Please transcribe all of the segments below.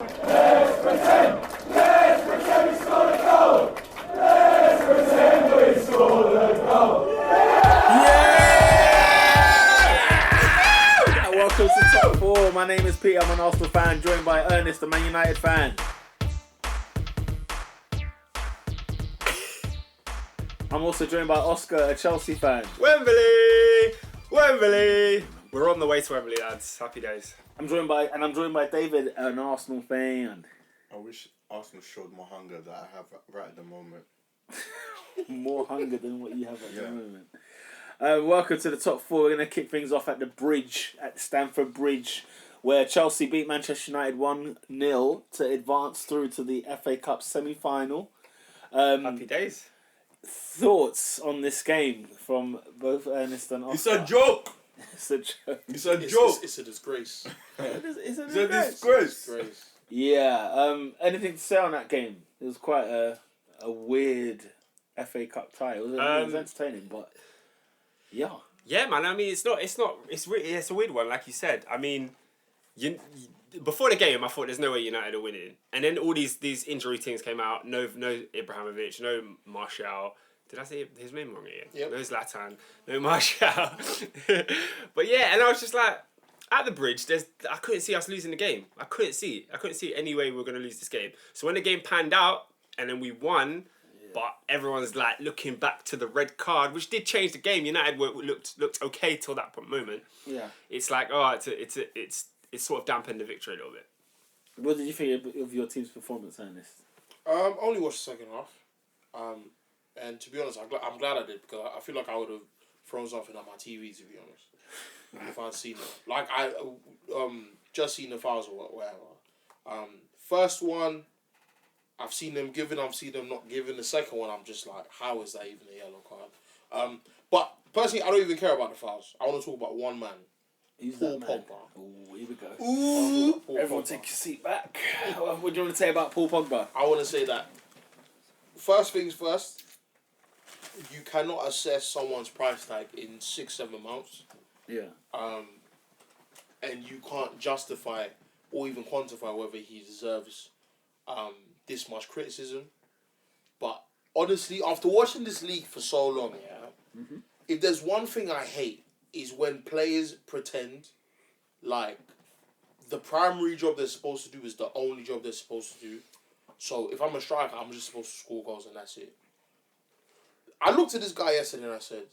Let's pretend we scored a goal. Let's pretend we scored a goal. Yeah! Welcome to Top 4. My name is Peter. I'm an Arsenal fan, joined by Ernest, a Man United fan. I'm also joined by Oscar, a Chelsea fan. Wembley! We're on the way to Wembley, lads. Happy days. I'm joined by David, an Arsenal fan. I wish Arsenal showed more hunger that I have right at the moment. More hunger than what you have at the moment. Welcome to the Top 4. We're going to kick things off at the bridge, at Stamford Bridge, where Chelsea beat Manchester United 1-0 to advance through to the FA Cup semi-final. Happy days. Thoughts on this game from both Ernest and Oscar? It's a joke! It's a joke. It's a joke! It's a disgrace. It's a disgrace. Yeah. Anything to say on that game? It was quite a weird FA Cup tie. It was entertaining, but yeah. Yeah, man. I mean, it's a weird one, like you said. I mean, before the game, I thought there's no way United are winning, and then all these injury things came out. No Ibrahimovic, no Martial. Did I say his name wrong again? Yep. No Zlatan, no Martial. But yeah, and I was just like, at the bridge, I couldn't see us losing the game. I couldn't see any way we were going to lose this game. So when the game panned out and then we won, but everyone's like looking back to the red card, which did change the game. United looked okay till that moment. Yeah. It's like, it's sort of dampened the victory a little bit. What did you think of your team's performance, Ernest? Only watched the second half. And to be honest, I'm glad I did, because I feel like I would have thrown something at my TV, to be honest, if I'd seen it. Like, I just seen the fouls or whatever. First one, I've seen them giving, I've seen them not giving. The second one, I'm just like, how is that even a yellow card? But personally, I don't even care about the fouls. I want to talk about one man. Who's Paul that man? Pogba. Ooh, here we go. Ooh, Everyone take your seat back. What do you want to say about Paul Pogba? I want to say that, first things first, you cannot assess someone's price tag in 6-7 months. Yeah. And you can't justify or even quantify whether he deserves this much criticism. But honestly, after watching this league for so long, if there's one thing I hate, is when players pretend like the primary job they're supposed to do is the only job they're supposed to do. So if I'm a striker, I'm just supposed to score goals and that's it. I looked at this guy yesterday and I said,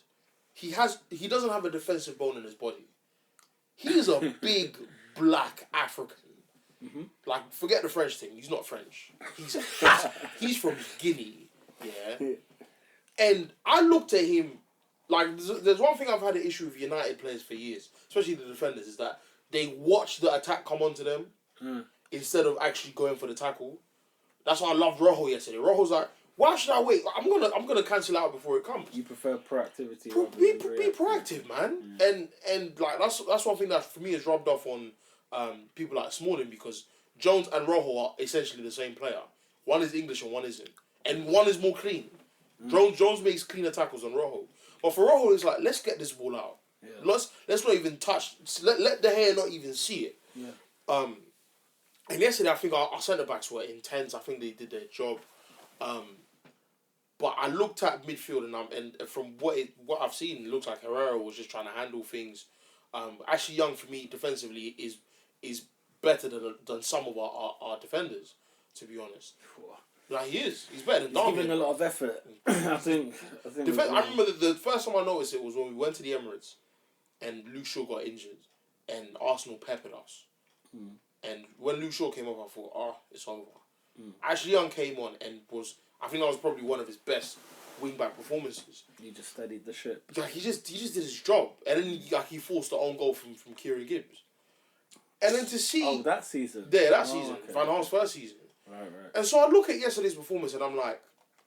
he doesn't have a defensive bone in his body. He is a big black African. Mm-hmm. Like, forget the French thing. He's not French. He's from Guinea. Yeah. And I looked at him, like, there's one thing I've had an issue with United players for years, especially the defenders, is that they watch the attack come onto them instead of actually going for the tackle. That's why I loved Rojo yesterday. Rojo's like, why should I wait? I'm gonna cancel out before it comes. You prefer proactivity? Be proactive, man. And like that's one thing that for me is rubbed off on people like Smalling, because Jones and Rojo are essentially the same player. One is English and one isn't, and one is more clean. Jones makes cleaner tackles than Rojo, but for Rojo it's like, let's get this ball out. Yeah. Let's not even touch. Let the hair not even see it. Yeah. And yesterday I think our centre backs were intense. I think they did their job. But I looked at midfield and from what I've seen, it looks like Herrera was just trying to handle things. Ashley Young, for me, defensively is better than some of our defenders, to be honest. Like, he is. He's better than Darmian. He's giving a lot of effort. I think I remember the first time I noticed it was when we went to the Emirates and Luke Shaw got injured and Arsenal peppered us. And when Luke Shaw came up, I thought, it's over. Ashley Young came on and I think that was probably one of his best wing-back performances. He just steadied the ship. Like, he just did his job. And then he forced the own goal from Kieran Gibbs. And then to see... Oh, that season? Yeah, that season. Okay. Van Gaal's first season. Right. And so I look at yesterday's performance and I'm like...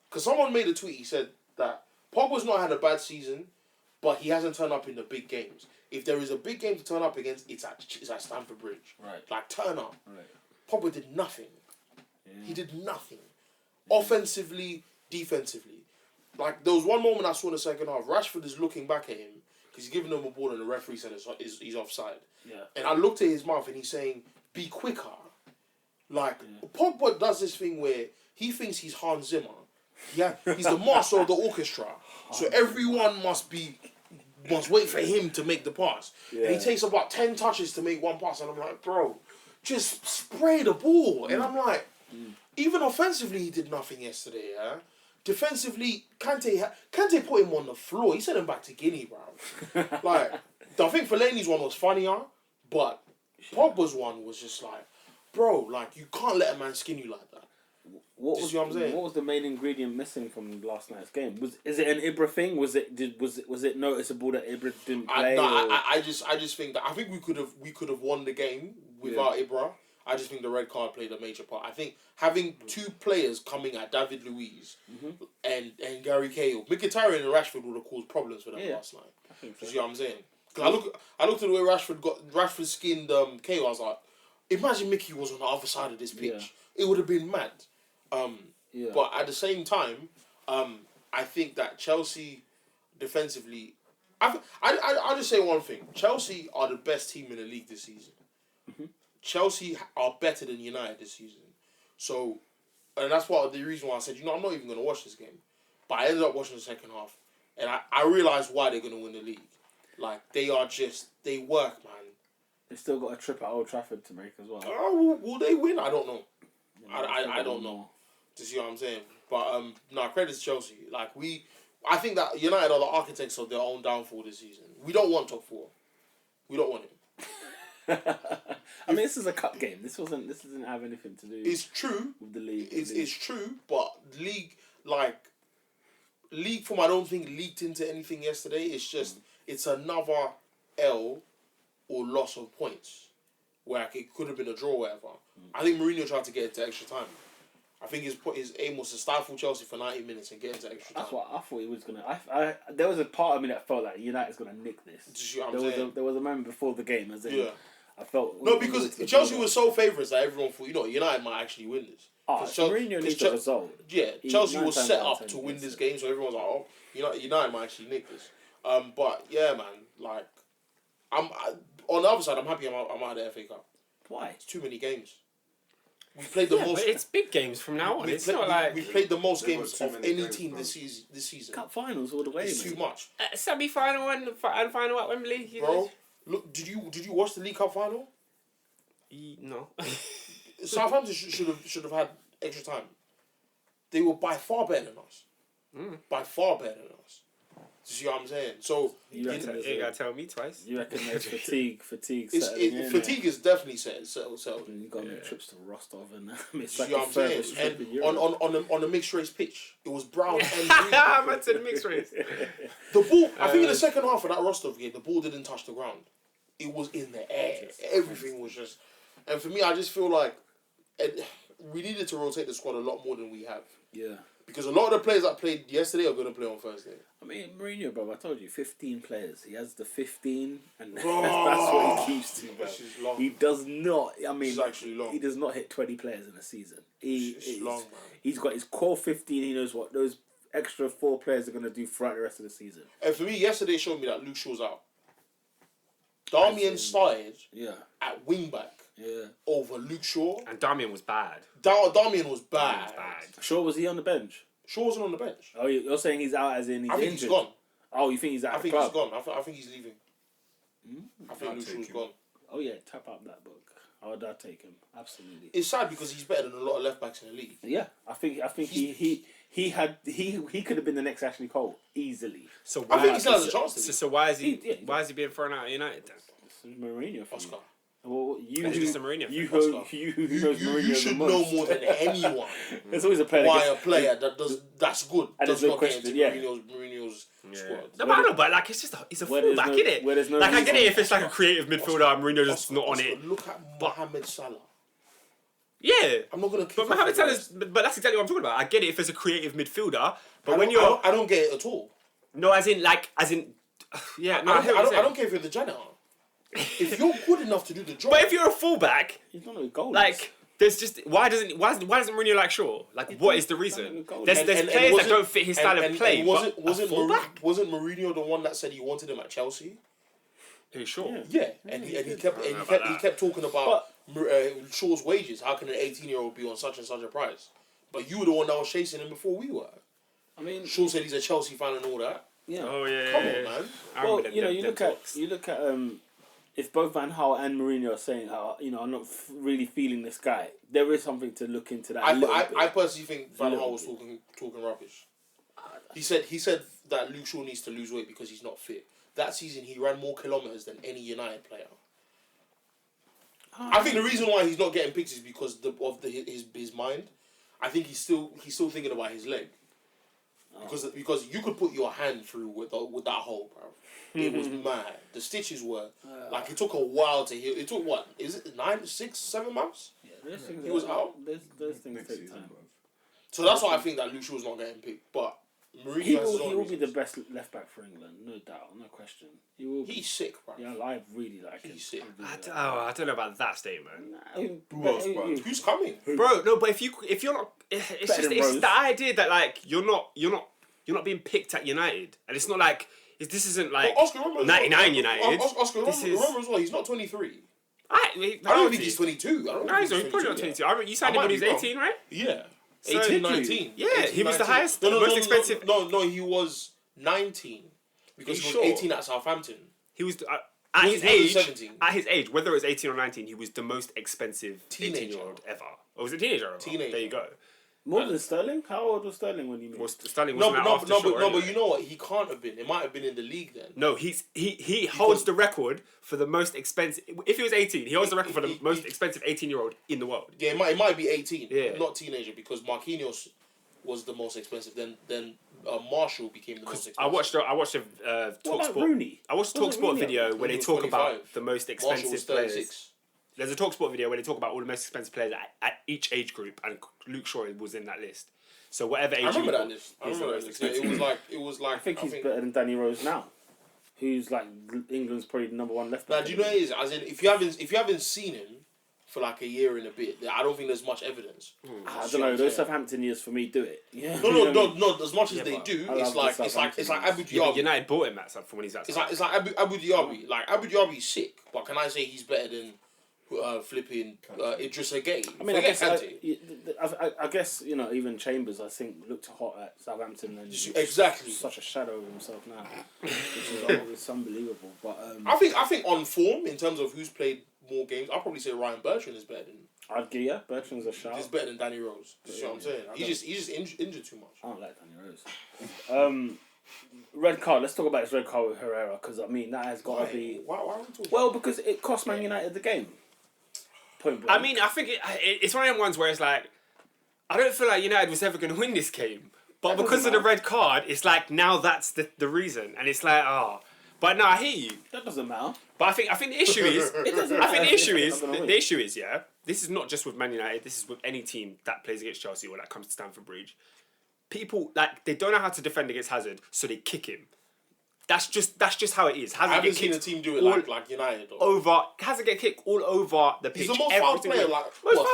Because someone made a tweet, he said that Pogba's not had a bad season, but he hasn't turned up in the big games. If there is a big game to turn up against, it's at Stamford Bridge. Right. Like, turn up. Right. Pogba did nothing. Yeah. He did nothing. Offensively, defensively. Like, there was one moment I saw in the second half, Rashford is looking back at him because he's giving him a ball and the referee said he's offside. Yeah. And I looked at his mouth and he's saying, be quicker. Like Pogba does this thing where he thinks he's Hans Zimmer. Yeah, he's the master of the orchestra. So everyone must wait for him to make the pass. And he takes about 10 touches to make one pass, and I'm like, bro, just spray the ball. And I'm like, even offensively, he did nothing yesterday. Yeah, defensively, Kante put him on the floor. He sent him back to Guinea, bro. Like, I think Fellaini's one was funnier, but Pogba's one was just like, bro, like you can't let a man skin you like that. What I'm saying? What was the main ingredient missing from last night's game? Is it an Ibra thing? Was it noticeable that Ibra didn't play? I just think that I think we could have won the game without Ibra. I just think the red card played a major part. I think having two players coming at David Luiz and Gary Cahill, Mkhitaryan and Rashford would have caused problems for them last night. I think so. You see what I'm saying? Because I looked at the way Rashford skinned Cahill. I was like, imagine Mickey was on the other side of this pitch. It would have been mad. But at the same time, I think that Chelsea defensively, I'll just say one thing. Chelsea are the best team in the league this season. Chelsea are better than United this season. So, and that's what the reason why I said, I'm not even going to watch this game. But I ended up watching the second half. And I realised why they're going to win the league. Like, they work, man. They still got a trip at Old Trafford to make as well. Will they win? I don't know. I don't know. Do you see what I'm saying? But credit to Chelsea. Like I think that United are the architects of their own downfall this season. We don't want top 4. We don't want it. I mean, this is a cup game. This doesn't have anything to do. It's true with the league. It's true, but league form I don't think leaked into anything yesterday. It's just it's another L or loss of points where it could have been a draw or whatever. I think Mourinho tried to get into extra time. I think his aim was to stifle Chelsea for 90 minutes and get into extra time. That's what I thought he was going to... There was a part of me that felt like United's going to nick this. There was a moment before the game, as in... I felt... No, because Chelsea was so favourites that everyone thought, United might actually win this. Mourinho needs the result. Yeah, Chelsea was set up to win this game, so everyone's like, United might actually nick this. But, yeah, man, like... on the other side, I'm happy I'm out of the FA Cup. Why? It's too many games. We played the most. But it's big games from now on. It's not like we played the most games of any team this season. Cup finals all the way. It's too much. Semi-final and final at Wembley. Bro, look, did you watch the League Cup final? No. Southampton should have had extra time. They were by far better than us. By far better than us. You see what I'm saying? So you gotta tell me twice. You reckon there's fatigue? Fatigue is definitely settled. You got to make trips to Rostov and it's like what I'm saying? And on the mixed race pitch, it was brown and green. I said mixed race. The ball. I think in the second half of that Rostov game, the ball didn't touch the ground. It was in the air. Everything was just. And for me, I just feel like we needed to rotate the squad a lot more than we have. Yeah. Because a lot of the players that played yesterday are going to play on Thursday. I mean, Mourinho, bro, I told you, 15 players. He has the 15, and that's what he keeps to, bro. He does not, it's actually long. He does not hit 20 players in a season. It's long, man. He's got his core 15, he knows what those extra 4 players are going to do throughout the rest of the season. And for me, yesterday showed me that Luke Shaw's out. Darmian started at wing-back. Yeah. Over Luke Shaw. And Darmian was bad. Darmian was bad. Shaw, was he on the bench? Shaw wasn't on the bench. Oh, you're saying he's out as in he's injured? I think he's gone. Oh, you think he's out I think he's gone. I think he's leaving. I think Luke Shaw's gone. Oh, yeah, tap up that book. I would take him. Absolutely. It's sad because he's better than a lot of left-backs in the league. Yeah, I think he could have been the next Ashley Cole easily. So why, I think he still has a chance to be. So why is he being thrown out of United then? This is Mourinho for Oscar. Well, you knows Mourinho. You should know more than anyone. There's always a player. Why a player that's good does not get into Mourinho's squad. No, I know, but like it's a fullback, isn't it? Like I get it if it's like a creative midfielder, and Mourinho's just not on it. Look at Mohamed Salah. Yeah, I'm not gonna. But Mohamed Salah's. But that's exactly what I'm talking about. I get it if it's a creative midfielder, but when I don't get it at all. No, as in. Yeah, no, I don't care if you're the janitor. If you're good enough to do the job, but if you're a fullback, he's not a goal. Like, there's just why doesn't Mourinho like Shaw? Like, what is the reason? There's players that don't fit his style of play. Wasn't Mourinho the one that said he wanted him at Chelsea? Are you sure? Yeah, and he kept talking about Shaw's wages. How can an 18-year-old be on such and such a price? But you were the one that was chasing him before we were. I mean, Shaw said he's a Chelsea fan and all that. yeah. Oh yeah. Come on, man. Well, you look at if both Van Gaal and Mourinho are saying, I'm not really feeling this guy. There is something to look into that. I personally think Van Gaal was talking rubbish. He said that Luke Shaw needs to lose weight because he's not fit. That season he ran more kilometers than any United player. I think the reason why he's not getting picked is because of his mind. I think he's still thinking about his leg. Because you could put your hand through with that hole, bro. It was mad. The stitches were like it took a while to heal. It took what? Is it 9, 6, 7 months? Yeah, he was out. Those things take time. So that's why I think that Luke Shaw's not getting picked. But Mourinho he will be the best left back for England, no doubt, no question. He will. He's sick, bro. Yeah, I really like him. He's sick. I don't know about that statement. Who's coming? Bro, no, but if you're not, it's the idea that like you're not being picked at United, and it's not like this isn't like Oscar 99 United. Oscar remember as well. He's not 23. I don't think he's 22. No, he's probably not 22. I remember you signed him when he was 18, right? Yeah. So 18, 19. Yeah, 18, he was the 19. highest, most expensive. No, he was 19 because he was 18 at Southampton. He was at his age. 17. At his age, whether it was 18 or 19, he was the most expensive 18-year-old ever. Or was it teenager? Teenager. There you go. More than Sterling? How old was Sterling when you moved? Well, Sterling No, wasn't but you know what? He can't have been. It might have been in the league then. No, he holds the record for the most expensive. If he was 18, he holds the record for the most expensive 18-year-old in the world. Yeah, it might be 18. Yeah. Not teenager because Marquinhos was the most expensive. Then Marshall became the most expensive. I watched a Rooney? I watched a TalkSport video where they talk 25. about the most Marshall was expensive 36. players. There's a TalkSport video where they talk about all the most expensive players at each age group, and Luke Shaw was in that list. So whatever age. I remember that list. Yeah, it was like. I think he's better than Danny Rose now, who's like England's probably the number one left back. Now, do you know what it is? As in, if you haven't seen him for like a year and a bit, I don't think there's much evidence. I don't know. Those Southampton years for me do it. Yeah. No. As much as they do, it's like Abu Dhabi. United bought him from when he's outside. It's like Abu Dhabi. Like Abu Dhabi's sick, but can I say he's better than flipping Idris Gueye? I mean, I guess even Chambers I think looked hot at Southampton and exactly such a shadow of himself now, which is it's unbelievable. But I think on form in terms of who's played more games, I'll probably say Ryan Bertrand is better than. I'd give Bertrand's a shout. He's better than Danny Rose. You know what I'm saying? He's just injured too much. I don't like Danny Rose. Red card. Let's talk about this red card with Herrera because I mean that has got to be. Why are we talking? Well, because it cost Man United the game. Point blank. I mean, I think it's one of them ones where it's like, I don't feel like United was ever going to win this game. But because of the red card, it's like now that's the reason. And it's like, But no, I hear you. That doesn't matter. But I think the issue is, the issue is, yeah, this is not just with Man United, this is with any team that plays against Chelsea or that comes to Stamford Bridge. People, they don't know how to defend against Hazard, so they kick him. That's just how it is. Hazard I haven't seen a team do it like United. Hazard get kicked all over the pitch. He's the most fouled player,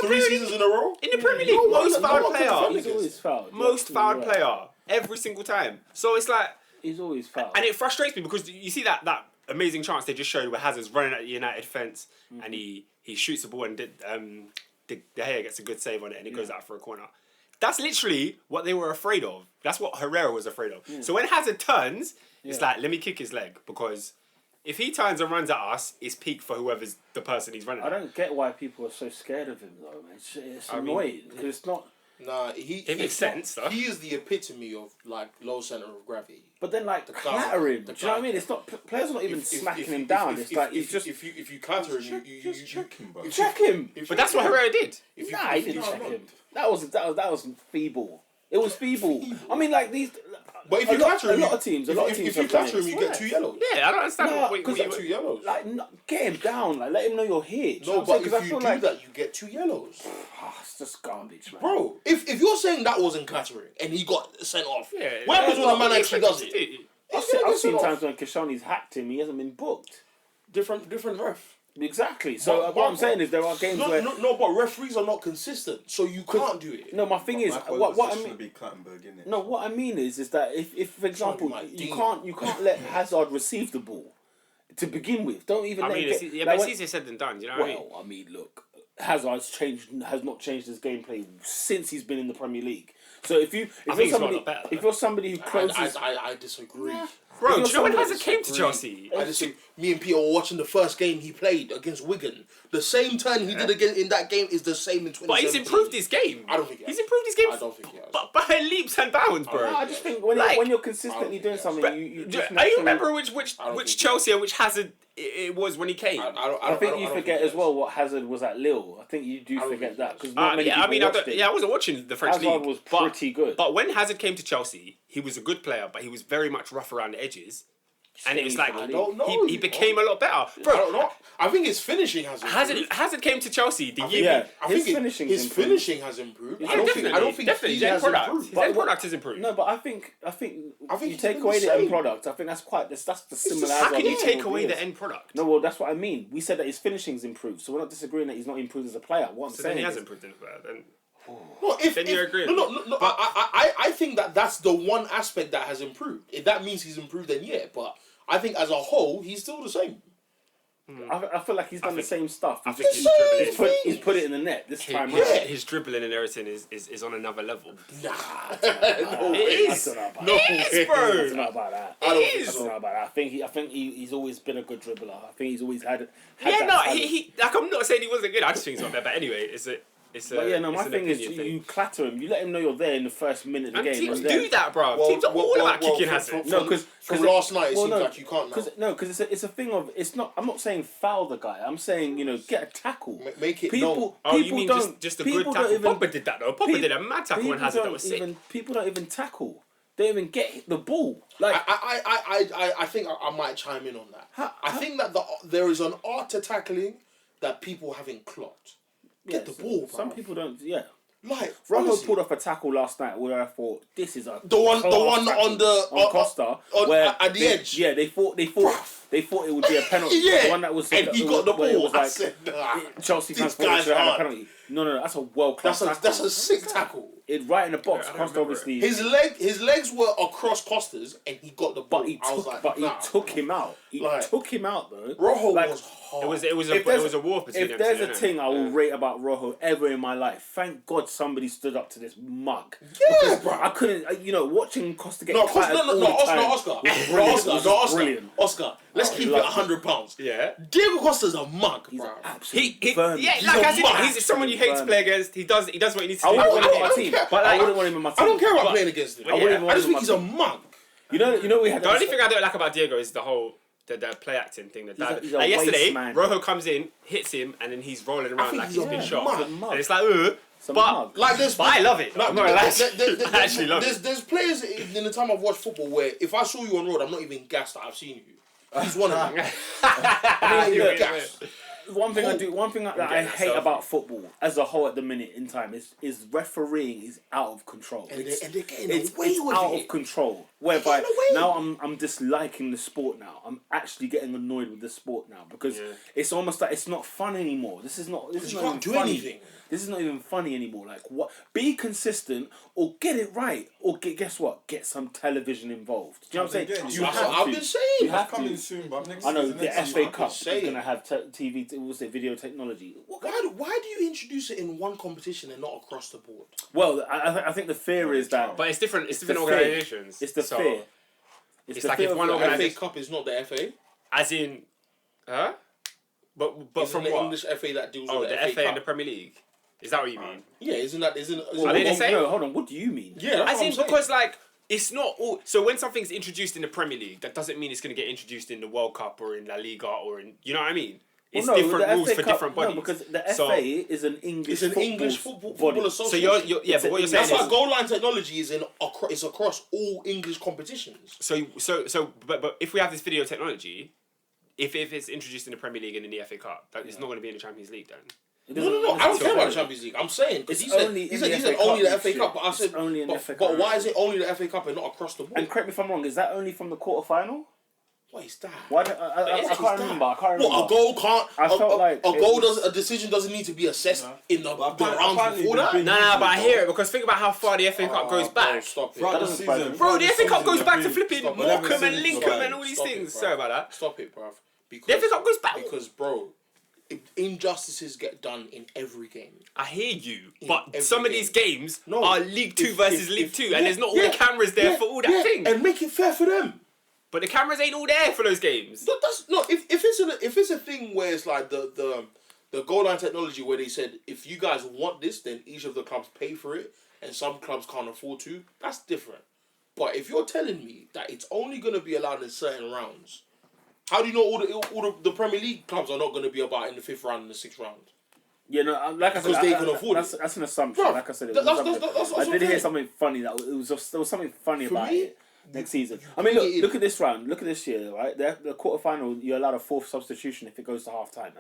three seasons in a row? In the Premier League, most fouled player. He's always fouled. Most fouled player. Every single time. So it's like... He's always fouled. And it frustrates me because you see that amazing chance they just showed where Hazard's running at the United fence and he shoots the ball and De Gea gets a good save on it and it goes out for a corner. That's literally what they were afraid of. That's what Herrera was afraid of. So when Hazard turns, it's like, let me kick his leg because if he turns and runs at us, it's peak for whoever's the person he's running at. I don't get why people are so scared of him though, man. It's annoying because it's not... Nah, it makes sense, though. He is the epitome of like low center of gravity. But then like clatter him. Do you know what I mean? It's not players are not even smacking him down. It's like he's just if you clatter him, you check him, bro. check him. But that's what Herrera did. Nah, he didn't check him. That was feeble. It was feeble. I mean, like these. But if you clatter him, a lot of teams if you clatter him, you get 2 yellows. Yeah, I don't understand. You get 2 yellows. Like, get him down. Like, let him know you're here. No, but if you do that, you get 2 yellows. It's just garbage, man. Bro, if you're saying that wasn't clattering and he got sent off, Yeah, what happens when a man actually does it? I've seen times when Koscielny's hacked him, he hasn't been booked. Different ref. Exactly. So what I'm saying is there are games where but referees are not consistent, so you can't do it. No, my thing is what I mean. Be Clattenburg, innit? No, what I mean is that if for example you can't let Hazard receive the ball. to begin with. Don't even. I let mean, him it's, get, yeah, like, but when- it's easier said than done. Do you know what I mean? well, I mean, look, has not changed his gameplay since he's been in the Premier League. So if think you're he's got a somebody, lot better, if you're somebody who closes, I disagree. Bro, you're do you know when somebody- Hazard came to Chelsea? I disagree. Me and Peter were watching the first game he played against Wigan. The same turn he did again in that game is the same in 2017. But he's improved his game. I don't think he he's has. improved his game. I don't think he has. But by leaps and bounds, bro. No, I just think when, Like- when you're consistently doing Yeah. something, But you do just you naturally- remember which think Chelsea and which Hazard it was when he came? I think you forget as well what Hazard was at Lille. I think you do don't forget think that he because I not many people watched it. I wasn't watching the French Hazard league. was but- pretty good. But when Hazard came to Chelsea, he was a good player, but he was very much rough around the edges. And it was like I don't know, he you became a lot better. I don't Bro, know. I think his finishing has improved. Hazard came to Chelsea the year. yeah, I his think finishing's his improved. finishing has improved. Yeah, I don't definitely. think Definitely. he His end has product. improved. His end product has improved. No, but I think you he's take been away the the end same. product. I think that's the similar. How can you take away the end product? No, well, that's what I mean. We said that his finishing's improved, so we're not disagreeing that he's not improved as a player. What I'm So saying then he has is, improved in that. Then No, Then you're agreeing. No. I think that's the one aspect that has improved. If that means he's improved, then yeah. But I think as a whole, he's still the same. I feel like he's done the same stuff. I think He's he's dribbling. he's put it in the net this time. His, round. his dribbling and everything is on another level. Nah, no It way. is. I don't know about No that. It is, way. I don't bro. know about that. I don't It think is. I don't know about that. I think he's always been a good dribbler. I think he's always had Yeah, that no, talent. he like I'm not saying he wasn't good. I just think he's not bad. But anyway, But yeah, no, my it's an thing is opinion you clatter him. You let him know you're there in the first minute of the And game. teams and then- do that, bro. Well, Teams are all about kicking from- Hazard. No, because from last night it seems like you can't now. Because it's a thing of it's not. I'm not saying foul the guy. I'm saying get a tackle. Make it people. known. Oh, you people mean don't, just a people good don't tackle? even- Pogba did that though. Pogba did a mad tackle when people Hazard that don't was sick. People don't even tackle. They don't even get the ball. Like I think I might chime in on that. I think that there is an art to tackling that people haven't clocked. Get the ball, bro. Some people don't. Yeah. Like Rojo honestly, pulled off a tackle last night where I thought this is a the one tackle on the on Costa where at the they- edge. Yeah, they thought it would be a penalty. Yeah, The one that was and he got the where it ball. was I like, said, nah, Chelsea this fans thought it guy's should have had a hard. penalty. No, that's a world class tackle. That's a sick tackle. It right in the box. I don't Costa remember obviously, His legs were across Costa's, and he got the ball. but he I was took, like, but nah. he took him out. He Like, took him out though. Rojo Like, was hard. It was If a there's- war between them. If there's two, a innit? thing I will rate about Rojo ever in my life, thank God somebody stood up to this mug. Yeah, Because bro. I couldn't, watching Costa get No, clattered all the time Oscar. was brilliant. It was brilliant. Oscar. Let's Oh, keep it lovely. £100. Yeah. Diego Costa's a mug, He's bro. an absolute vermin. Yeah, He's like a I said, mug. he's someone you hate to play against. He does what he needs to I do. wouldn't want him I in my don't team. care. But I wouldn't want him in my team. I don't care about But- playing against him. but yeah, I wouldn't I want just him think in he's my a team. mug. You know we had The only thing I don't like about Diego is the whole the play acting thing. He's a Like yesterday, waste man. Rojo comes in, hits him, and then he's rolling around think like he's he's a been mug. shot. He's a mug. And it's like, It's a but mug. Like this, but I love it. I'm not gonna lie. I actually love it. There's players in the time I've watched football where if I saw you on road, I'm not even gassed that I've seen you. He's one of them. I mean, Yeah. gassed. One thing that I getting hate that about football as a whole at the minute in time is refereeing is out of control. And they're getting It's away with out it. of control. Whereby They're getting away. now I'm disliking the sport now. I'm actually getting annoyed with the sport now because Yeah. it's almost like it's not fun anymore. This is not you even can't do funny. anything. This is not even funny anymore. Like what? Be consistent or get it right or guess what? Get some television involved. Do you know what I'm saying? That's You That's have what I've to. been saying. You have to. coming soon, but next I know season, the next FA season, Cup is saying. going to have TV. What's it? Video technology. Why do you introduce it in one competition and not across the board? Well, I think the fear is that But it's different. It's different the fear. organisations. It's the So, fear. It's the like fear if of one the- The organisation- FA Cup is not the FA. As in, huh? But Isn't from the what? English FA that deals Oh, with the the FA and the Cup. Premier League. Is that what you mean? Yeah, isn't Are they the same? No, hold on. What do you mean? Yeah, that's As what in, I'm saying. because like it's not all. So when something's introduced in the Premier League, that doesn't mean it's going to get introduced in the World Cup or in La Liga or in. You know what I mean? It's Well, no, different the rules FA for Cup- different bodies. No, because the So- FA is an English. It's an English football body. association. So you're yeah, but what you're saying That's why is goal line technology is it's across all English competitions. but if we have this video technology, if it's introduced in the Premier League and in the FA Cup, it's not going to be in the Champions League then. It No, doesn't- I don't it's care about the okay. Champions League. I'm saying because It's he said only he in said, the he FA said Cup only the next FA year. Cup, but I It's said only in the but, FA but Cup. why is it only the FA Cup and not across the board? And correct me if I'm wrong. Is that only from the quarterfinal? What is that? Why? I is can't that? remember. I can't remember. What a goal can't I felt like a it goal was- does a decision doesn't need to be assessed in the rounds apparently before they've that. been- No, but I hear it because think about how far the FA Cup goes back. Stop it. Throughout the doesn't surprise season, me. Bro, the FA Cup season, goes back to they've been- flipping Stop it. Morecambe and Whenever Lincoln it's and all these Stop it, things. bro. Sorry about that. Stop it, bruv. They've got good battle. Because, bro, injustices get done in every game. I hear you, In but every some of game. these games No. are League Two versus League Two, and there's not all yeah, the cameras there for all that thing. And make it fair for them. But the cameras ain't all there for those games. No, that's no. If it's a thing where it's like the goal line technology where they said if you guys want this, then each of the clubs pay for it, and some clubs can't afford to. That's different. But if you're telling me that it's only going to be allowed in certain rounds, how do you know all the Premier League clubs are not going to be about in the 5th round and the 6th round? Yeah, no, like I said, Because they can afford it. That's an assumption. Bruv, like I said, it that's was what I I'm did hear saying. something funny there was something funny For about me, it next season. I mean, bring it in. look at this round. Look at this year, right? The quarterfinal, you're allowed a 4th substitution if it goes to half time.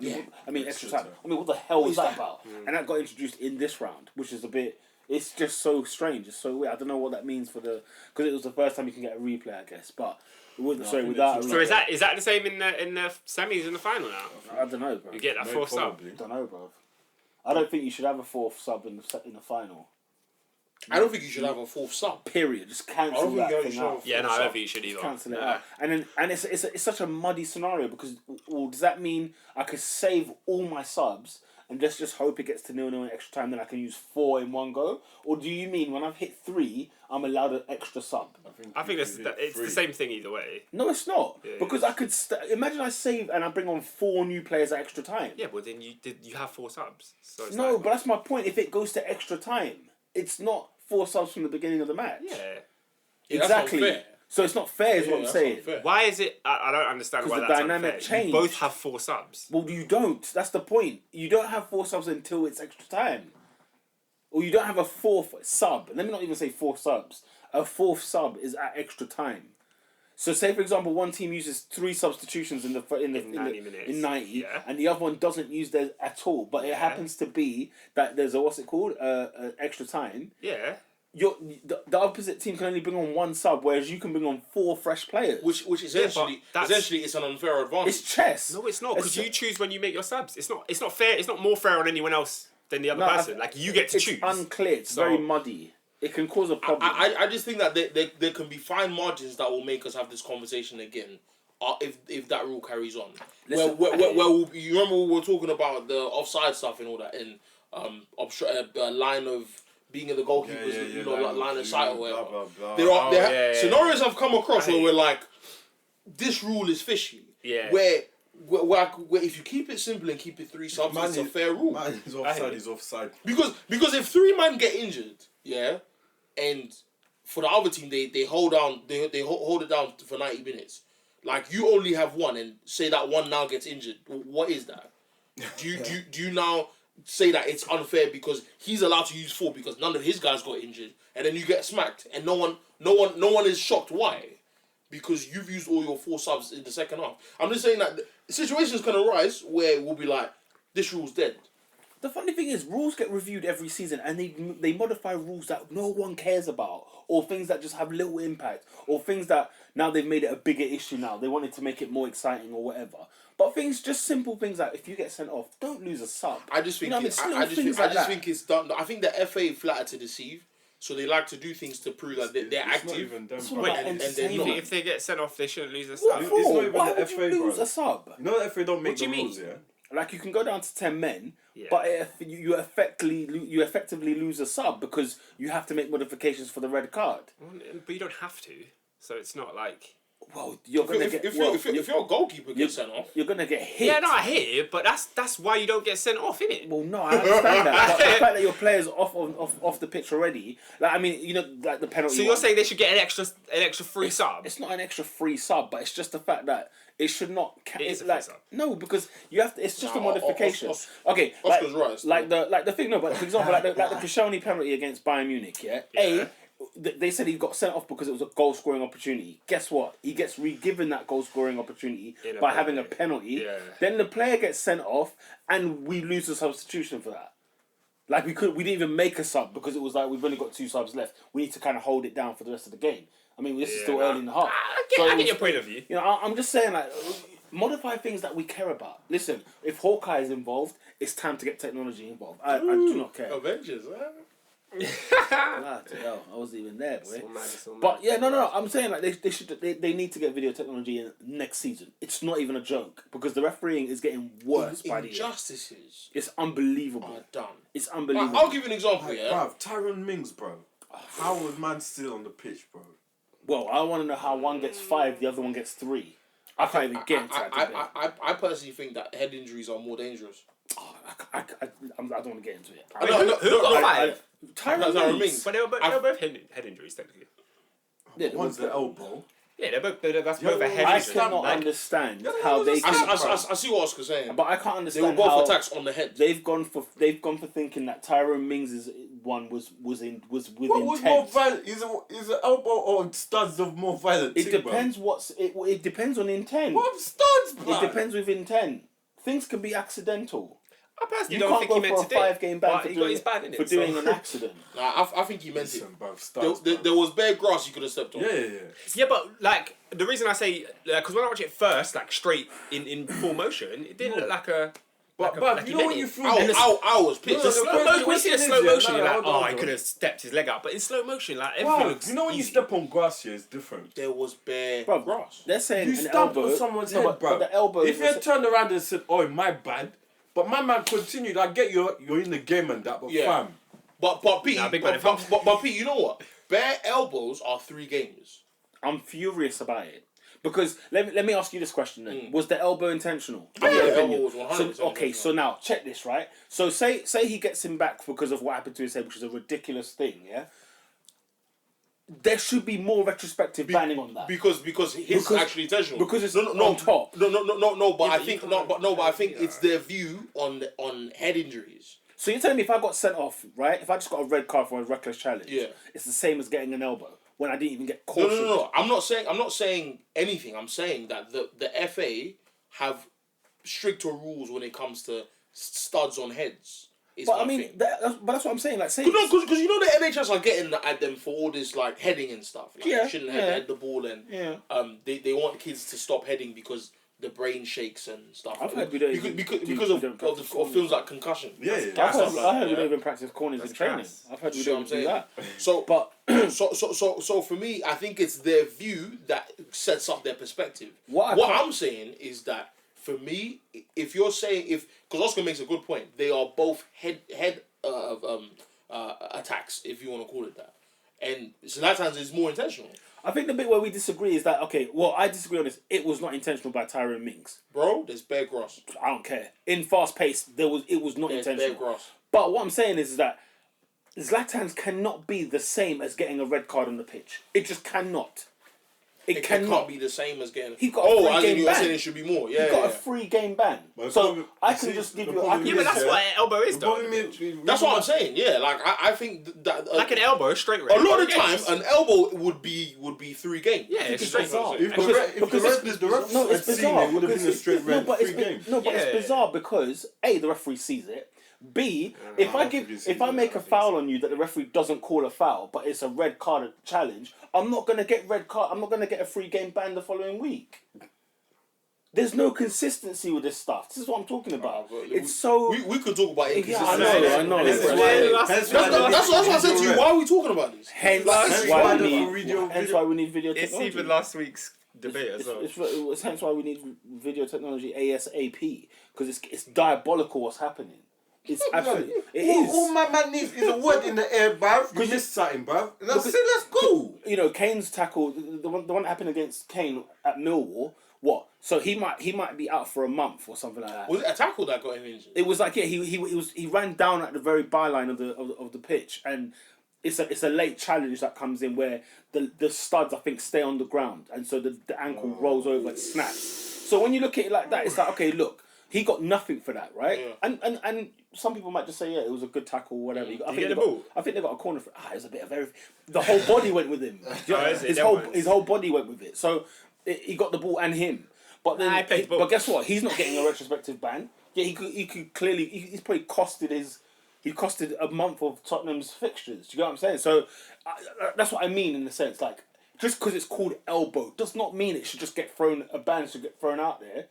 I mean, extra time. I mean, what the hell was that about? And that got introduced in this round, which is a bit. It's just so strange. It's so weird. I don't know what that means for because it was the first time you can get a replay, I guess. But it wasn't. Sorry, without. A So replay. is that the same in the semis and the final now? I don't know, bro. You get that 4th sub. Probably. I don't know, bro. I don't think you should have a 4th sub in the final. I don't think you should have a 4th sub. Period. Just I cancel don't think that you thing should out. have Yeah, no, I don't think you should either. Cancel it Nah. out. And it's such a muddy scenario because well, does that mean I could save all my subs and just hope it gets to 0-0 in extra time, then I can use 4 in one go? Or do you mean when I've hit 3, I'm allowed an extra sub? I think it's the same thing either way. No, it's not. Yeah, Because I could imagine I save and I bring on 4 new players at extra time. Yeah, but then you have 4 subs. So it's No, like, but that's my point. If it goes to extra time, it's not 4 subs from the beginning of the match. yeah. Yeah, that's not Exactly. fair. So it's not fair, is Yeah, what I'm that's saying. not fair. Why is it? I don't understand why Because that's the dynamic unfair. You changed. both have 4 subs. Well, you don't. That's the point. You don't have 4 subs until it's extra time. Or you don't have a 4th sub. Let me not even say 4 subs. A 4th sub is at extra time. So say, for example, one team uses 3 substitutions in 90 minutes. in 90, Yeah. and the other one doesn't use theirs at all. But it happens to be that there's a, what's it called? Extra time. Yeah. The opposite team can only bring on 1 sub, whereas you can bring on 4 fresh players. Which essentially it's an unfair advantage. It's chess. No, it's not, because you choose when you make your subs. It's not fair. It's not more fair on anyone else than the other person. Like, you get to it's choose. unclear. It's very muddy. It can cause a problem. I just think that there can be fine margins that will make us have this conversation again. If that rule carries on, Listen, you remember we were talking about the offside stuff and all that, and line of being in the goalkeeper's line of sight or whatever. Blah, blah, blah. Scenarios have come across where we're like, this rule is fishy. Yeah. Where if you keep it simple and keep it 3 subs, it's a fair rule. Man is offside. Is offside. Because if 3 men get injured, yeah, and for the other team they hold it down for 90 minutes. Like, you only have 1, and say that 1 now gets injured. What is that? Do you now say that it's unfair because he's allowed to use 4 because none of his guys got injured, and then you get smacked and no one is shocked? Why? Because you've used all your 4 subs in the second half. I'm just saying that situations can arise where we'll be like, this rule's dead. The funny thing is, rules get reviewed every season, and they modify rules that no one cares about, or things that just have little impact, or things that now they've made it a bigger issue. Now they wanted to make it more exciting or whatever. But just simple things like if you get sent off, don't lose a sub. I just think think it's done. I think the FA flatter to deceive, so they like to do things to prove that they're active. Wait, and they're not. If they get sent off, they shouldn't lose a What sub. for? It's not even Why the would FA, you lose bro. a sub? You know that FA don't make What do the you rules, mean? yeah? Like, you can go down to 10 men, Yeah. but you effectively lose a sub because you have to make modifications for the red card. But you don't have to. So it's not like... Well, you're gonna get. If your goalkeeper gets sent off, you're gonna get hit. Yeah, no, I hear you, but that's why you don't get sent off, innit? Well, no, I understand that. But the fact that your player's off the pitch already, like, I mean, like the penalty. So you're saying they should get an extra free sub? It's not an extra free sub, but it's just the fact that it should not. It is it's a like free sub. no, because you have to. It's just a modification. Okay, Oscar's right. like the thing. No, but for example, like the Koscielny penalty against Bayern Munich. Yeah. They said he got sent off because it was a goal scoring opportunity. Guess what? He gets re-given that goal scoring opportunity by having a penalty. Yeah. Then the player gets sent off, and we lose the substitution for that. Like, we didn't even make a sub because it was like we've only got 2 subs left. We need to kind of hold it down for the rest of the game. I mean, this is still early in the half. I get your point of view. You know, I'm just saying, like, modify things that we care about. Listen, if Hawkeye is involved, it's time to get technology involved. I do not care. Avengers, Bloody hell, I wasn't even there, boy. It's all mad, it's all mad. But yeah, no. I'm saying like they need to get video technology in next season. It's not even a joke because the refereeing is getting worse by the year. Injustices It's unbelievable. are done. It's unbelievable. I'll give you an example. Like, Yeah. bruv, Tyron Mings, bro. How was man still on the pitch, bro? Well, I want to know how one gets 5, the other one gets 3. I can't even get into that debate. I personally think that head injuries are more dangerous. Oh, I don't want to get into it. Who got 5? Tyron Mings. But they were both head injuries, technically. Yeah, One's the elbow. Yeah, that's both a head I injury. cannot Like, understand Yeah, how they can. I see what Oscar's saying. But I can't They were understand both how attacks on the head. they've gone for thinking that Tyrone Mings' one was with What was more intent. violent? Is it elbow or studs of more violent? It thing, depends it depends on intent. Bro. What studs, bro? It depends with intent. Things can be accidental. I personally You don't can't think go he meant for a to do it. 5-game ban But for he got doing, his ban in for it, doing so. an accident. Nah, I think he meant it. Listen, bro, studs, There was bare grass you could have stepped on. Yeah. Yeah, but like the reason I say because when I watch it first, like straight in full motion, it didn't look like a. But you know when you feel I was pissed. No, The the slow question- motion, when you see the question slow is, yeah, motion, no, you're like, hold oh, on, he hold could on. have stepped his leg out. But in slow motion, like everything Wow, looks. you know when you easy. step on grass here, it's different. There was bare Bro, grass. they're saying You an stamped elbow. on someone's No, head, but bro. the elbow. If you was- had turned around and said, "Oh, my bad," but my man continued, I get you're in the game and that, but Yeah. fam, But Pete, Nah, big man, but Pete, you know what? Bare elbows are 3 games. I'm furious about it. Because let me ask you this question then: Was the elbow intentional? Yeah, In your the elbow opinion? was 100% So, okay, so intentional. now check this, right? So say he gets him back because of what happened to his head, which is a ridiculous thing, yeah. There should be more retrospective banning on that. Because his actually intentional. because it's no, on top. No. But Yeah, I but think you no, can't- but I think it's their view on head injuries. So you're telling me if I got sent off, right? If I just got a red card for a reckless challenge, Yeah. it's the same as getting an elbow when I didn't even get No, cautioned. no. I'm not saying anything. I'm saying that the FA have stricter rules when it comes to studs on heads. Is But my I mean, thing. but that's what I'm saying. Like, say, Because you know the NHS are getting at them for all this like heading and stuff. Like, Yeah, you shouldn't yeah. head the ball and Yeah. they want kids to stop heading because the brain shakes and stuff. I've heard we don't even because do- because we of, don't of, practice the, of corners. films like Concussion. Yeah, yeah. I Stuff heard, like I heard we that, don't yeah. even practice corners in That's training. gas. I've heard we You don't see even do what I'm that. So But so for me, I think it's their view that sets up their perspective. What I What can't- I'm saying is that for me, if you're saying because Oscar makes a good point, they are both head attacks, if you want to call it that, and so that times it's more intentional, I think the bit where we disagree is that, okay, well, I disagree on this. It was not intentional by Tyrone Mings. bro. There's bare grass. I don't care. In fast pace, it was not There's bare intentional. grass. But what I'm saying is that Zlatan's cannot be the same as getting a red card on the pitch. It just cannot. It Can't cannot be the same as getting. He got a free as in game you're ban. saying it should be more. Yeah, He got yeah. a 3-game ban. But the So problem- I you can see, just give the you. I problem can Yeah, but just, that's what an elbow is, The though. problem is- That's what I'm saying. Yeah, like I think that Like an elbow, straight red. a lot of Yeah, time just- an elbow would be 3 games. Yeah, it's It's straight. bizarre. If the Because- ref because had it's seen bizarre. it, it would have been a because- straight red but 3 games. No, but Yeah. it's bizarre because A, the referee sees it. B, if I don't think give, he if I sees make it, I a think foul on you that the referee doesn't call a foul, but it's a red card challenge, I'm not gonna get red card. I'm not gonna get a 3-game ban the following week. There's no consistency with this stuff. This is what I'm talking about. It's so. We could talk about it. Yeah, I know. This is That's why- That's what I said to you. Why are we talking about this? Hence Hence why why we the need. video- Hence why we need video It's technology. even last week's debate as well. It's hence why we need video technology ASAP because it's diabolical what's happening. It's absolutely it is. All my man needs is a word in the air, bruv. You missed something, bruv. And that's it, let's go. You know, Kane's tackle, the one that happened against Kane at Millwall. What? So he might be out for a month or something like that. Was it a tackle that got him injured? It was like he ran down at the very byline of the pitch, and it's a late challenge that comes in where the studs I think stay on the ground, and so the ankle rolls over and snaps. So when you look at it like that, it's like, okay, look, he got nothing for that, right? Yeah. And some people might just say, yeah, it was a good tackle or whatever. Did he get the ball? I think they got a corner for it. It was a bit of everything. The whole body went with him. Do you know, is it? his Them whole ones? his whole body went with it. So he got the ball and him. But then, I played the ball. but guess what? He's not getting a retrospective ban. Yeah, he could clearly. He's probably costed a month of Tottenham's fixtures. Do you get what I'm saying? So that's what I mean in the sense, like, just because it's called elbow does not mean it should just get a ban should get thrown out there.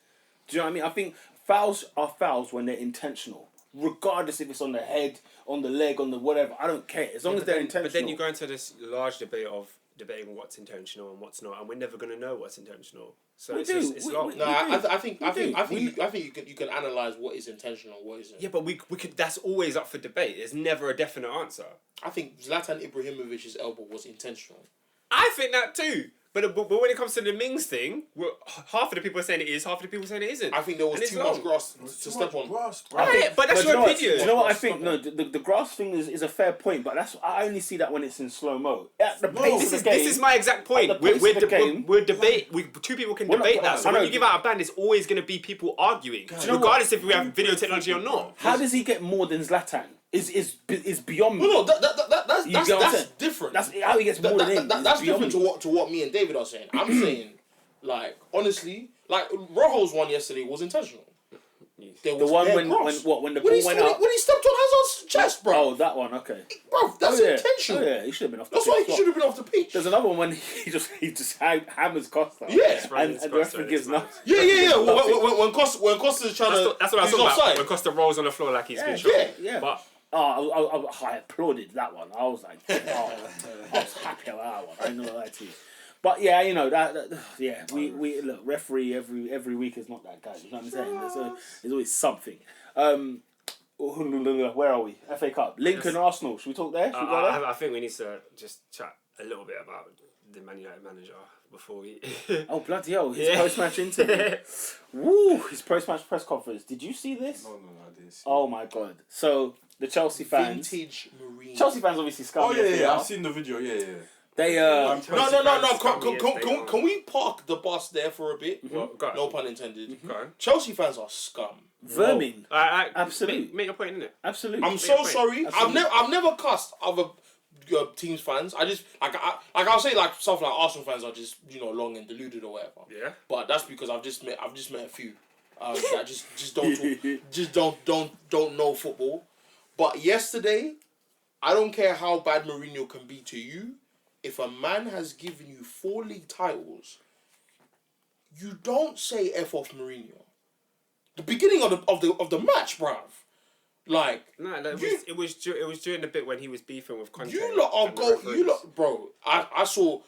Do you know what I mean? I think fouls are fouls when they're intentional. regardless if it's on the head, on the leg, on the whatever. I don't care as long as they're intentional. But then you go into this large debate of debating what's intentional and what's not, and we're never going to know what's intentional. So We it's do. just it's long. No, I think you can analyze what is intentional and what isn't. Yeah, but we could. That's always up for debate. There's never a definite answer. I think Zlatan Ibrahimovic's elbow was intentional. I think that too. But when it comes to the Mings thing, half of the people are saying it is, half of the people are saying it isn't. I think there was And too it's much long. grass to step on. Right, but that's do you your know what? opinion. Do you know what I think? No, the grass thing is a fair point, but I only see that when it's in slow mo. At the pace of the game. This is my exact point. At the pace of the game, We're debate. Two people can We're not- debate that. So I know. when you give out a ban, it's always going to be people arguing, you know regardless if we have video technology or not. How does he get more than Zlatan? Is beyond me. No, You get what I'm that's saying? different. That's how he gets more than him. That's It's beyond different me. to what me and David are saying. I'm saying, like, honestly, like Rojo's one yesterday was intentional. There The was one bare when cross. the ball went out. When he stepped on Hazard's chest, bro. Oh, that one. Okay. Bro, that's Oh, yeah. intentional. Oh, yeah, he should have been off. That's the why pitch he as should well. have been off the pitch. There's another one when he just hammers Costa. Yeah. and the referee gives nothing. Yeah. When Costa's trying to, That's what I was he's talking offside. about. When Costa rolls on the floor like he's been shot. Yeah. But Oh, I applauded that one. I was like, I was happy about that one. I ain't gonna lie to you. But yeah, you know we look, referee every week is not that guy. You know what I'm saying? There's always something. Where are we? FA Cup, Lincoln, Arsenal. Should we talk there? Should we go there? I think we need to just chat a little bit about the Man United manager before we. Oh bloody hell! His Yeah. post-match interview. Woo! His post-match press conference. Did you see this? No, I didn't see. Oh my god! So the Chelsea fans. Vintage Marine. Chelsea fans obviously scum. Oh yeah, I've seen the video. Yeah. They No. Scum, Can we park the bus there for a bit? Well, go on. No pun intended. Go on. Chelsea fans are scum. vermin. Absolutely. Make your point, innit? Absolutely. I'm so wait. sorry. Absolutely. I've never cussed other teams fans. I just I'll say like stuff like Arsenal fans are just long and deluded or whatever. Yeah. But that's because I've just met a few that just don't know football. But yesterday, I don't care how bad Mourinho can be to you. If a man has given you 4 league titles, you don't say F off Mourinho. The beginning of the match, bruv. Like No, it was during the bit when he was beefing with Conte. you lot are and the referees. bro. I saw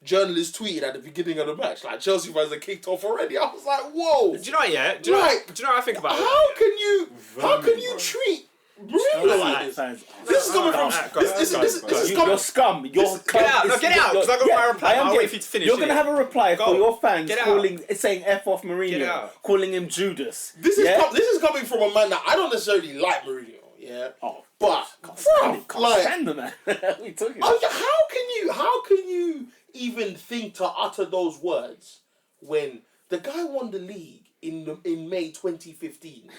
journalists tweeted at the beginning of the match like Chelsea fans are kicked off already. I was like, whoa. Do you know what? Yeah. Do you know what I think about it? How can you bro. treat Mourinho like this? This is coming from this is You're coming. scum. You're Get out! No, get out! Because I got my reply. I'll wait for you to finish. You're gonna have a reply for Go. your fans Get out. saying F off Get Mourinho, out. calling him Judas. This is coming from a man that I don't necessarily like Mourinho. Yeah. Oh, But can't like, stand the man. What are you talking about? how can you even think to utter those words when the guy won the league in May 2015?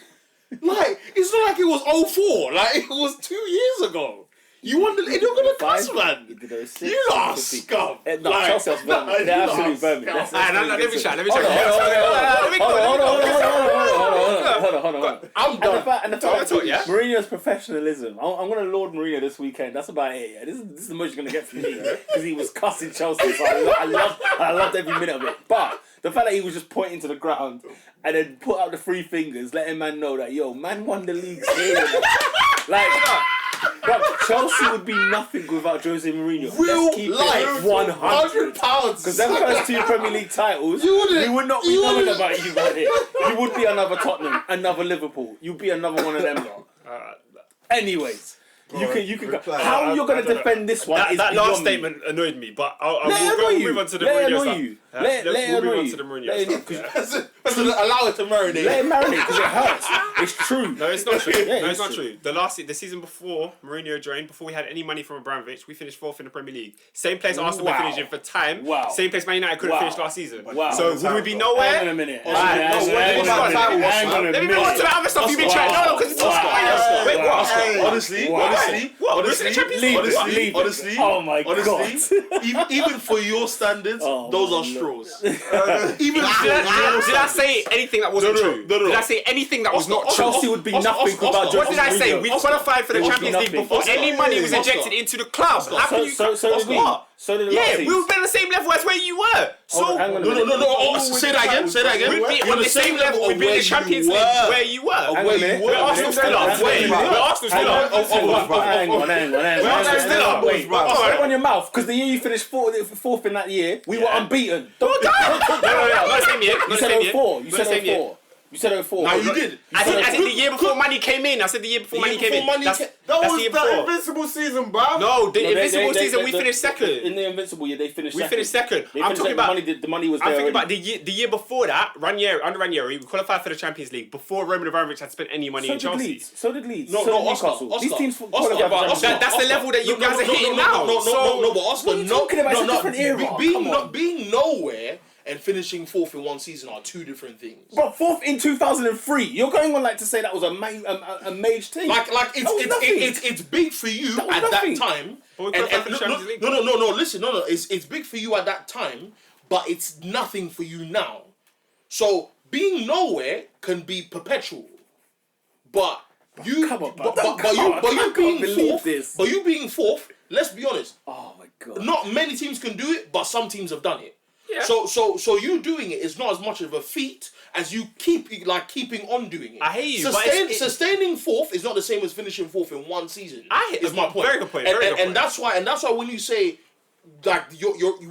Like, it's not like it was 2004. Like, it was 2 years ago. You won the league. You're gonna cuss, man. You are scum. No, Chelsea are vermin. They're absolute vermin. Let me chat. Hold on. I'm done. And the fact that Mourinho's professionalism. I'm going to laud Mourinho this weekend. That's about it. Yeah. This is the most you're going to get from me because he was cussing Chelsea. So I loved every minute of it. But the fact that he was just pointing to the ground and then put out the 3 fingers, letting man know that man won the league here. Like. But Chelsea would be nothing without Jose Mourinho. Real Let's keep life. it 100 £100. Because them first 2 Premier League titles, You wouldn't- we would not be you knowing wouldn't- about you, buddy. You would be another Tottenham, another Liverpool. You'd be another one of them lot. Anyways, you can go. reply. How you're going to defend this one is That beyond last me. statement annoyed me, but Let we'll it move on to the Let it Mourinho annoy stuff. you. Let Let it we'll move annoy on you. to the Mourinho Let it- stuff. Allow it to marinate. Let it marinate because it hurts. It's true. No, it's not true. Yeah, No, it's it's not true. true. The season before Mourinho joined, before we had any money from Abramovich, we finished 4th in the Premier League. Same place Arsenal Wow. were finishing for time. Wow. Same place Man United couldn't Wow. finish last season. Wow. So would we be Hang nowhere? on a minute. Alright, no, what about titles? Let me move on to the other stuff you've been trying. No, because it's Wait, what? Honestly, What? We're in the Champions League. honestly, Oh my honestly, God. even for your standards, Oh those my are Lord. straws. Even for your Did I standards. say anything that wasn't No. true? Did I say anything that was not true? Chelsea would be nothing without Jose What did I say? Mourinho. We qualified for the It would be Champions League nothing. before any money was Oscar. injected into the club. How can you? So did we. So did the Yeah, last we teams. would be on the same level as where you were. So Hold on, hang on a No, minute. say that again. Say that again. we'd be You're on the same level. We'd be in the Champions League where you were. Hang on a where minute. you Where were. Arsenal still are. Where Arsenal still are. Hang on. Where Arsenal still are. Wait, Alright. step on your mouth, because the year you finished fourth in that year, we were unbeaten. Don't No, not the same year. You Not the said same year. 04. You Not the said same year. 04. You said 04. No, you did. I said the year before Money came in. I said the year before Money came in. That's That the was year the before. invincible season, bruv. No, the No, Invincible season we finished second. In the Invincible year, they finished We second. finished second. They I'm finished talking second. about the money was there. I'm thinking already. about the year before that, under Ranieri, we qualified for the Champions League before Roman Abramovich had spent any money in Chelsea. So did Leeds. No, so no, did Oscar, Newcastle. Oscar, These teams Oscar, qualified for Oscar, Champions League. That's the level that you guys are hitting now. No, but Oscar, What are you talking about? It's a different era. Come on. being nowhere and finishing fourth in one season are two different things. But fourth in 2003. You're going on like to say that was a mage team. Like That was nothing. it's big for you That was at nothing. that time. But we qualified for the Champions League. No. Listen, no. It's big for you at that time, but it's nothing for you now. So being nowhere can be perpetual, but you, come on, but, man. but you being believe fourth. this. But you being fourth. Let's be honest. Oh my god. Not many teams can do it, but some teams have done it. Yeah. So you doing it is not as much of a feat as you keeping on doing it. I hear you, but Sustaining fourth is not the same as finishing fourth in one season. Is my point. Very good point. And that's why when you say like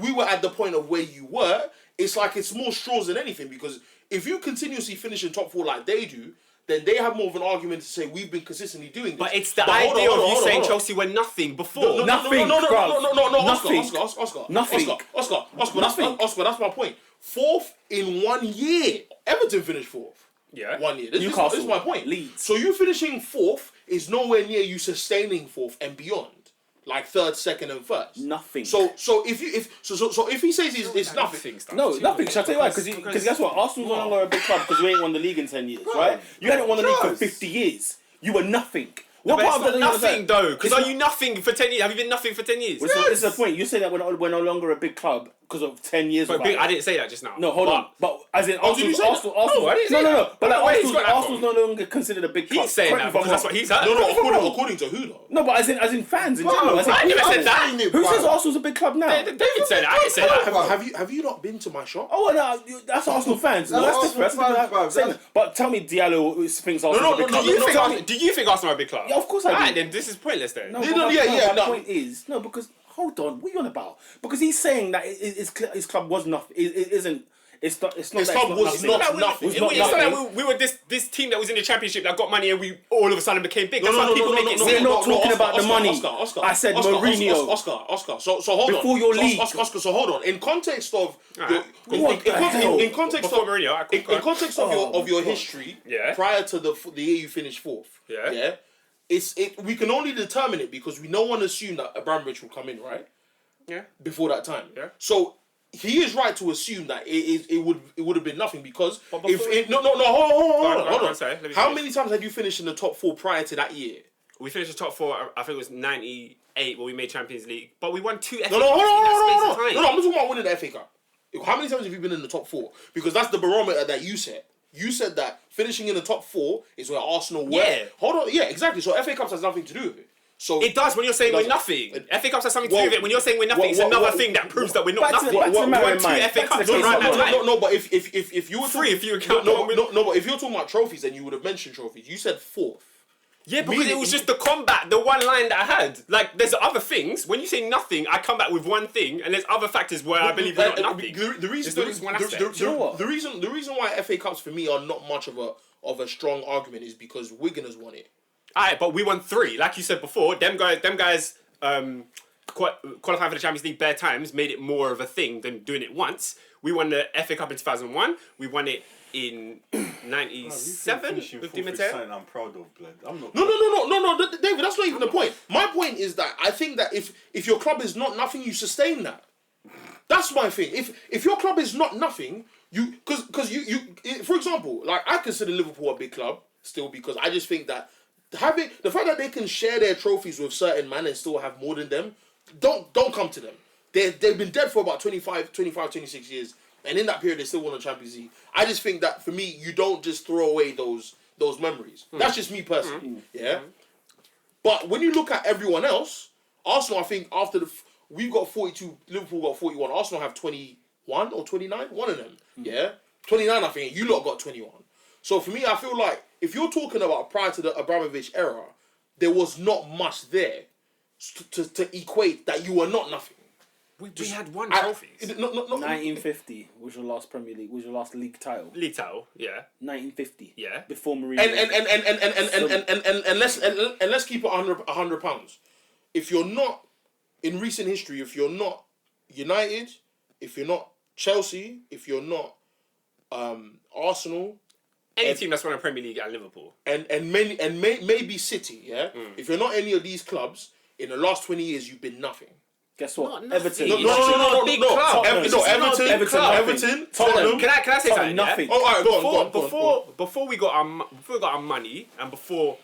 we were at the point of where you were, it's like it's more straws than anything, because if you continuously finish in top four like they do, then they have more of an argument to say we've been consistently doing this. But it's the idea of you saying Chelsea were nothing before. Nothing, No, Nothing. Oscar. Nothing. Oscar, Nothing. Oscar, that's my point. Fourth in 1 year. Everton finished fourth. Yeah. 1 year. This Newcastle. is my point. Leeds. So you finishing fourth is nowhere near you sustaining fourth and beyond. Like third, second, and first. Nothing. So if he says it's nothing. No, nothing. Shall I tell you why? Because guess what? Arsenal's no longer a big club because we ain't won the league in 10 years, right? You hadn't won the league for 50 years. You were nothing. What But part it's of that not do you nothing understand? though, because It's are you nothing for 10 years? Have you been nothing for 10 years? This is the point. You say that we're no longer a big club because of 10 years. But of I didn't say that just now. No, hold on. But as in did you say Arsenal. No, I didn't say No. that. But like Where he's got that Arsenal's no longer considered a big club. He's saying that Correct me if I'm because that's wrong. what he's heard. No, according to who though? No, but as in fans in general. As in I never who said says- that. Who says Arsenal's a big club now? David said that. I didn't say that. Have you not been to my shop? Oh, no, that's Arsenal fans. No, that's Arsenal different. fans, bruv. That's different. But tell me Diallo thinks Arsenal's a big club. Do you think Arsenal are a big club? Yeah, of course I do. Alright, then this is pointless then. No, Yeah, but no, my- yeah, no, yeah, my no. point is because hold on, what are you on about? Because he's saying that his club was nothing. It isn't. It's not. It's not. His that club it's was not not nothing. nothing. It's not It's not nothing. like we were this team that was in the championship that got money and we all of a sudden became big. That's No, why no, people no, make no, it no, We're seem. not talking about the money. Oscar, I said Mourinho. Oscar. So hold on. Before your league. Oscar. So hold on. In context of Alright. What the hell? in context Before of Mourinho, I in confirm. context of your history, Yeah. prior to the year you finished fourth, Yeah. we can only determine it because no one assumed that Abramovich would come in, right? Yeah. Before that time. Yeah. So he is right to assume that it would have been nothing because But if before- it, no hold Go on, on. sorry, let me How finish. many times had you finished in the top four prior to that year? We finished the top four. I think it was 98 when we made Champions League, but we won 2 FA No, Cups in that space of time. I'm not talking about winning the FA Cup. How many times have you been in the top four? Because that's the barometer that you set. You said that finishing in the top four is where Arsenal were. Yeah. Hold on. Yeah, exactly. So FA Cups has nothing to do with it. So It does when you're saying we're Doesn't. nothing. FA Cups has something to Well, do with it. When you're saying we're nothing, it's well, another well, thing that proves that we're not back to- nothing. back to the We matter won in 2 mind. FA Back to Cups the case around in that mind. time. No, but if you were Three if you count no, one no, but if you're talking about trophies, then you would have mentioned trophies. You said fourth. Yeah, because Meaning- it was just the combat, the one line that I had. Like, there's other things. When you say nothing, I come back with one thing, and there's other factors where I believe we're not nothing. The reason, It's one aspect. Do you know what? the reason why FA Cups for me are not much of a strong argument is because Wigan has won it. Alright, but we won 3. Like you said before, them guys qualifying for the Champions League bare times made it more of a thing than doing it once. We won the FA Cup in 2001. We won it in 97 with Di Matteo. Something I'm proud of, blood. I'm not. No, David, that's not even the point. My point is that I think that if your club is not nothing, you sustain that. That's my thing. If your club is not nothing, because you for example, like I consider Liverpool a big club still because I just think that having the fact that they can share their trophies with certain men and still have more than them, don't come to them. They've been dead for about 26 years. And in that period, they still won the Champions League. I just think that for me, you don't just throw away those memories. That's just me personally. Yeah. But when you look at everyone else, Arsenal, I think after we've got 42. Liverpool got 41. Arsenal have 21 or 29. One of them. Yeah, 29. I think you lot got 21. So for me, I feel like if you're talking about prior to the Abramovich era, there was not much there to equate that you were not nothing. We had one trophy. No. 1950 was your last Premier League. Was your last league title. League title, yeah. 1950. Yeah. Before Mourinho. And let's keep it £100. If you're not in recent history, if you're not United, if you're not Chelsea, if you're not Arsenal, Any team that's won a Premier League at Liverpool. maybe City, yeah. If you're not any of these clubs in the last 20 years, you've been nothing. Guess what? Not Everton. nothing. No, big club. Everton. Tottenham. Can I say something? Nothing. Yeah? Oh, all right, go on. Before we got our money and before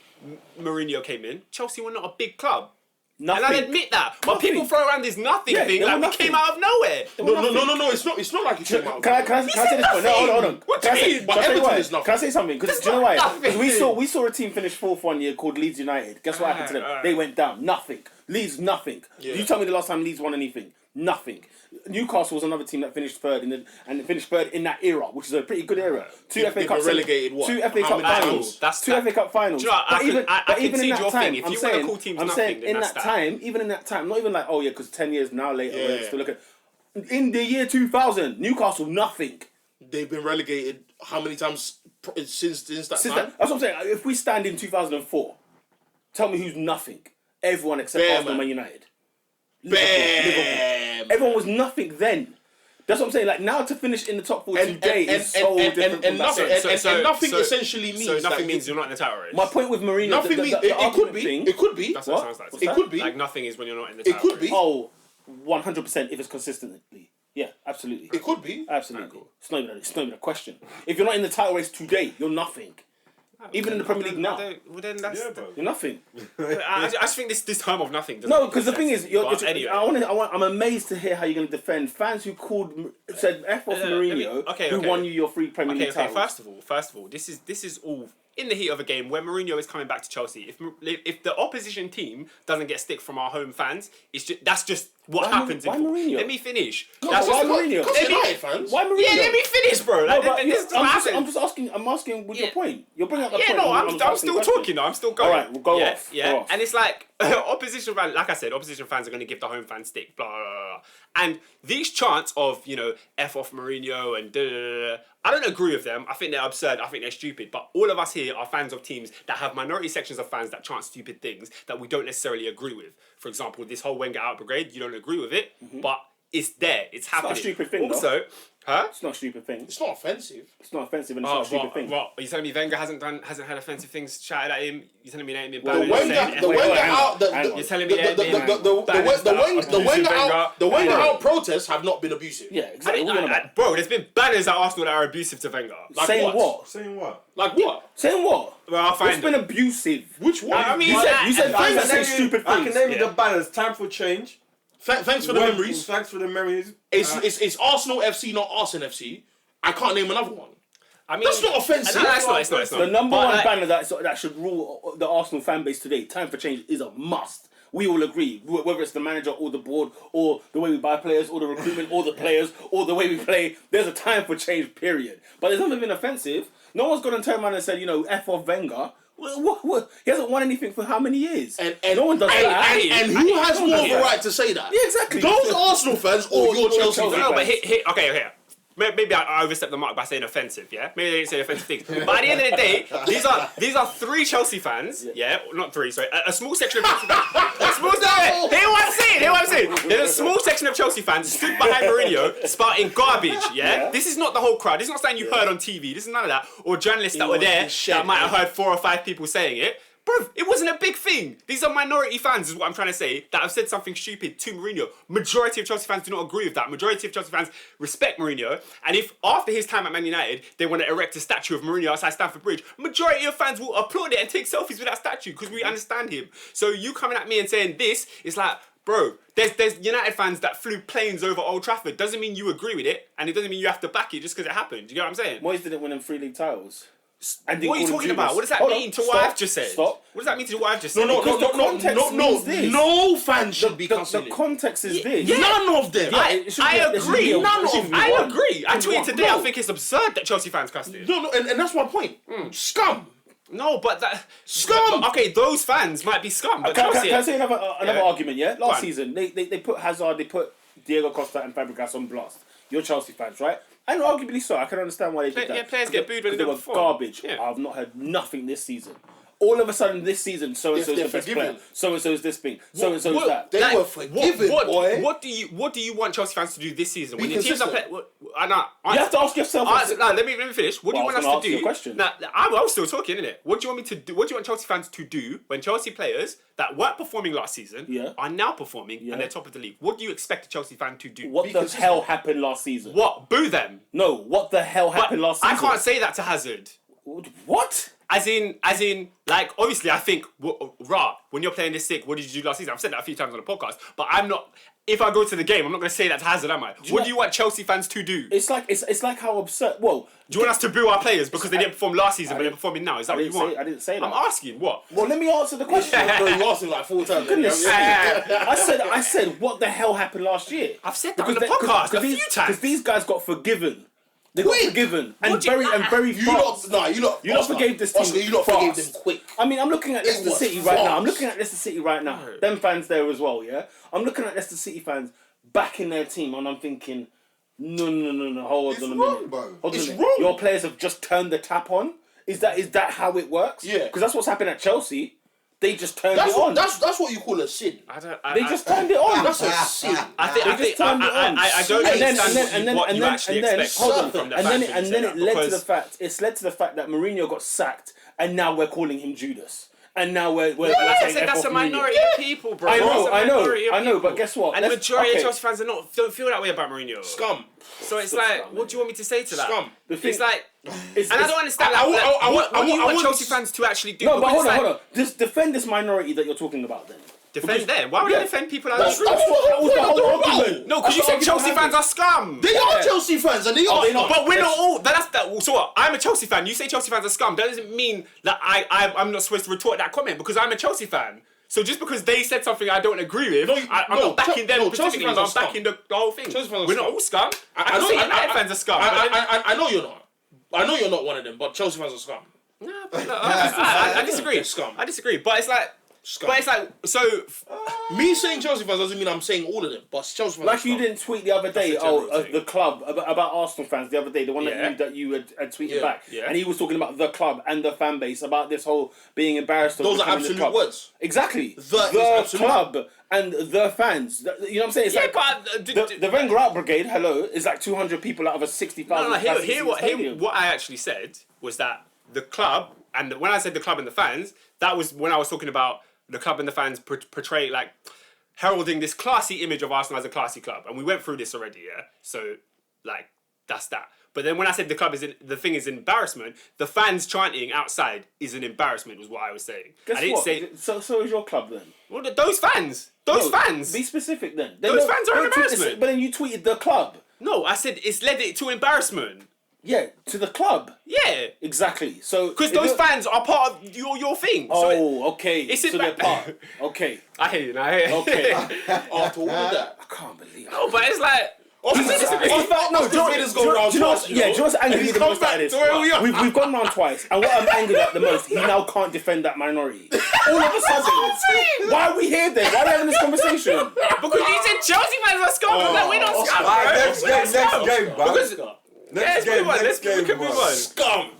Mourinho came in, Chelsea were not a big club. Nothing. And I admit that. But Nothing. people throw around this nothing Yeah, thing they were like we nothing. came out of nowhere. No. It's not like you came out. Can I say this point? No, hold on. What Can I do say- you mean? But can I say Everton why? is nothing. Can I say something? Because That's do you know not why? nothing. Because we saw a team finish fourth one year called Leeds United. Guess what happened to them? Alright. They went down. Nothing. Leeds, nothing. Yeah. You tell me the last time Leeds won anything? Nothing. Newcastle was another team that finished third in that era, which is a pretty good era. Two They've FA been Cup relegated, what? Two FA How Cup many times? finals. That's Two that. FA Cup finals. Do you know what? But even I in concede that your time, thing. If I'm you wanna saying, call teams I'm nothing, saying then in that's that that. time, even in that time, not even like, oh yeah, because 10 years now later, Yeah. we're still looking. In the year 2000, Newcastle, nothing. They've been relegated how many times since that Since time? that's what I'm saying. If we stand in 2004, tell me who's nothing. Everyone except Bear, Arsenal, man. Man United. Liverpool. Bam. Everyone was nothing then. That's what I'm saying. Like now to finish in the top 4 today is so different from that. And nothing essentially means So that nothing means you're not in the title race. My point with Mourinho, nothing means the it could argument be. thing- It could be. That's what What? it sounds like. It could be. Like nothing is when you're not in the It title could be. race. Oh, 100% if it's consistently. Yeah, absolutely. It could be. Absolutely. Alright, cool. It's not even a question. If you're not in the title race today, you're nothing. Even in the Premier League now, Well, then that's. Yeah, bro. you're nothing. I just think this term of nothing. doesn't No, make because the sense. thing is, But anyway. I'm amazed to hear how you're going to defend fans who said F off let me- Mourinho, okay, who okay. won you your 3 Premier League Okay. titles. First of all, this is all in the heat of a game where Mourinho is coming back to Chelsea. If the opposition team doesn't get stick from our home fans, that's just what Why happens. Why in football. Mourinho? Let me finish. No, That's but why just Mourinho? Because Let me- United fans. Why Mourinho? Yeah, let me finish, bro. No, Like, but this is what I'm happens. just asking with your Yeah. point. You're bringing up the Yeah, point. no, I'm asking still the question. talking. I'm still going. All right, we'll go yeah, off. Yeah, Go off. and it's like opposition fans. Like I said, opposition fans are going to give the home fans stick. Blah blah blah. And these chants of F off Mourinho and I don't agree with them. I think they're absurd. I think they're stupid. But all of us here are fans of teams that have minority sections of fans that chant stupid things that we don't necessarily agree with. For example, this whole Wenger out brigade, you don't agree with it, but it's there. It's happening. not a stupid thing, Also, huh? It's not a stupid thing. It's not offensive. It's not offensive and it's not a stupid thing. What? Are you telling me Wenger hasn't had offensive things shouted at him? You telling me that ain't been The bad? Wenger You're telling me the Wenger out protests have not been abusive. Yeah, exactly. What are you on about? Bro, there's been banners at Arsenal that are abusive to Wenger. Like Saying what? what? Saying what? Like what? Saying what? Well, I'll What's find been them. abusive? Which one? I mean, You said I fans can say name stupid I can things. name you Yeah. the banners. Time for change. Thanks for the memories. Thanks for the memories. It's Arsenal FC, not Arsenal FC. I can't name another one. I mean, That's not offensive. No, it's not. The number But, one like, banner that should rule the Arsenal fan base today, time for change, is a must. We all agree, whether it's the manager or the board or the way we buy players or the recruitment or the players or the way we play, there's a time for change, period. But there's nothing been offensive. No one's gone and turned around and said, F off Wenger. What? He hasn't won anything for how many years? And no one does that. And who has more of a right to say that? Yeah, exactly. Those Arsenal fans or your Chelsea fans? No, but okay. Maybe I overstepped the mark by saying offensive, yeah? Maybe they didn't say offensive things. But at the end of the day, these are 3 Chelsea fans, yeah? Not 3, sorry. A small section of Chelsea fans. Hear what I'm saying? There's a small section of Chelsea fans stood behind Mourinho spouting garbage, yeah? This is not the whole crowd. This is not something you heard on TV. This is none of that. Or journalists that were there that might have heard 4 or 5 people saying it. Bro, it wasn't a big thing. These are minority fans, is what I'm trying to say, that have said something stupid to Mourinho. Majority of Chelsea fans do not agree with that. Majority of Chelsea fans respect Mourinho. And if after his time at Man United, they want to erect a statue of Mourinho outside Stamford Bridge, majority of fans will applaud it and take selfies with that statue because we understand him. So you coming at me and saying this, it's like, bro, there's United fans that flew planes over Old Trafford. Doesn't mean you agree with it, and it doesn't mean you have to back it just because it happened. Do you get what I'm saying? Moyes didn't win them 3 league titles. And What are you talking about? What does that mean to what I've just said? Stop. What does that mean to what I've just said? No, Because the context means this. no fan should be The cussing it. context is this. Yeah. None of them. it should I be- it should be agree. a- None it should of- be I one. agree. I tweeted today. No. I think it's absurd that Chelsea fans cussed it. No, and that's my point. Scum. No, but that Scum! Okay, those fans might be scum, but Can Chelsea. I say another Yeah. argument? Yeah, Go last on. season they put Hazard, they put Diego Costa and Fabregas on blast. You're Chelsea fans, right? And arguably so. I can understand why they did that. Yeah, players get booed when Because they they were don't perform. garbage. Yeah. I've not heard nothing this season. All of a sudden, this season, so and so is They're the best forgiven. player. So and so is this thing. So and so is What- that. They were forgiven, boy. What do you want Chelsea fans to do this season when Be your teams are consistent. playing? You have to ask yourself. No, let me finish. What do you Well, I want was us gonna to ask do? you a question. Nah, I was still talking, innit? What do you want me to do? What do you want Chelsea fans to do when Chelsea players that weren't performing last season Yeah. are now performing Yeah. and they're top of the league? What do you expect a Chelsea fan to do? What Be the consistent. hell happened last season? What? Boo them. No, what the hell But happened last I season? can't say that to Hazard. What? As in, like, obviously, I think, when you're playing this sick, what did you do last season? I've said that a few times on the podcast, but I'm not. If I go to the game, I'm not going to say that to Hazard, am I? What do you want Chelsea fans to do? It's like how absurd. Well, Do you want us to boo our players because they didn't perform last season, but they're didn't- performing now? Is that I what you didn't want? say. I didn't say that. I'm asking, what? Well, let me answer the question. No, you asked him like 4 times. Goodness. Yeah. I said, what the hell happened last year? I've said that on the podcast a few times. Because these guys got forgiven. They got Quick. forgiven What do you- very You lot, fast. nah, you lot lot forgave this team Oscar, you lot forgave fast. them quick. I mean, I'm looking at Leicester was City right now. I'm fast. looking at Leicester City right now. No. Them fans there as well, yeah? I'm looking at Leicester City fans backing their team and I'm thinking, no. Hold It's on a wrong, minute. bro. Hold on It's a minute. wrong. Your players have just turned the tap on? Is that how it works? Yeah. Because that's what's happened at Chelsea. They just turned That's it on. that's what you call a sin. They just turned it on. That's a sin. I don't understand what you actually expect hold on, from the and fans then when you say that, it because- led to the fact that Mourinho got sacked, and now we're calling him Judas, and now we're Like I saying said, F that's off a Mourinho. minority of people, bro. I know, That's a minority of I know, people. but guess what? And the Let's- majority okay. of Chelsea fans don't feel that way about Mourinho. Scum. So it's like, what do you want me to say to that? Scum. The thing- It's like, It's- and I don't understand. I like, want- what do you I want want- Chelsea fans to actually do? No, but Because hold it's on, like, hold on. Just defend this minority that you're talking about, then. Defend them. Why would Yeah. I defend people that That's don't agree? That was the whole argument. No, because you said Chelsea fans are scum. They are Chelsea fans, and they are. But we're not all. That's that. So what? I'm a Chelsea fan. You say Chelsea fans are scum. That doesn't mean that I'm not supposed to retort that comment because I'm a Chelsea fan. So just because they said something I don't agree with, I'm not backing them Chelsea specifically. fans But are I'm scum. backing the whole thing. Chelsea fans are We're not scum. all scum. I know- know United fans are scum. but then- I know you're not. I know you're not one of them, but Chelsea fans are scum. Nah, but no, I disagree. They're scum. I disagree. But it's like. Scum. But it's like so. Me saying Chelsea fans doesn't mean I'm saying all of them, but Chelsea fans. Like are you scum. didn't tweet the other day, That's a general thing. the club about Arsenal fans the other day, the one Yeah. that you had tweeted Yeah. back, Yeah. and he was talking about the club and the fan base about this whole being embarrassed. Of Those are becoming the absolute club. words. Exactly. The is absolute. club and the fans. You know what I'm saying? It's Yeah, like but the Wenger Out Brigade. Hello, is like 200 people out of a 60,000. No, capacity here stadium. what I actually said was that the club, and when I said the club and the fans, that was when I was talking about the club and the fans portray, like, heralding this classy image of Arsenal as a classy club. And we went through this already, yeah? So, like, that's that. But then when I said the thing is embarrassment, the fans chanting outside is an embarrassment, was what I was saying. Guess I didn't what? say, So is your club then? well, those fans! Those No, fans! Be specific then. Those fans are an embarrassment. But then you tweeted the club. No, I said it's led it to embarrassment. Yeah, to the club. Yeah. Exactly. So Because if those it- fans are part of your thing. So Oh, okay. it's so they're embar- part. Okay. I hear you now. I hear you. Okay. After all of that, I can't believe. No, but it's like. In fact, no. Do you know what's angry me the most about this? We've gone round twice, and what I'm angered at the most, he now can't defend that minority. All of a sudden, why are we here then? Why are we having this conversation? Because you said Chelsea fans are scum. I'm like, we're not scum, bro. Alright, next We're not game, next scum. game, bro. Because, let's move on. We can move on. scum.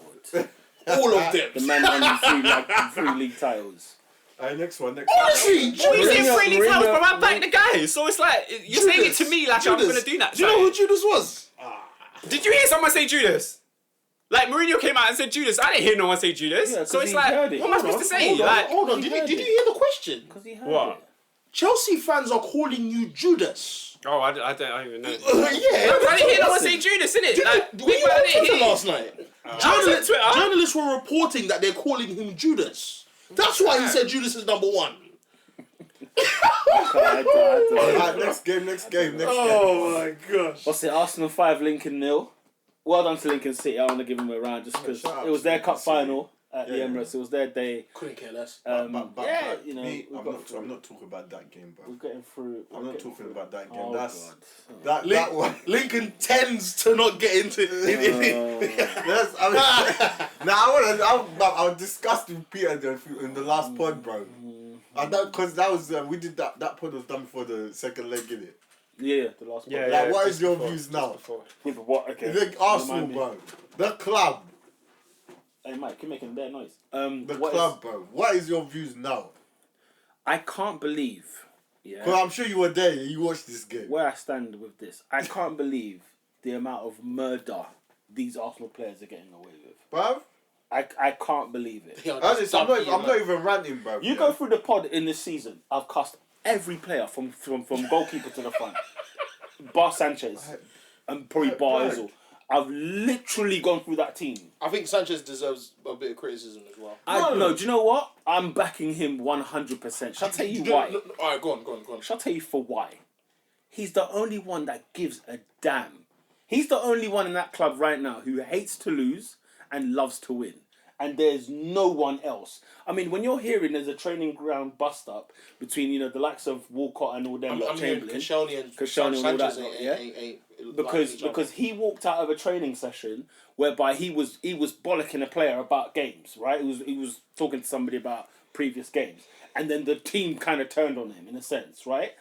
All of them. The man won 3 league titles. Alright, next one. Honestly, What are you saying Mourinho- freely tells, bro? I Mourinho- back the guy. So it's like, you're saying it to me like I'm going to do that. Do you know who Judas was? Did you hear someone say Judas? Like, Mourinho came out and said Judas. I didn't hear no one say Judas. Yeah, So 'cause it's he like, heard it. what am I supposed to say? Hold on, Like, hold on. Did you hear the question? Because he heard what? it. Chelsea fans are calling you Judas. Oh, I don't even know. Yeah. I didn't hear no one say Judas, innit? Like, Were you I on didn't Twitter hear. last night? I was on Twitter. Journalists were reporting that they're calling him Judas. That's why he said Judas is number one. Alright, next game. Oh my gosh. What's it? Arsenal 5, Lincoln 0. well done to Lincoln City. I want to give them a round just because shout out it was to their Lincoln cup City. final at the Yeah, Emirates. It was their day. Couldn't care less. But you know, me, we've I'm got not. through. I'm not talking about that game, bro. We're getting through. I'm not talking about that game. Oh, That's God. that one. Lincoln tends to not get into. That's, I mean, now I was discussing with Peter in the last pod, bro. And that because that was we did that pod was done before the second leg, innit? Yeah, the last one. Yeah, Like, what just is your before, views just now? before. Yeah, but what? Okay. The Arsenal, Remind me. bro. The club. Hey, Mike, keep making their noise. The what club, is- bro. What is your views now? I can't believe. Yeah. Because I'm sure you were there. You watched this game. Where I stand with this, I can't believe the amount of murder these Arsenal players are getting away with. Bro, I can't believe it. honestly, I'm not even ranting, bro. You go through the pod in this season, I've cussed every player from goalkeeper to the front. Bar Sanchez and probably Bar Right. Ozil. I've literally gone through that team. I think Sanchez deserves a bit of criticism as well. No, do you know what? I'm backing him 100%. Shall I tell you why? Alright, go on. Shall I tell you for why? He's the only one that gives a damn. He's the only one in that club right now who hates to lose and loves to win. And there's no one else. I mean, when you're hearing there's a training ground bust up between, you know, the likes of Walcott and all them, I'm hearing Chamberlain, Koscielny and Koscielny and all that Sanchez lot, yeah? ain't because he walked out of a training session whereby he was bollocking a player about games, right? He was talking to somebody about previous games, and then the team kind of turned on him in a sense, right?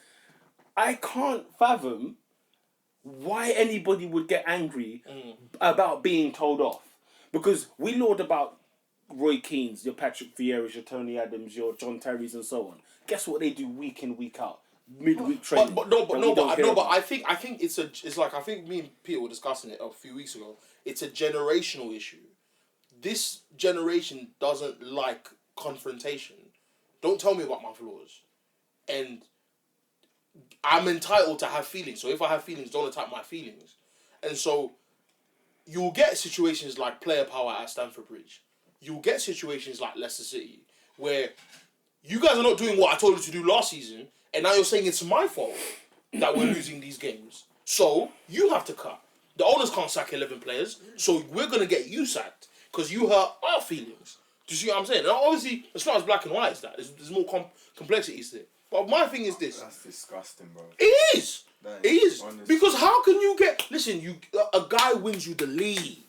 I can't fathom why anybody would get angry about being told off, because we laud about Roy Keane's, your Patrick Vieira's, your Tony Adams, your John Terry's, and so on. Guess what they do week in, week out? Midweek training. But I think I think me and Peter were discussing it a few weeks ago. It's a generational issue. This generation doesn't like confrontation. Don't tell me about my flaws. And I'm entitled to have feelings. So if I have feelings, don't attack my feelings. And so you'll get situations like player power at Stamford Bridge. You'll get situations like Leicester City where you guys are not doing what I told you to do last season, and now you're saying it's my fault that we're losing these games. So you have to cut. The owners can't sack 11 players, so we're going to get you sacked because you hurt our feelings. Do you see what I'm saying? Now, obviously, it's not as black and white as that. There's more complexities to it. But my thing is this. That's disgusting, bro. It is. That It is. honestly. Because how can you get... Listen, a guy wins you the league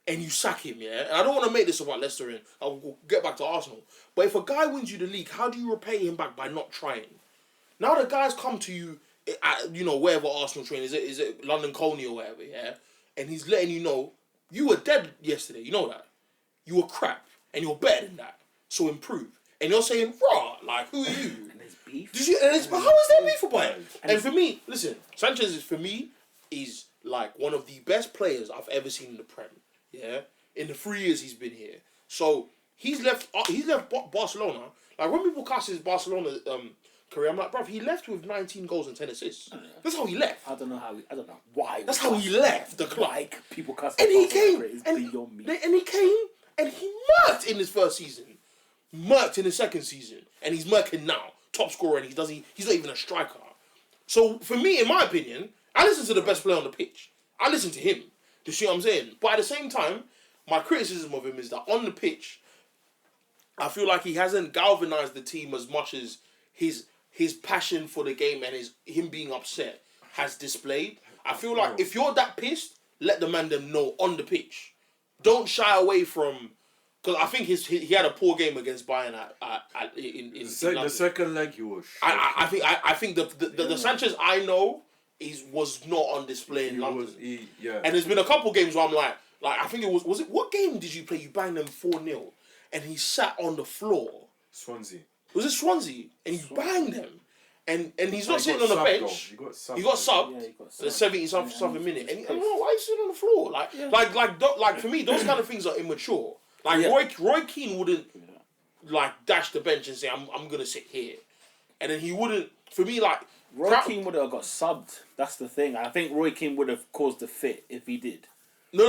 and you sack him, yeah? And I don't want to make this about Leicester and I'll get back to Arsenal. But if a guy wins you the league, how do you repay him back by not trying? Now the guys come to you at, you know, wherever Arsenal train, is it London Colney or whatever, yeah? And he's letting you know, you were dead yesterday, you know that? You were crap, and you're better than that. So improve. And you're saying, raw, like, who are you? And there's beef. How is there beef about it? And for me, listen, Sanchez is like one of the best players I've ever seen in the Prem. Yeah, in the 3 years he's been here. So he's left Barcelona. Like when people cast his Barcelona career, I'm like, bruv, he left with 19 goals and 10 assists. That's how he left. I don't know why. That's how he left the club. Like people cuss. And he came, It's and beyond me. he murked in his first season, murked in his second season, and he's murking now, top scorer, and he's not even a striker. So for me, in my opinion, I listen to the best player on the pitch. I listen to him. Do you see what I'm saying? But at the same time, my criticism of him is that on the pitch, I feel like he hasn't galvanized the team as much as his passion for the game and him being upset has displayed. I feel like if you're that pissed, let the man them know on the pitch. Don't shy away from, because I think he had a poor game against Bayern in The second leg he was. I think the Sanchez I know was not on display in London. And there's been a couple games where I'm like I think it was what game did you play? You banged them 4-0 and he sat on the floor. Swansea. Was it Swansea? And you banged them. And he's not sitting on the bench. He got subbed. He got subbed. Yeah, he got The subbed. 70-something minute. And I'm like, why are you sitting on the floor? Like for me, those kind of things are immature. Like Roy Keane wouldn't like dash the bench and say, I'm gonna sit here. And then he wouldn't, for me, like Roy Keane would have got subbed. That's the thing. I think Roy Keane would have caused the fit if he did. Which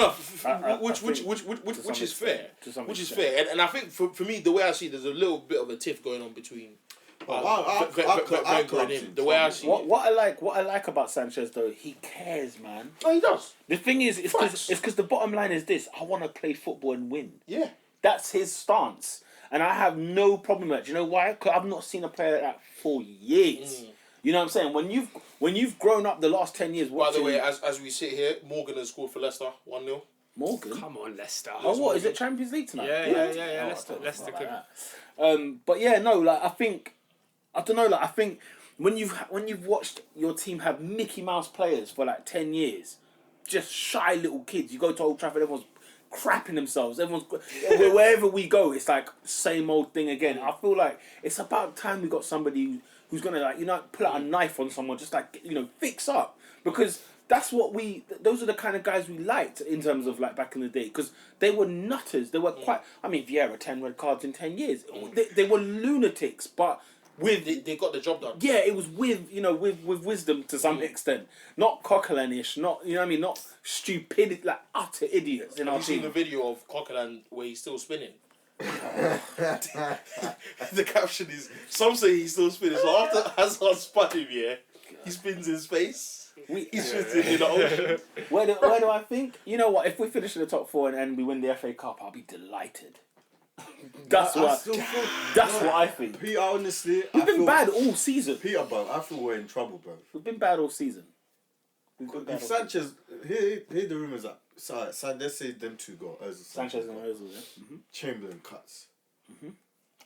is fair. Which is fair. And I think for me, the way I see it, there's a little bit of a tiff going on between Wenger and him. The way I see it. What I like about Sanchez though, he cares, man. No, he does. The thing is, it's because the bottom line is this: I want to play football and win. Yeah. That's his stance, and I have no problem with it. Do you know why? Because I've not seen a player like that for years. You know what I'm saying? When you've grown up the last 10 years. By the way, as we sit here, Morgan has scored for Leicester 1-0. Morgan. Come on, Leicester. Oh, what is it? Champions League tonight? Yeah. Oh, Leicester like could. that. But yeah, no, like I don't know, like I think when you've watched your team have Mickey Mouse players for like 10 years, just shy little kids. You go to Old Trafford, everyone's crapping themselves. Wherever we go, it's like same old thing again. I feel like it's about time we got somebody who's gonna like pull out a knife on someone, just like fix up, because that's what those are the kind of guys we liked in terms of like back in the day, because they were nutters. They were quite. I mean, Vieira 10 red cards in 10 years. They were lunatics, but they got the job done. Yeah, it was with wisdom to some extent, not Coquelin-ish, not not stupid, like utter idiots in our Have you seen team. the video of Coquelin where he's still spinning? The caption is, some say he's still spinning. So after Hazard spun him, he spins his face. He's just in the ocean. Where do I think? You know what? If we finish in the top 4 and we win the FA Cup, I'll be delighted. That's what I think. Peter, honestly, We've been bad all season. Peter, bro, I feel we're in trouble, bro. We've been bad all season. If Sanchez, hear the rumours that let's say them two go. Sanchez and Ozil, yeah. Chamberlain cuts.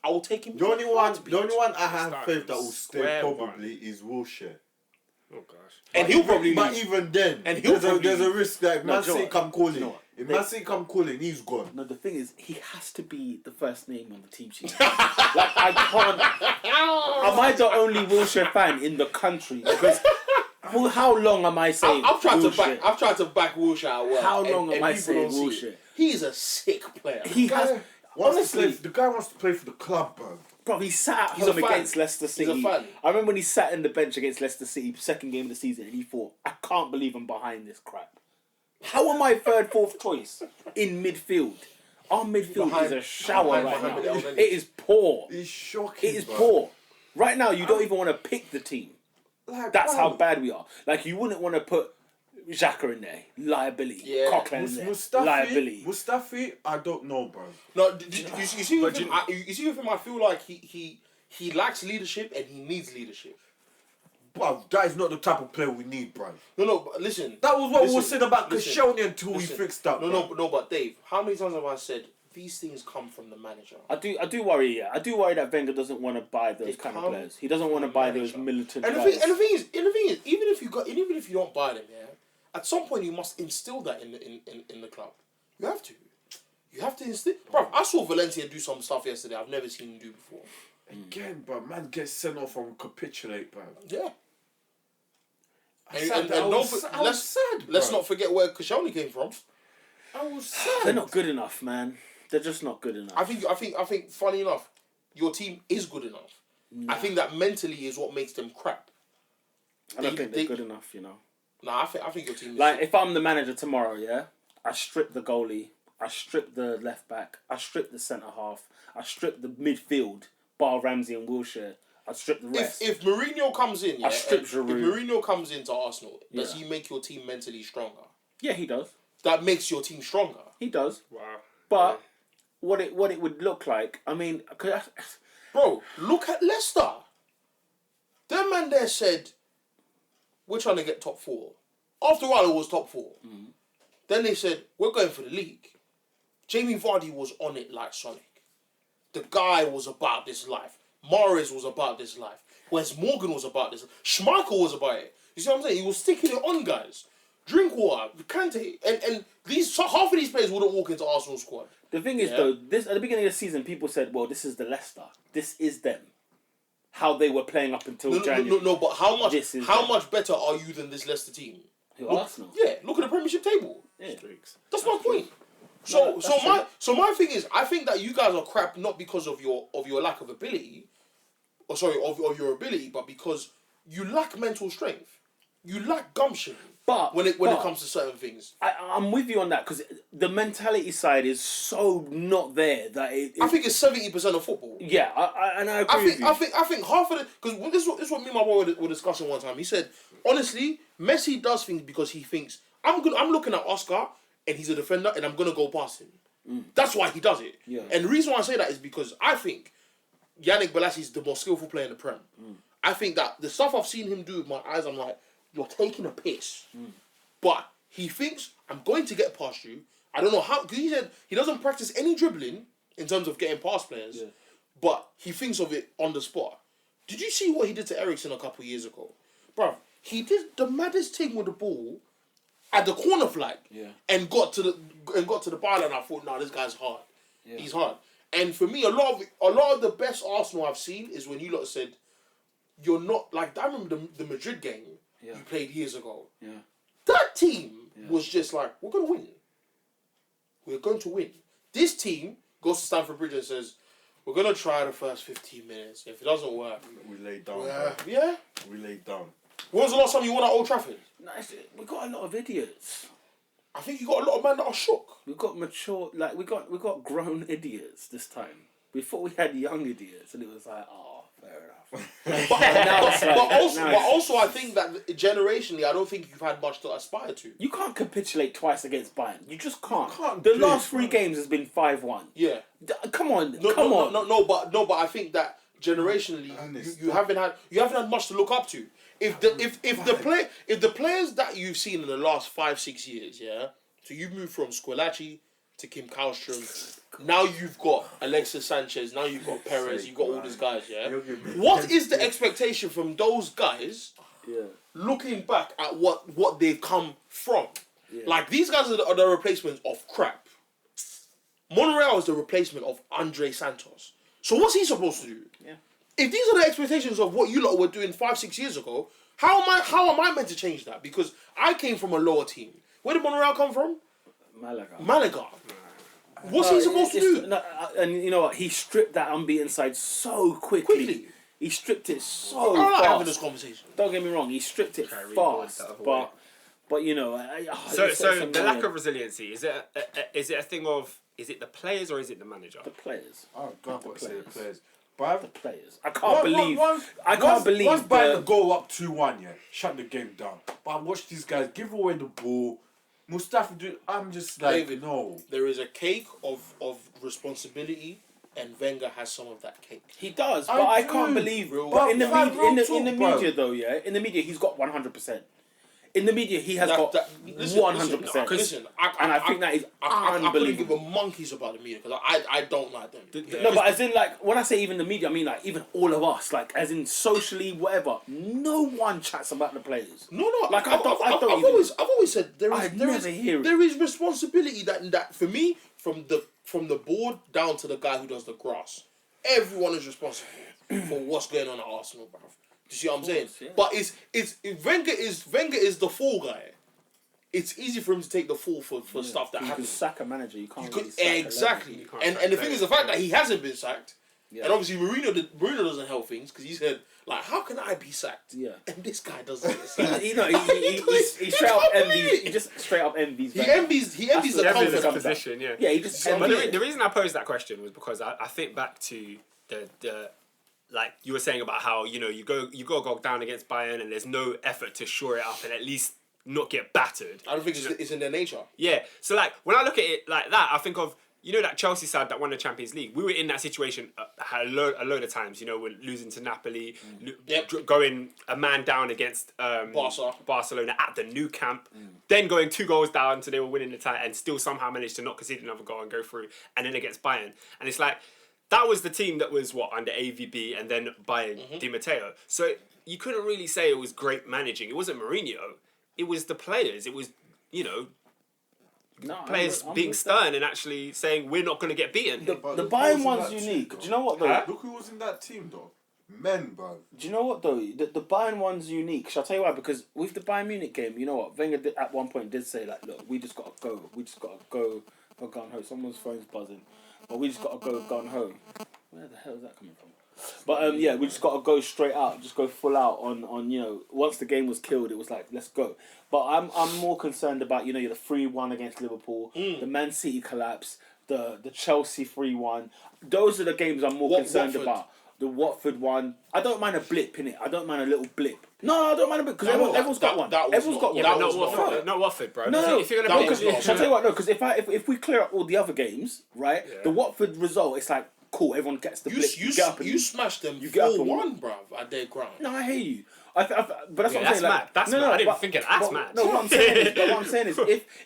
I will take him. The only one I have Start faith that will square stay probably is Wilshere. Oh gosh. And he'll probably But leave. even then, And he'll there's a risk that if No, Man Joe, City come calling, you know what? if Man City come calling, he's gone. No, the thing is, he has to be the first name on the team sheet. Like, I can't. Am I the only Wilshere fan in the country? Because how long am I saying I've tried Wilshere? to back Wilshere at work. How long am I people saying don't see Wilshere? it. He's a sick player. He has. Honestly, The guy wants to play for the club, bro. bro, he sat at He's a home fan. against Leicester City. He's a fan. I remember when he sat in the bench against Leicester City, second game of the season, and he thought, I can't believe I'm behind this crap. How am I third, fourth choice in midfield? Our midfield is a shower right now. It is poor. He's shocking. It is bro. poor. Right now, you don't even want to pick the team. Like, That's bro, how bad we are. Like, you wouldn't want to put Xhaka in there. Liability. Yeah. Coquelin in there. Liability. Mustafi, I don't know, bro. No, you see with him. You see with him. I feel like he lacks leadership and he needs leadership. Bro, that is not the type of player we need, bro. No, but listen. That was what we were Listen, saying about listen, Koscielny until we listen. fixed that. No, but Dave, how many times have I said these things come from the manager? I do worry, yeah. I do worry that Wenger doesn't want to buy those They kind of come players. He doesn't want to buy those manager. militant And the guys. thing is, even if you don't buy them, at some point you must instill that in the club. You have to. You have to instill. Bro, I saw Valencia do some stuff yesterday I've never seen him do before. Again, bro, man gets sent off and capitulate, bro. Yeah. I was sad, Let's bro. not forget where Koscielny came from. I was sad. They're not good enough, man. They're just not good enough. I think. Funny enough, your team is good enough. I think that mentally is what makes them crap. I don't think they're good enough, you know. Nah, I think your team is Like, if I'm the manager tomorrow, yeah, I strip the goalie, I strip the left back, I strip the centre half, I strip the midfield, bar Ramsey and Wilshere, I strip the rest. If Mourinho comes in, I strip if Giroud. Mourinho comes into Arsenal, does Yeah. he make your team mentally stronger? Yeah, he does. That makes your team stronger. He does. Wow. But what it would look like, I mean, Bro, look at Leicester. That man there said, we're trying to get top 4. After a while, it was top 4. Then they said, we're going for the league. Jamie Vardy was on it like Sonic. The guy was about this life. Mahrez was about this life. Wes Morgan was about this. Schmeichel was about it. You see what I'm saying? He was sticking it on guys. Drinkwater, Kante, and half of these players wouldn't walk into Arsenal's squad. the thing is, though, this at the beginning of the season, people said, well, this is the Leicester. This is them. How they were playing up until January. No, but how them. much better are you than this Leicester team? Who, Arsenal? Yeah, look at the Premiership table. Yeah. That's my point. No, So my thing is, I think that you guys are crap not because of your lack of ability, of your ability, but because you lack mental strength. you lack gumption. But when it comes to certain things, I'm with you on that because the mentality side is so not there that I think it's 70% of football. Yeah, and I agree with you. I think half of it, because this is what me and my boy were discussing one time. He said, honestly, Messi does things because he thinks I'm looking at Oscar and he's a defender and I'm gonna go past him. That's why he does it. Yeah. And the reason why I say that is because I think Yannick Bolasie is the most skillful player in the Prem. I think that the stuff I've seen him do with my eyes, I'm like, you're taking a piss. But he thinks, I'm going to get past you. I don't know how, because he said he doesn't practice any dribbling in terms of getting past players, but he thinks of it on the spot. Did you see what he did to Ericsson a couple of years ago? Bruv, he did the maddest thing with the ball at the corner flag and got to the byline, and I thought, nah, this guy's hard. Yeah. He's hard. And for me, a lot of the best Arsenal I've seen is when you lot said, you're not, like, I remember the Madrid game you played years ago. Yeah. That team was just like, we're going to win. We're going to win. This team goes to Stamford Bridge and says, we're going to try the first 15 minutes. If it doesn't work... We laid down. Yeah. We laid down. When was the last time you won at Old Trafford? No, we got a lot of idiots. I think you got a lot of men that are shook. We got mature... Like, we got grown idiots this time. We thought we had young idiots, and it was like, oh, fair enough. But also, I think that generationally, I don't think you've had much to aspire to. You can't capitulate twice against Bayern. You just can't. The last 3 games has been 5-1. Yeah. Come on. But I think that generationally, you haven't had much to look up to. If the players that you've seen in the last 5-6 years, so you've moved from Squillaci to Kim Kallstrom. Now you've got Alexis Sanchez. Now you've got Perez. You've got all these guys. What is the expectation from those guys? Looking back at what they've come from, like these guys are the replacements of crap. Monreal is the replacement of Andre Santos. So what's he supposed to do? If these are the expectations of what you lot were doing 5-6 years ago, how am I meant to change that? Because I came from a lower team. Where did Monreal come from? Malaga. What's he supposed to do? And you know what? He stripped that unbeaten side so quickly. He stripped it so fast. I'm not having this conversation. Don't get me wrong. He stripped it fast, but you know. So the lack of resiliency, is it a thing of, is it the players or is it the manager? The players. Oh God, what say the players? The players. I can't believe. Once Bayern go up 2-1, shut the game down. But I watch these guys give away the ball. Mustafa, I'm just like, David, no. There is a cake of responsibility, and Wenger has some of that cake. He does, but I can't believe. But in the media, though, in the media, he's got 100%. In the media, he has got 100%. Listen, and I think that is unbelievable. I couldn't give a monkeys about the media because I don't like them. No, but as in, like, when I say even the media, I mean, like, even all of us, like, as in socially, whatever. No one chats about the players. No. Like, I've always said there is responsibility that for me, from the board down to the guy who does the grass, everyone is responsible for what's going on at Arsenal, bruv. You see what I'm saying? Yeah. But Wenger is the fall guy. It's easy for him to take the fall for stuff that happens. You can sack a manager. You can't. Exactly. And the thing is, the fact that he hasn't been sacked, and obviously Mourinho doesn't help things because he said, like, how can I be sacked? Yeah. And this guy doesn't get sacked. He straight up envies. He just straight up envies. He envies the confidence position. Yeah. Yeah. He just. But the reason I posed that question was because I think back to the. Like you were saying about how, you know, you go down against Bayern and there's no effort to shore it up and at least not get battered. I don't think it's in their nature. Yeah. So like when I look at it like that, I think of, you know, that Chelsea side that won the Champions League. We were in that situation a load of times. You know, we're losing to Napoli, going a man down against Barcelona at the Nou Camp, then going 2 goals down so they were winning the title and still somehow managed to not concede another goal and go through, and then against Bayern. And it's like, that was the team that was, under AVB and then by Di Matteo. So you couldn't really say it was great managing. It wasn't Mourinho. It was the players. It was, you know, players being stern and actually saying, we're not going to get beaten. The Bayern one's unique. Do you know what, though? Look who was in that team, though. Men, bro. Do you know what, though? The Bayern one's unique. Shall I tell you why? Because with the Bayern Munich game, you know what? Wenger at one point did say, like, look, we just got to go. We just got to go gun ho. Someone's phone's buzzing. But we just got to go gun ho. Where the hell is that coming from? But yeah, we just got to go straight out, just go full out on once the game was killed, it was like, let's go. But I'm more concerned about, the 3-1 against Liverpool, the Man City collapse, the Chelsea 3-1. Those are the games I'm more concerned about. The Watford one, I don't mind a blip in it. I don't mind a little blip. No, I don't mind a blip because everyone's got one. Everyone's got one. Yeah, but not Watford, bro. No, if you're gonna I'll tell you what, because if we clear up all the other games, right, the Watford result, it's like, cool, everyone gets the blip. You smashed them 4-1, bruv, at their ground. No, I hear you. But that's what I'm saying. Mad. That's mad. I didn't think of that's mad. No, what I'm saying is,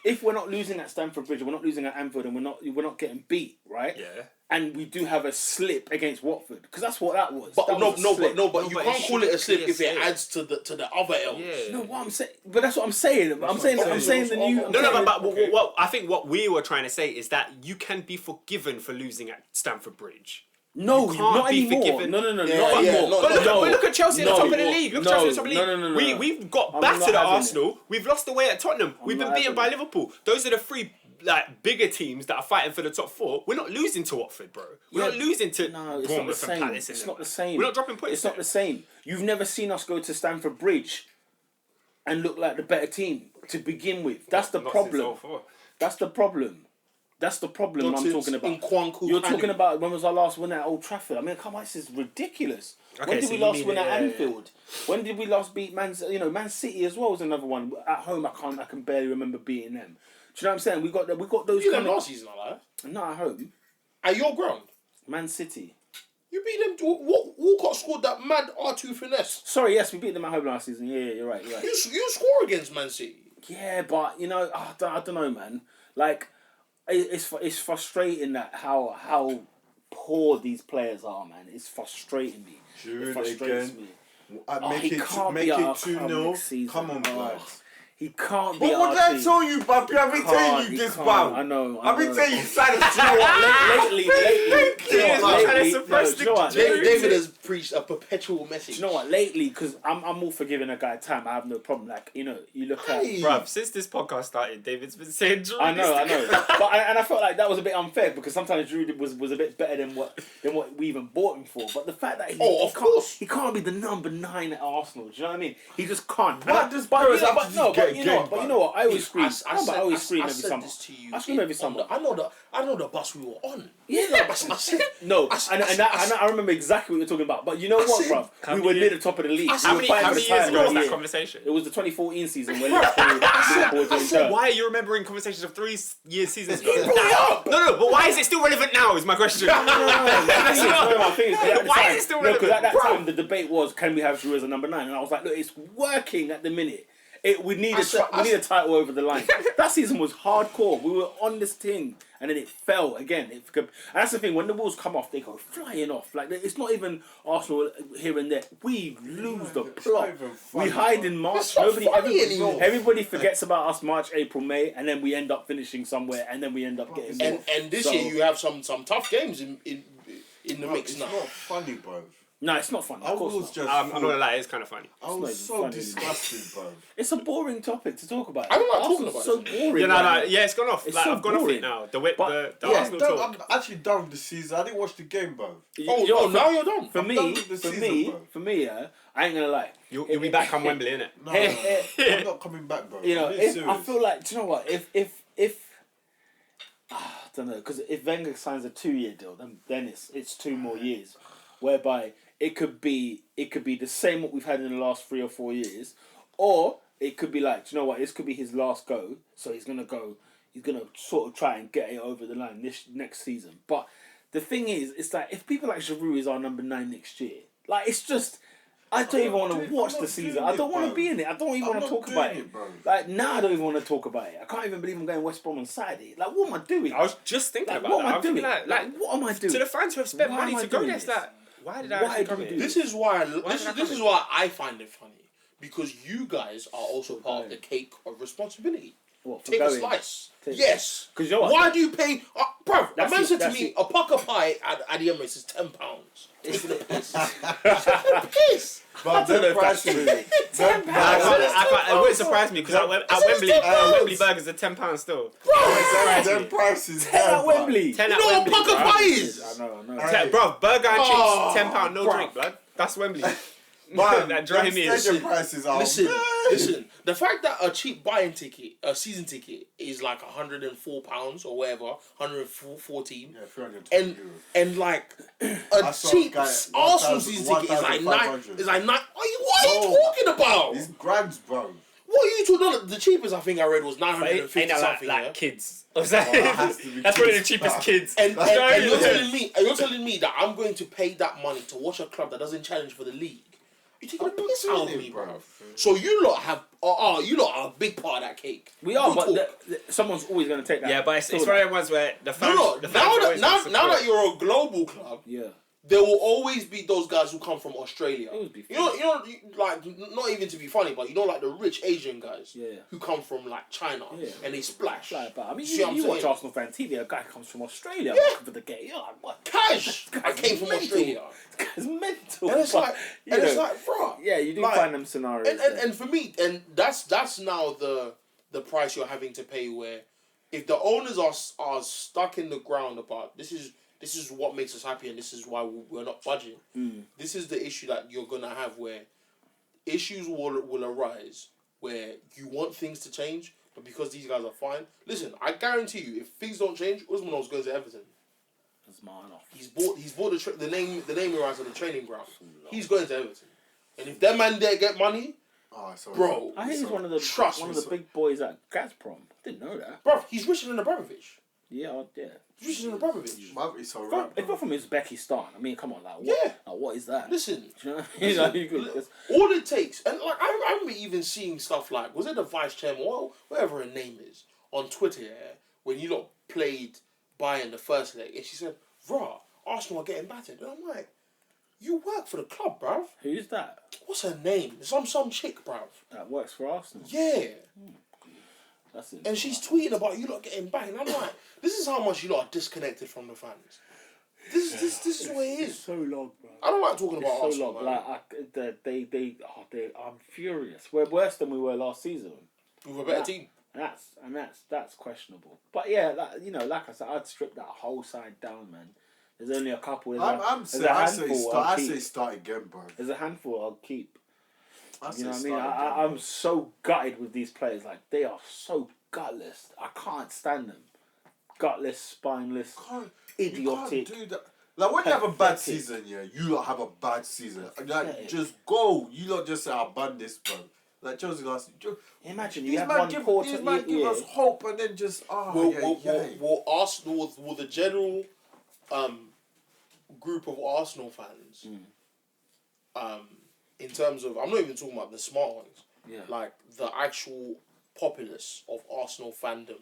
if we're not losing at Stamford Bridge, we're not losing at Anfield, and we're not getting beat, right? Yeah. And we do have a slip against Watford, because that's what that was. But but you can't call it a slip if it adds to the other L's. Yeah. No, what I'm saying, but that's what I'm saying. I'm saying the new. But what I think what we were trying to say is that you can be forgiven for losing at Stamford Bridge. No, not anymore. No, not anymore. But look at Chelsea at the top of the league. Look at Chelsea at the top of the league. No. We've got battered at Arsenal. We've lost away at Tottenham. We've been beaten by Liverpool. Those are the three bigger teams that are fighting for the top 4. We're not losing to Watford, bro. We're not losing to Bournemouth and Palace. It's not the same. We're not dropping points. It's not the same. You've never seen us go to Stamford Bridge and look like the better team to begin with. That's the problem. That's the problem. That's the problem I'm talking about. You're talking about when was our last win at Old Trafford? I mean, come on, this is ridiculous. When did we last win at Anfield? When did we last beat Man City as well was another one. At home, I can barely remember beating them. Do you know what I'm saying? We got those. You beat them last season, like that? Not at home. At your ground? Man City. You beat them. Walcott scored that mad R2 finesse. Sorry, yes, we beat them at home last season. Yeah, you're right. You score against Man City. Yeah, but I don't know, man. Like, it's frustrating that how poor these players are, man. It's frustrating me. It frustrates me. Make it 2-0. Come on, bro. He can't be. But what did I tell you, Bumpy? I've been telling you this, bro. I know. I've been telling you, Saturday. David has preached a perpetual message. Do you know what? Lately, because I'm all forgiving a guy time. I have no problem. Like, you look at. Bruv, since this podcast started, David's been saying Drew. I know. But I felt like that was a bit unfair because sometimes Drew was a bit better than what we even bought him for. But the fact that he can't be the number 9 at Arsenal. Do you know what I mean? He just can't. What does Paris have to do? But you know what? I always scream. I always scream every summer. I scream every summer. I know the bus we were on. Yeah, I remember exactly what you're talking about. But you know what, bruv? We were near the top of the league. How many years ago was that conversation? It was the 2014 season when Liverpool. Why are you remembering conversations of 3 years seasons ago? No, but why is it still relevant now? Is my question. Why is it still relevant? Because at that time the debate was, can we have Giroud as a number 9? And I was like, look, it's working at the minute. We need a title over the line. That season was hardcore. We were on this thing, and then it fell again. And that's the thing. When the Wolves come off, they go flying off. Like, it's not even Arsenal here and there. We lose the plot. We hide in March. Everybody forgets about us March, April, May, and then we end up finishing somewhere, and then we end up getting. And this year you have some tough games in the mix now. It's not funny, bro. No, it's not funny. Of course not. I'm not gonna lie, it's kind of funny. I was so disgusted, bro. It's a boring topic to talk about. I don't like talking about it. So boring. Yeah, it's gone off. I've gone off it now. The Arsenal talk. I'm actually done with the season. I didn't watch the game, bro. Now you're done. For me, I ain't gonna lie. You'll be back on Wembley, innit? No, I'm not coming back, bro. I feel like, do you know what? If I don't know, because if Wenger signs a 2-year deal, then it's 2 more years, whereby it could be the same what we've had in the last 3 or 4 years, or it could be like, do you know what? This could be his last go, so he's gonna sort of try and get it over the line this next season. But the thing is, it's like if people like Giroud is our number 9 next year, like it's just. I don't even want to watch the season. I don't want to be in it. I don't even want to talk about it. Like, now I don't even want to talk about it. I can't even believe I'm going West Brom on Saturday. Like, what am I doing? I was just thinking about what that. am I doing? Like, what am I doing? To the fans who have spent money to go there, it's like, why did I come here? This is why I find it funny. Because you guys are also part of the cake of responsibility. What, take a slice. Yes. Because you know what? Why do you pay... bro, a man said to me, a pucker pie at the Emirates is £10. It's the piss. It's the piss. But the price is £10. It wouldn't surprise me because at Wembley burgers are £10 still. Them prices. At Wembley. 10 You at know what Wembley, pocket bruv. pie is? I know. Hey. Bro, burger and Oh, chips, £10, no bruv. drink, blood. That's Wembley. Man, That dry me in. stadium prices are. Listen. The fact that a cheap buying ticket, a season ticket, is like £104 or whatever, 114, Yeah, 320 and euros. and like I a saw cheap a guy, Arsenal season ticket is like 1,500. Is like nine. What are you talking about? It's grands, bro. What are you talking about? The cheapest I think I read was But 950 ain't that something. like yeah? kids? What's that? has to be That's one of the kids, cheapest bruv. kids. And That's you're telling me that I'm going to pay that money to watch a club that doesn't challenge for the league? You're taking a I'm not piss out of doing me, it, bro. bro. So you lot have, you lot are a big part of that cake. We are, Good but talk. someone's always going to take that. Yeah, but it's one of them ones where the fans. No, the now fans that always now, want now support. that you're a global club, Yeah. there will always be those guys who come from Australia. Always be Like not even to be funny, but like the rich Asian guys Yeah. who come from like China Yeah. and they splash. Fly about. I mean, See what I'm you watch saying? Arsenal fan TV, a guy comes from Australia Yeah. for the game. You're like, what? Cash. I came from mental. Australia, This guy's mental. and it's but, like, you and it's know, like, bro. yeah, you do like- find them scenarios. And there. for me, and that's now the price you're having to pay. Where if the owners are stuck in the ground about this is what makes us happy and this is why we're not budging. This is the issue that you're gonna have where issues will arise where you want things to change, but because these guys are fine. Listen, I guarantee you, if things don't change, Usman's going to Everton. That's mine off. He's bought the naming rights of the training ground. He's going to Everton, and if that man there get money, Oh, sorry. bro, I think he's one of the Trust one me, of the sir. big boys at Gazprom. Didn't know that. bro, he's richer than Abramovich. Yeah, yeah. He's richer than Abramovich. Man, it's If alright. you're from Uzbekistan, I mean, come on, like, what? Yeah. Like, what is that? Listen, Do you know what I mean? Like, you could just- all it takes, and like I remember even seeing stuff like, was it the vice chairman or whatever her name is on Twitter, yeah, when you lot played Bayern the first leg, and she said, "Rah, Arsenal are getting battered," and I'm like, "You work for the club, bruv. Who's that? What's her name? Some chick, bruv. That works for Arsenal. Yeah." That's it. And she's tweeting about you lot getting banged. I'm like, this is how much you lot are disconnected from the fans. This is what it is. so long, bro. I don't like talking about It's so Arsenal, long. man. Like, I'm furious. We're worse than we were last season. With a better team. That's questionable. But yeah, like I said, I'd strip that whole side down, man. There's only a couple. I say start again, bro. There's a handful I'll keep. I You say know what I start mean? again. I'm so gutted with these players. Like, they are so gutless. I can't stand them. Gutless, spineless, idiotic. You can't do that. Like when you have a bad Pathetic. season, yeah, you lot have a bad season. Like Pathetic. just go. You lot just say, "I'll ban this, bro." Like Chelsea last. Imagine you These have man one give, poor these man give us hope and then just Will Arsenal, will the general group of Arsenal fans, in terms of, I'm not even talking about the smart ones, Yeah. like the actual populace of Arsenal fandom,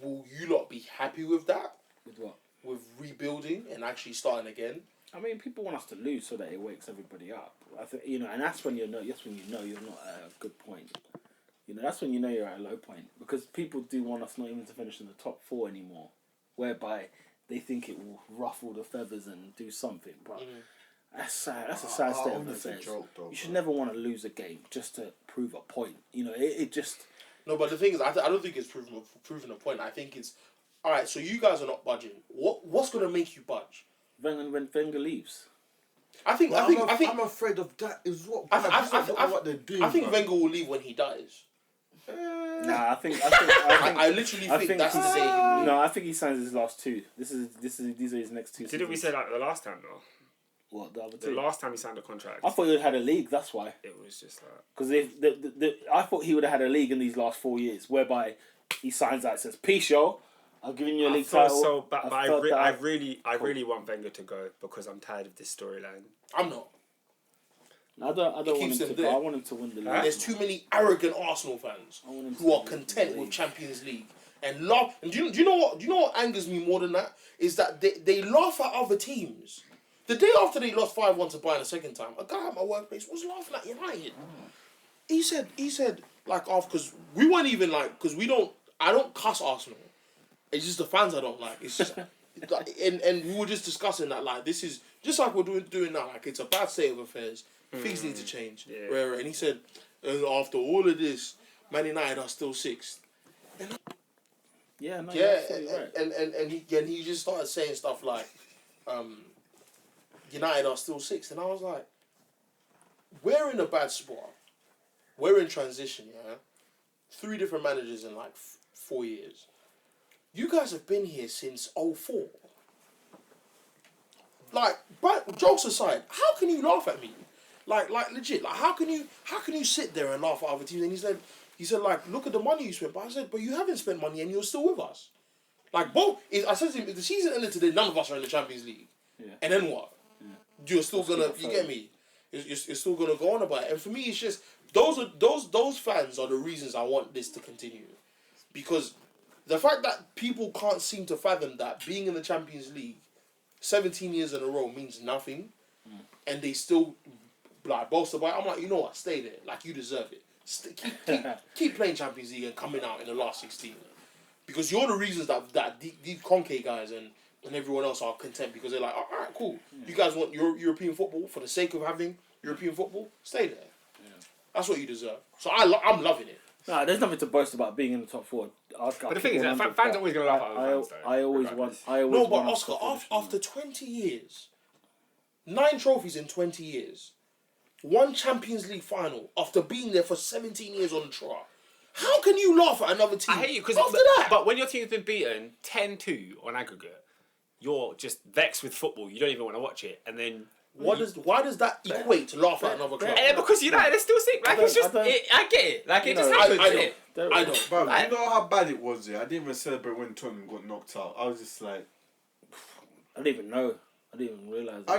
will you lot be happy with that? With what? With rebuilding and actually starting again? I mean, people want us to lose so that it wakes everybody up. I think, and that's when you're not at a good point. That's when you know you're at a low point, because people do want us not even to finish in the top 4 anymore, whereby they think it will ruffle the feathers and do something. But that's sad. That's a sad state of affairs. You should never want to lose a game just to prove a point. It just. No, but the thing is, I don't think it's proving a point. I think it's, all right, so you guys are not budging. What's going to make you budge? When Wenger leaves. I'm afraid of that. Is what what they're doing. I think bro. Wenger will leave when he dies. Nah, I think I literally think that's the day he will leave. No, I think he signs his last 2. These are his next 2 seasons. Didn't we say that the last time though? What, the other The 2? last time he signed a contract, I thought he would have had a league, that's why. it was just like. Because I thought he would have had a league in these last 4 years, whereby he signs out, says, "Peace, yo, I'm giving you a I league felt title." so bad, but I really Cool. want Wenger to go because I'm tired of this storyline. I'm not. I don't want him keeps to him go. there. I want him to win the league. There's too many arrogant Arsenal fans I want him who are to content win the with league. Champions League and laugh. And do you know what angers me more than that is that they laugh at other teams. The day after they lost 5-1 to Bayern the second time, a guy at my workplace was laughing at United. He said like off because we weren't even like because I don't cuss Arsenal. It's just the fans I don't like. It's just like, and we were just discussing that like this is just like we're doing now. Like it's a bad state of affairs. Things need to change. Yeah. Rare. And he said, And after all of this, Man United are still sixth. Yeah, no, Yeah, you're absolutely right. and he just started saying stuff like, United are still sixth, and I was like, we're in a bad spot. We're in transition, yeah. 3 different managers in like 4 years. You guys have been here since 2004. Like, but jokes aside, how can you laugh at me? Like legit. Like, how can you sit there and laugh at other teams? And he said, like, look at the money you spent. But I said, but you haven't spent money and you're still with us. Like, both. I said to him, if the season ended today, none of us are in the Champions League. Yeah. And then what? Yeah. You're still gonna. You get me? You're still gonna go on about it. And for me, it's just those fans are the reasons I want this to continue, because the fact that people can't seem to fathom that being in the Champions League 17 years in a row means nothing, and they still like boast about it. I'm like, you know what? Stay there. Like, you deserve it. Keep playing Champions League and coming out in the last 16, because you're the reasons that these Conke guys and everyone else are content, because they're like, all right, cool. You guys want European football for the sake of having European football? Stay there. Yeah. That's what you deserve. So I'm loving it. No, there's nothing to boast about being in the top 4. But the thing is, fans are always going to laugh at other fans, though. I always want. No, but Oscar, after 20 years, 9 trophies in 20 years, 1 Champions League final after being there for 17 years on the trot. How can you laugh at another team? I hate you because after that. But when your team's been beaten 10-2 on aggregate, you're just vexed with football. You don't even want to watch it, and then. Why does that equate to laugh at another club? And because United are still sick. Like, it's just, I get it. Like, it just happens. I don't. Bro, Like- you know how bad it was, yeah? I didn't even celebrate when Tottenham got knocked out. I was just like... I didn't even know. I didn't even realise. I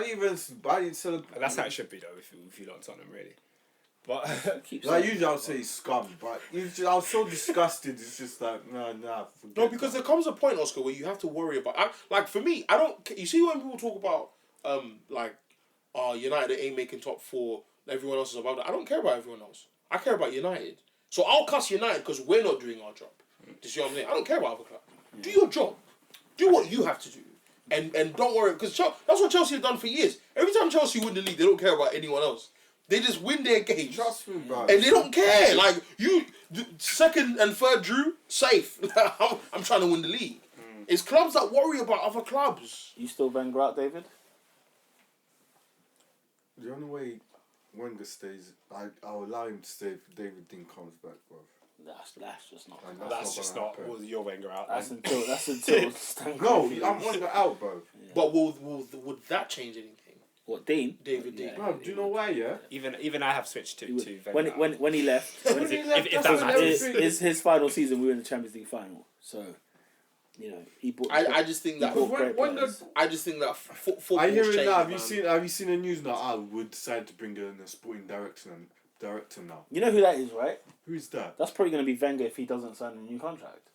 didn't celebrate. That's how it should be, though, if you don't Tottenham, really. But Like, usually I would say it's scum, but usually I was so disgusted, it's just like, nah, forget No, because there comes a point, Oscar, where you have to worry about... like, for me, I don't... You see when people talk about, United ain't making top 4, everyone else is above that. I don't care about everyone else. I care about United. So I'll cuss United because we're not doing our job. Do you see what I'm saying? I don't care about other clubs. Do your job. Do what you have to do. And don't worry, because that's what Chelsea have done for years. Every time Chelsea win the league, they don't care about anyone else. They just win their games. Trust me, bro. And they don't care. Like, second and third drew, safe. I'm trying to win the league. It's clubs that worry about other clubs. You still Wenger out, David? The only way Wenger stays, I'll allow him to stay if David Dean comes back, bro. That's just not. And that's just gonna not happen. well, your Wenger out. That's then. until Stan No, Kroenke I'm leaves. Wenger out, bro. But would that change anything? What, Dean? David Dean. Bro, do you know why, yeah? Even I have switched to Wenger. When he left, When he left, if that's that when matters. everything- his final season, we were in the Champions League final. So, he bought. I just think that. bought great when players. I just think that football's I hear it changing, now. Have man. you seen the news now? I would decide to bring in a sporting director now. You know who that is, right? Who is that? That's probably going to be Wenger if he doesn't sign a new contract.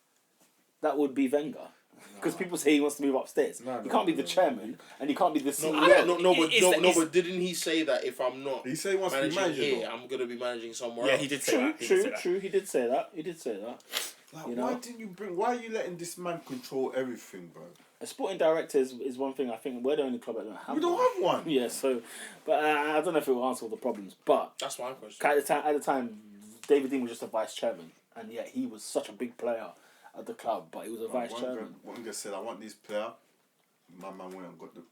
That would be Wenger. Because people say he wants to move upstairs. You can't be the chairman and you can't be the CEO. But didn't he say that if I'm not He said he wants to be managing manager. here, I'm gonna be managing somewhere Yeah, else? he did say that. True. He did say that. Like, You why know? didn't you bring? Why are you letting this man control everything, bro? A sporting director is one thing. I think we're the only club that don't have. We don't have one. Yeah, so, but I don't know if it will answer all the problems. But That's my question. at the time, David Dean was just a vice chairman, and yet he was such a big player at the club, but he was a vice chairman. Wenger said, "I want this player." My man went and got the.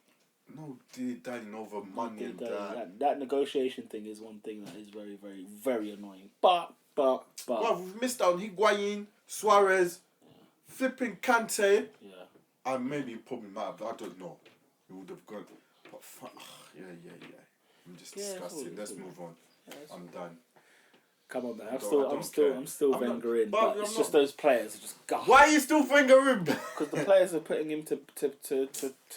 No, dying over money and that. That negotiation thing is one thing that is very, very, very annoying. But. Well, we've missed out on Higuain, Suarez, flipping Kante. Yeah. And maybe probably might have, I don't know. He would have gone. But yeah. I'm just disgusted. Let's move on. I'm done. Come on, man. I don't care. I'm still I'm not- Wenger in, but but it's I'm just not- those players are just gone. Why are you still fingering? Because the players are putting him to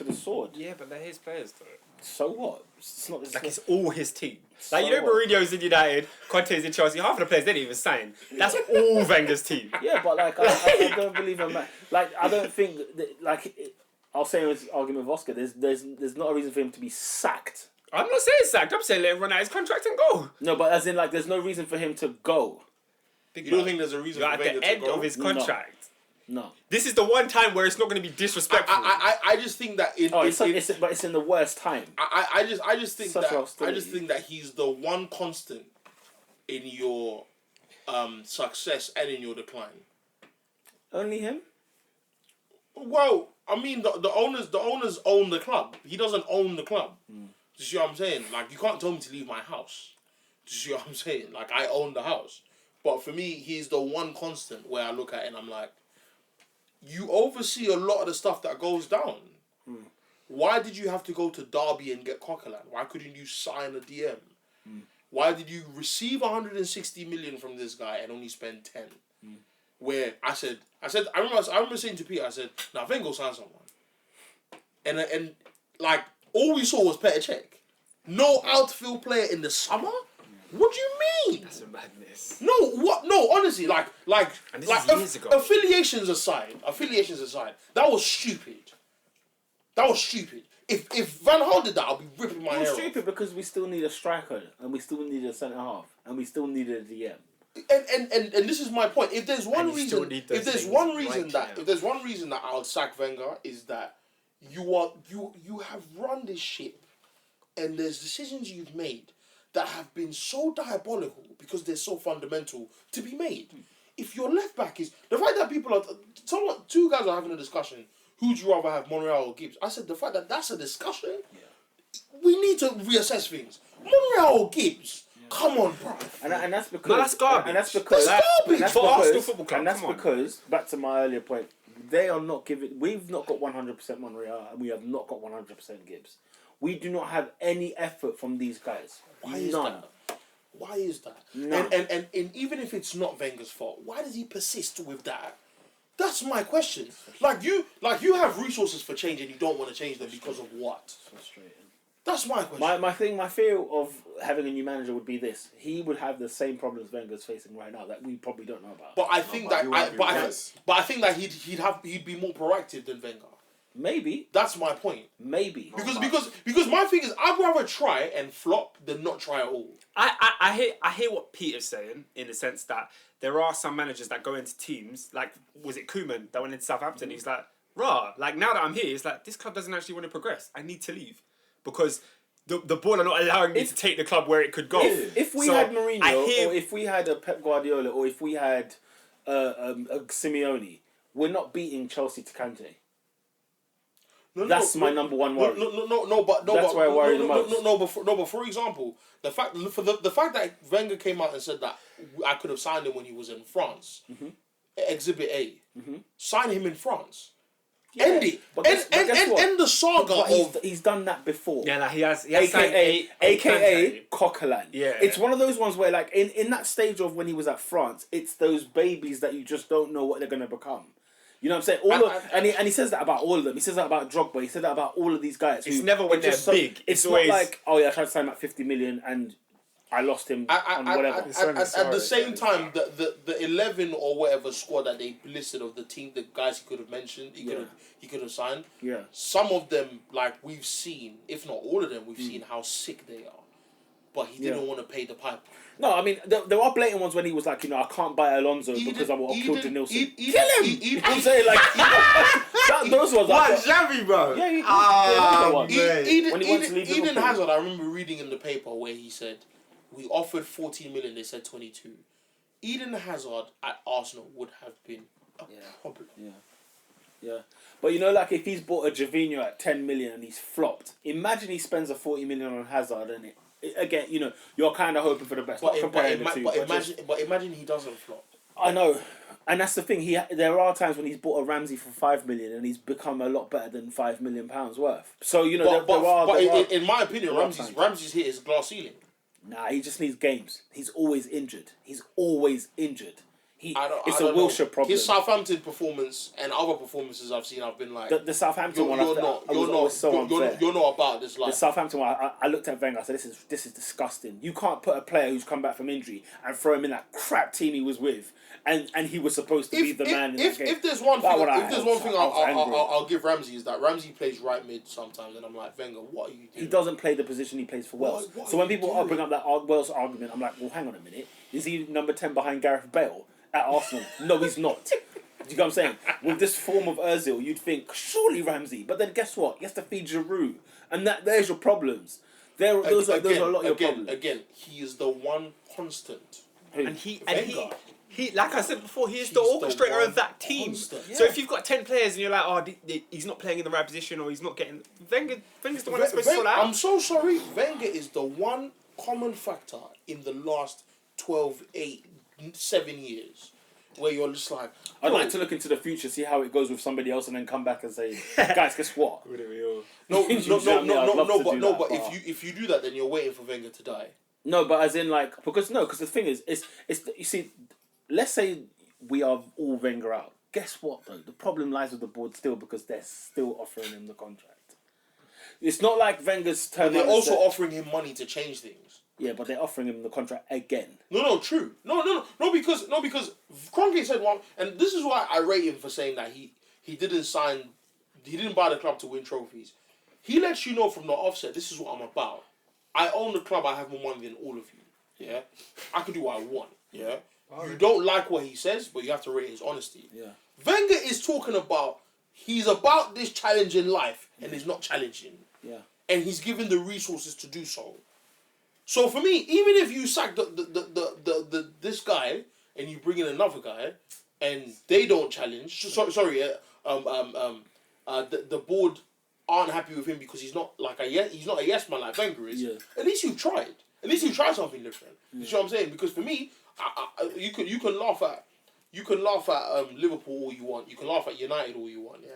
the sword. Yeah, but they're his players, though. So what? It's not. Like, it's all his team. So Like, you know, what? Mourinho's in United, Conte's in Chelsea. Half of the players they didn't even sign. That's all Wenger's team. Yeah, but like I don't believe in that. Like I don't think that, like I'll say in this argument with Oscar. There's not a reason for him to be sacked. I'm not saying sacked. I'm saying let him run out his contract and go. No, but as in like there's no reason for him to go. You don't think there's a reason You're for at Wenger the to end go? of his contract. No. This is the one time where it's not going to be disrespectful. I just think that But it's in the worst time. I just think Such that hostility. I just think that he's the one constant in your success and in your decline? Only him? Well, I mean, the owners own the club. He doesn't own the club. Do you see what I'm saying? Like, you can't tell me to leave my house. Do you see what I'm saying? Like, I own the house. But for me, he's the one constant where I look at it and I'm like, you oversee a lot of the stuff that goes down. Why did you have to go to Derby and get Coquelin? Why couldn't you sign a DM? Why did you receive 160 million from this guy and only spend 10? Where I remember saying to Peter, I said, "Now Wenger sign someone," and like all we saw was Petr Cech. No outfield player in the summer. What do you mean? That's a madness. No, what? No, honestly, like, And this is years ago. affiliations aside, that was stupid. If Van Gaal did that, I'll be ripping my It hair was off. stupid because we still need a striker and we still need a centre half and we still needed a DM. And this is my point. If there's one And you still reason, need those if there's things one reason right that now. if there's one reason that I'll sack Wenger is that you have run this ship, and there's decisions you've made that have been so diabolical because they're so fundamental to be made. If your left back is the fact that two guys are having a discussion. Who'd you rather have, Monreal or Gibbs? I said the fact that that's a discussion. We need to reassess things. Monreal or Gibbs? Come on, bro. And that's because No, that's garbage. And that's because That's garbage. and that's For because- Arsenal Football Club, And that's come on. because back to my earlier point, they are not giving. We've not got 100% Monreal, and we have not got 100% Gibbs. We do not have any effort from these guys. Why is None. that? Why is that? None. And even if it's not Wenger's fault, why does he persist with that? That's my question. Like you have resources for change and you don't want to change them because of what? Frustrating. That's my question. My fear of having a new manager would be this: he would have the same problems Wenger's facing right now that we probably don't know about. But I think but he won't be but I think that he'd be more proactive than Wenger. Maybe, That's my point. maybe. Because my thing is I'd rather try and flop than not try at all. I hear what Peter's saying in the sense that there are some managers that go into teams, like, was it Koeman that went into Southampton? He's like, rah, like, now that I'm here, it's like, this club doesn't actually want to progress. I need to leave. Because the board are not allowing me to take the club where it could go. If we So, had Mourinho, I hear- or if we had a Pep Guardiola, or if we had a Simeone, we're not beating Chelsea to Kante. That's my number one worry. That's why I worry the most. But for example, the fact that Wenger came out and said that I could have signed him when he was in France, Exhibit A, sign him in France, end it, but guess what? end the saga But of. he's done that before. Yeah, like he has signed AKA Kante. Coquelin. Yeah. It's one of those ones where, like, in that stage of when he was at France, it's those babies that you just don't know what they're going to become. You know what I'm saying? And he says that about all of them. He says that about Drogba. He said that about all of these guys. It's never when they're big. It's always not like, oh yeah, I tried to sign him at 50 million and I lost him on whatever. At the same time, the 11 or whatever squad that they listed of the team, the guys he could have mentioned, he could have signed. Yeah. Some of them, like we've seen, if not all of them, we've seen how sick they are. But he didn't want to pay the pipe. No, I mean, there are blatant ones when he was like, I can't buy Alonso because I will kill Denilson. Kill him! I'm saying, like, those ones. What, like, Xavi, bro? Yeah, you Ah, can. man. When he wants to leave Eden Liverpool. Hazard, I remember reading in the paper where he said, we offered 14 million, they said 22. Eden Hazard at Arsenal would have been a problem. Yeah. But like, if he's bought a Javinho at 10 million and he's flopped, imagine he spends a 40 million on Hazard and again, you're kind of hoping for the best. But Imagine imagine he doesn't flop. I know. And that's the thing. There are times when he's bought a Ramsey for 5 million and he's become a lot better than £5 million worth. So in my opinion, Ramsey's hit his glass ceiling. Nah, he just needs games. He's always injured. It's a don't Wilshere know. problem. His Southampton performance and other performances I've seen, I've been like, The Southampton one, you're not about this The life. Southampton one, I looked at Wenger. I said, "This is disgusting. You can't put a player who's come back from injury and throw him in that crap team he was with, and he was supposed to be the man in that game." If there's one thing, I was I'll give Ramsey is that Ramsey plays right mid sometimes, and I'm like, Wenger, what are you doing? He doesn't play the position he plays for Wales. What So are when you people doing? bring up that Wales argument, I'm like, well, hang on a minute. Is he number 10 behind Gareth Bale at Arsenal? No, he's not. Do you know what I'm saying? With this form of Ozil, you'd think, surely Ramsey. But then guess what? He has to feed Giroud. And there's your problems. Those are a lot of your problems. Again, he is the one constant. Who? And he Wenger. like I said before, he's He's the the orchestrator one of that team. constant. So if you've got 10 players and you're like, oh, he's not playing in the right position or he's not getting, Wenger's the one that's supposed to sort that out. I'm so sorry. Wenger is the one common factor in the last 12, 8, 7 years where you're just like, I'd like to look into the future, see how it goes with somebody else, and then come back and say, guys, guess what? Wouldn't we all? no, I'd love to do that, but if you do that, then you're waiting for Wenger to die. No, but as in like because the thing is, you see, let's say we are all Wenger out. Guess what though? The problem lies with the board still because they're still offering him the contract. It's not like Wenger's But turned. they're also offering him money to change things. Yeah, but they're offering him the contract again. No, true. No, because Kroenke said one, and this is why I rate him for saying that he didn't buy the club to win trophies. He lets you know from the offset, this is what I'm about. I own the club, I have more money than all of you. Yeah? I can do what I want. Yeah? You don't like what he says, but you have to rate his honesty. Yeah. Wenger is talking about, he's about this challenge in life, and he's not challenging. Yeah. And he's given the resources to do so. So for me, even if you sack this guy and you bring in another guy, and they don't challenge, the board aren't happy with him because he's not like he's not a yes man like Wenger is. Yeah. At least you've tried. At least you tried something different. You see what I'm saying? Because for me, you can laugh at Liverpool all you want. You can laugh at United all you want. Yeah.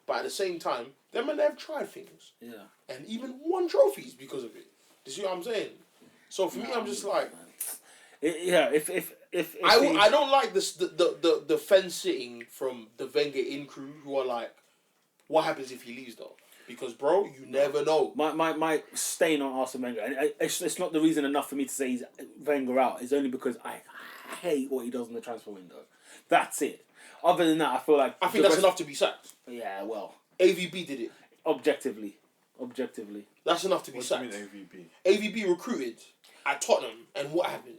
But at the same time, them and they've tried things. Yeah. And even won trophies because of it. Do you see what I'm saying? So for me, I'm just like, If I don't like this the fence sitting from the Wenger in crew who are like, what happens if he leaves though? Because bro, you never know. My stain on Arsene Wenger, and it's not the reason enough for me to say he's Wenger out. It's only because I hate what he does in the transfer window. That's it. Other than that, I feel like that's enough to be sacked. Yeah, well, AVB did it. objectively, That's enough to be What do sacked. you mean AVB? AVB recruited at Tottenham, and what happened?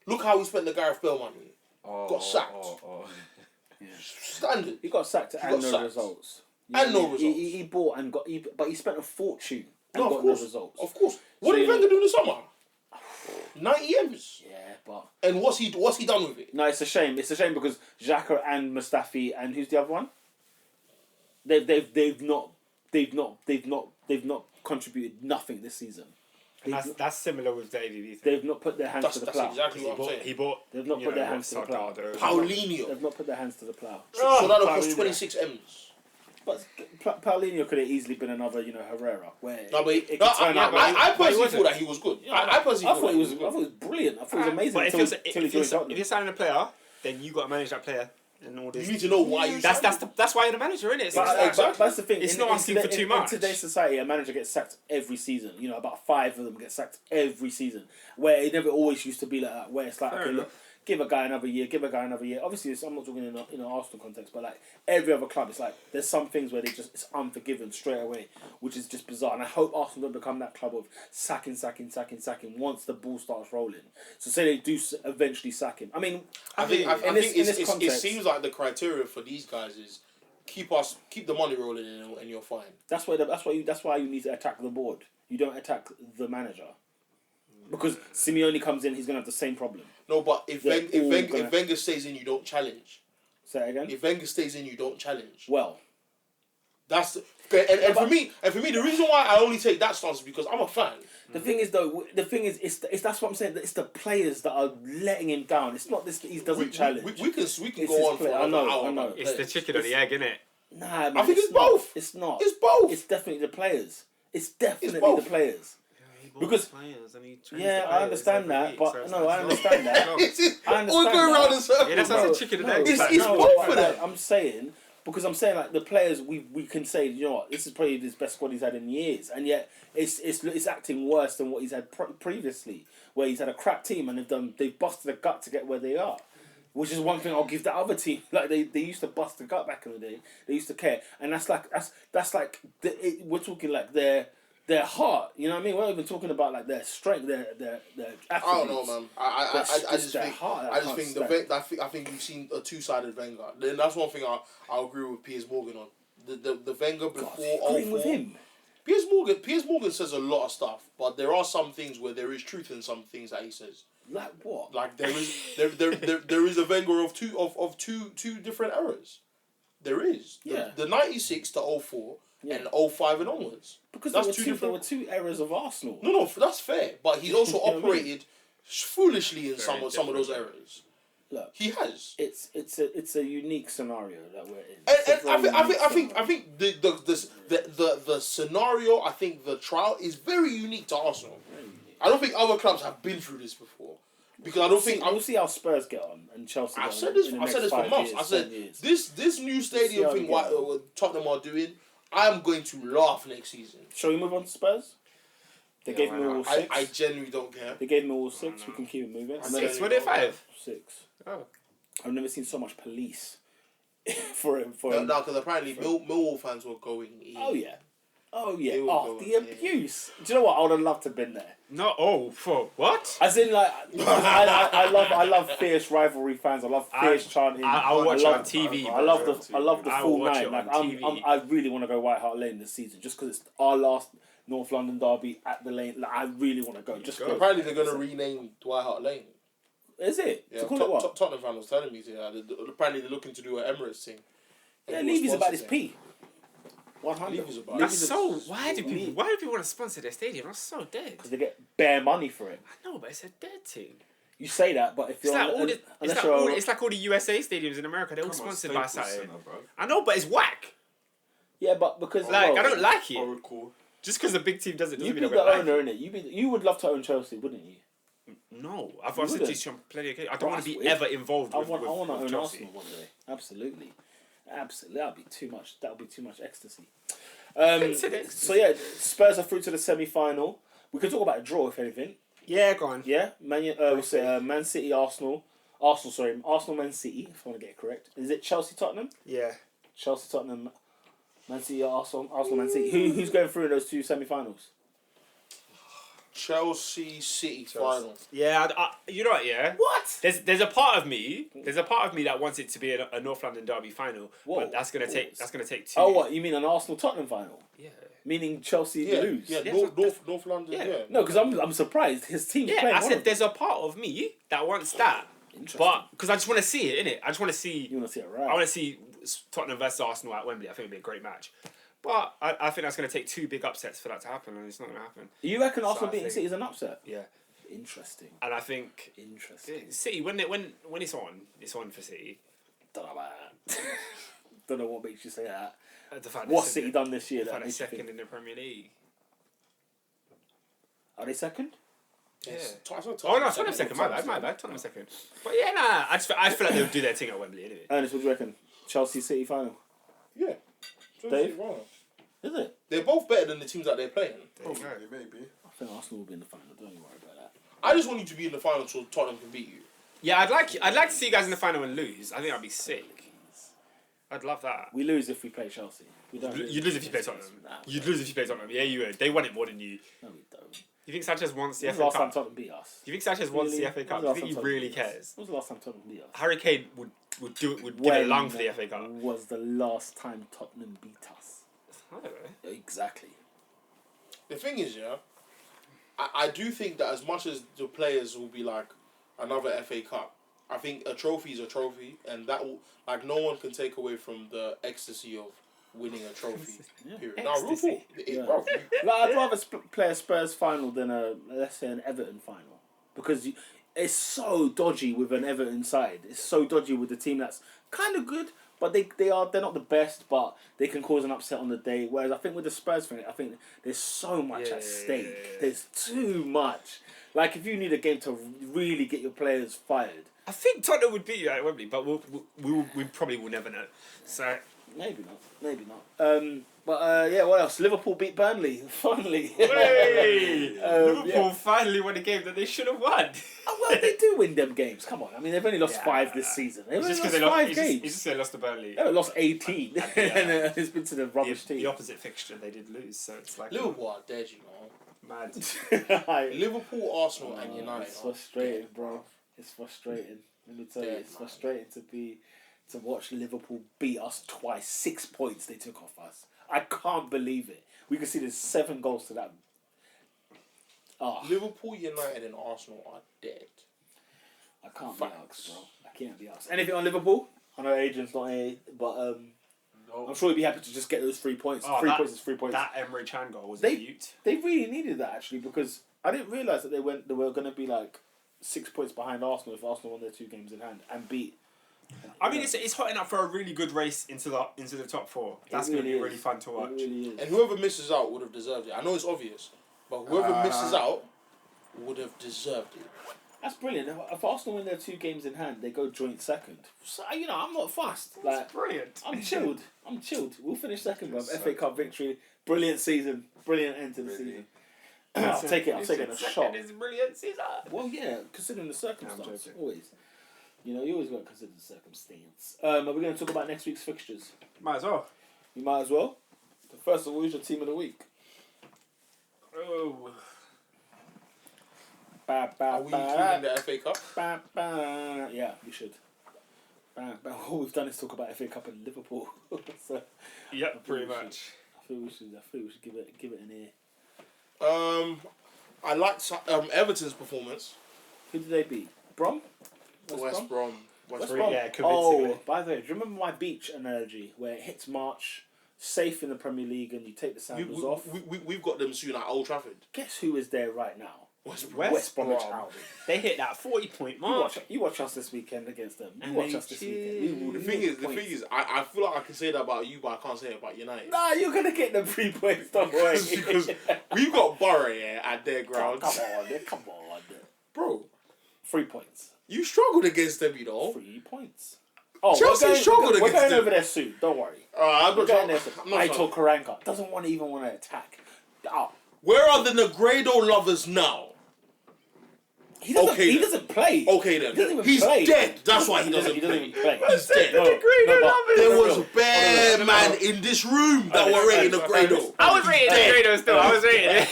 Look how he spent the Gareth Bale money. Got sacked. Standard. he got sacked He and got no sacked. results. And no results. He bought and got, but he spent a fortune and No, got of course. no results. Of course. What So did you know- Wenger do in the summer? 90 M's. Yeah, but And what's he done with it? no, it's a shame. It's a shame because Xhaka and Mustafi and who's the other one? They've not contributed nothing this season. And that's similar with the AVB thing. They've not put their hands That's to the plough. exactly what I'm saying. He bought. They've not put their hands to the plough. Paulinho. They've not put their hands to the plough. So that'll cost Paulinho. 26 M's. But Paulinho could have easily been another, Herrera. Where No, but it could no, turn out. I but he personally wasn't. thought that he was good. I I personally thought he was. good. Brilliant. I thought he was amazing But until he joined if Tottenham. you're signing a player, then you got to manage that player and all this. You need to know why you. That's why you're the manager, innit? Exactly. That's the thing. It's not asking for too much. In today's society, a manager gets sacked every season. About 5 of them get sacked every season. Where it never always used to be like that. Where it's like, okay, look, give a guy another year. Obviously, I'm not talking in an Arsenal context, but like every other club, it's like there's some things where it's unforgiven straight away, which is just bizarre. And I hope Arsenal don't become that club of sacking once the ball starts rolling. So say they do eventually sack him. I mean, I think it context, seems like the criteria for these guys is keep the money rolling and you're fine. That's why you need to attack the board. You don't attack the manager. Because Simeone comes in, he's gonna have the same problem. No, but if Wenger stays in, you don't challenge. Say it again. If Wenger stays in, you don't challenge. Well, That's and for me, the reason why I only take that stance is because I'm a fan. the thing is it's that's what I'm saying. That it's the players that are letting him down. It's not this. He doesn't challenge. We can It's go his on for play. I another know, hour. I know. about It's the players. chicken or the egg, innit? Nah, man, I think it's not. both. It's not. It's both. It's definitely the players. It's definitely both. the players. Because players and he trains yeah, the I players understand every that, week, but so it's no, like- I understand that. All I understand going that. around in circles. Yeah, that's bro. a chicken and egg. It's Like, both for them. I'm saying because I'm saying like the players we can say this is probably his best squad he's had in years, and yet it's acting worse than what he's had previously, where he's had a crap team and they've busted a gut to get where they are. Which is one thing I'll give the other team. Like they used to bust the gut back in the day. They used to care, and that's like we're talking like their heart. You know what I mean? We're not even talking about like their strength, their attributes. I don't know, man. I just their think heart that I just can't think stand. I think we've seen a two-sided Wenger. Then that's one thing I agree with Piers Morgan on. The Wenger God, before agreeing with 04. him. Piers Morgan says a lot of stuff, but there are some things where there is truth in some things that he says. Like what? Like there is a Wenger of two different eras. There is. Yeah. The 96 to 04 Yeah. and 05 and onwards. Because that's there were two eras of Arsenal. No, that's fair. But he's also You know what I mean? operated foolishly in some of those different. eras. Look, He has. it's a unique scenario that we're in. And It's a very unique I think the scenario, I think the trial is very unique to Arsenal. I don't think other clubs have been through this before. Because I don't think We'll see how Spurs get on and Chelsea. I've get said on this. in the I've said next this for 5 months. years, I said 10 years. this new stadium how we thing get what Tottenham are doing. I am going to laugh next season. Shall we move on to Spurs? They gave why Millwall not? 6. I genuinely don't care. They gave Millwall 6. We can keep it moving. I'm 6, saying- were they 5? 6. Oh. I've never seen so much police for him. No, because apparently Millwall fans were going in. Oh yeah. Oh yeah. They were Oh, going the in. abuse. Do you know what? I would have loved to have been there. No, oh, for what? As in, like, I love fierce rivalry fans. I love fierce chanting. I'll watch it love, on TV. I love the I full will watch night. it Like, on TV. I really want to go White Hart Lane this season just because it's our last North London derby at the lane. Like, I really want to go. Just 'cause- Apparently they're going to rename Dwight Hart Lane. Is it? Yeah, To call it what? Tottenham fan was telling me. Apparently they're looking to do an Emirates thing. Yeah, Levy's about his P. P. 100. Levy's about That's Levy's so. Why do people want to sponsor their stadium? That's so dead. Because they get bare money for it. I know, but it's a dead thing. You say that, but if It's you're like all the, it's like all the USA stadiums in America. They're all sponsored by something. I know, but it's whack. yeah, but because Like I don't like it. Oracle. Just because a big team does it doesn't You'd mean be I the don't like owner, innit? You would love to own Chelsea, wouldn't you? it. No, I've You said wouldn't. this on plenty of occasions. I Bro, don't want to that's be weird. ever involved I with, want to own with Chelsea. Arsenal one day. Absolutely. That'd be too much. That'll be too much ecstasy. So yeah, Spurs are through to the semi-final. We could talk about a draw if anything. Yeah, go on. Yeah, Man City, Arsenal, Man City. If I want to get it correct, is it Chelsea, Tottenham? Yeah. Chelsea, Tottenham, Man City, Arsenal, Man City. Who's going through in those two semi-finals? Chelsea City final. Yeah, you know what? Yeah. What? There's a part of me that wants it to be a North London derby final, Whoa. but that's gonna take 2. Oh, what you mean an Arsenal Tottenham final? Yeah. Meaning Chelsea lose? Yeah, Yeah, North London. yeah. Yeah. No, because I'm surprised his team's Yeah, playing. I one said of them. there's a part of me that wants that, Interesting. but because I just want to see it, innit? I just want to see. You want to see it I right? want to see Tottenham versus Arsenal at Wembley. I think it'd be a great match, but I think that's going to take 2 big upsets for that to happen, and it's not going to happen. You reckon So Arsenal I beating think- City is an upset? Yeah, Interesting. and I think Interesting. City when it's on for City. Don't know about that. Don't know what makes you say that. The fact What's they're City done this year The that fact they're makes you second think? in the Premier League. Are they second? Yes. Oh no, Tottenham second. My bad. Tottenham second. But yeah, nah. I feel like they'll do their thing at Wembley anyway. Ernest, what do you reckon? Chelsea City final. Yeah. Dave? Final. Is it? They're both better than the teams that they're playing. Probably, maybe. I think Arsenal will be in the final. Don't you worry about that. I just want you to be in the final so Tottenham can beat you. Yeah, I'd like to see you guys in the final and lose. I think that'd be sick. I'd love that. We lose if we play Chelsea. We don't. You'd lose if you play Tottenham. Nah, we You'd don't. lose if you play Tottenham. Yeah, you would. They won it more than you. No, we don't. You think Sanchez wants the When was the FA last time Cup? Tottenham beat us? Do you think Sanchez wants the Really? FA When Cup? was Do the you last think he time really Tottenham beat us? cares? When was the last time Tottenham beat us? Harry Kane would give it a lung for the FA Cup. Was the last time Tottenham beat us? I don't know. Exactly. The thing is, yeah, I do think that as much as the players will be like another FA Cup, I think a trophy is a trophy, and that will no one can take away from the ecstasy of winning a trophy. Period. Now, real Ecstasy. talk, Yeah. bro. Like, I'd rather play a Spurs final than let's say an Everton final because it's so dodgy with an Everton side. It's so dodgy with the team that's kind of good, but they're not the best, but they can cause an upset on the day. Whereas I think with the Spurs thing, I think there's so much at stake. Yeah. There's too much. Like if you need a game to really get your players fired, I think Tottenham would beat you at Wembley, but we probably will never know. So maybe not. But yeah, what else? Liverpool beat Burnley finally. hey, Liverpool yeah. finally won a game that they should have won. Oh, well, they do win them games. Come on. I mean, they've only lost 5 this season. They've only It's lost just because 5 It's games. just they lost to Burnley. They haven't lost 18. Yeah. And it's been to the rubbish The team. opposite fixture they did lose, so it's like Liverpool are dead, you know. mad. Liverpool, Arsenal, and United. It's are frustrating, dead, bro. It's frustrating. Let me tell you, Dead, it's man. frustrating to watch Liverpool beat us twice. 6 points they took off us. I can't believe it. We conceded 7 goals to that. Oh, Liverpool, United, and Arsenal are dead. I can't Facts. be asked, bro. I can't be asked. Anything on Liverpool? I know Adrian's not here, but I'm sure he'd be happy to just get those 3 points. Oh, 3 that- points is 3 points. That Emre Can goal was They- a beaut. They really needed that actually because I didn't realise that they were going to be like 6 points behind Arsenal if Arsenal won their 2 games in hand and beat. I mean, it's hotting up for a really good race into the top 4. That's going to be really fun to watch. It really is. And whoever misses out would have deserved it. I know it's obvious, but whoever misses out would have deserved it. That's brilliant. If Arsenal win their 2 games in hand, they go joint second. So, I'm not fussed. Like, Brilliant. I'm chilled. We'll finish second, bro. Yes, FA Cup victory. Brilliant season. Brilliant end to the season. I'll take it. I'm taking a shot. It's brilliant season. Well, yeah, considering the circumstance, joking. always. You always got to consider the circumstance. Are we going to talk about next week's fixtures? Might as well. You might as well. So first of all, who's your team of the week? Oh. Are we including the FA Cup? Yeah, we should. All we've done is talk about FA Cup and Liverpool. So Yep, pretty we should. much. I feel we should give it an ear. I liked Everton's performance. Who did they beat? Brom? West Brom. West Brom? Brom. Yeah, convincingly. Oh, by the way, do you remember my beach analogy where it hits March, safe in the Premier League, and you take the sandals off? We've got them soon at Old Trafford. Guess who is there right now? West Brom. West Bromwich Brom. Albion. They hit that 40-point mark. You watch us this weekend against them. You And watch they us this weekend. We will The nick thing points. is, I feel like I can say that about you, but I can't say it about United. Nah, you're gonna get them 3 points. Don't worry. Because we've got Borough here at their ground. Come on, Bro, 3 points. you struggled against them, 3 points. Oh, Chelsea struggled we're against going them. over there soon. Don't worry. I'm We're not going trying. there soon. I'm not Aitor trying. Karanka doesn't even want to attack. Oh, Where are the Negredo lovers now? he doesn't. Okay, he then. doesn't play. Okay He doesn't then. even He's play. dead. That's why he doesn't He doesn't play. even play. He's dead. but There for was real. bare man in this room that were rating Negredo. I was rating the Grado still. I was rating it.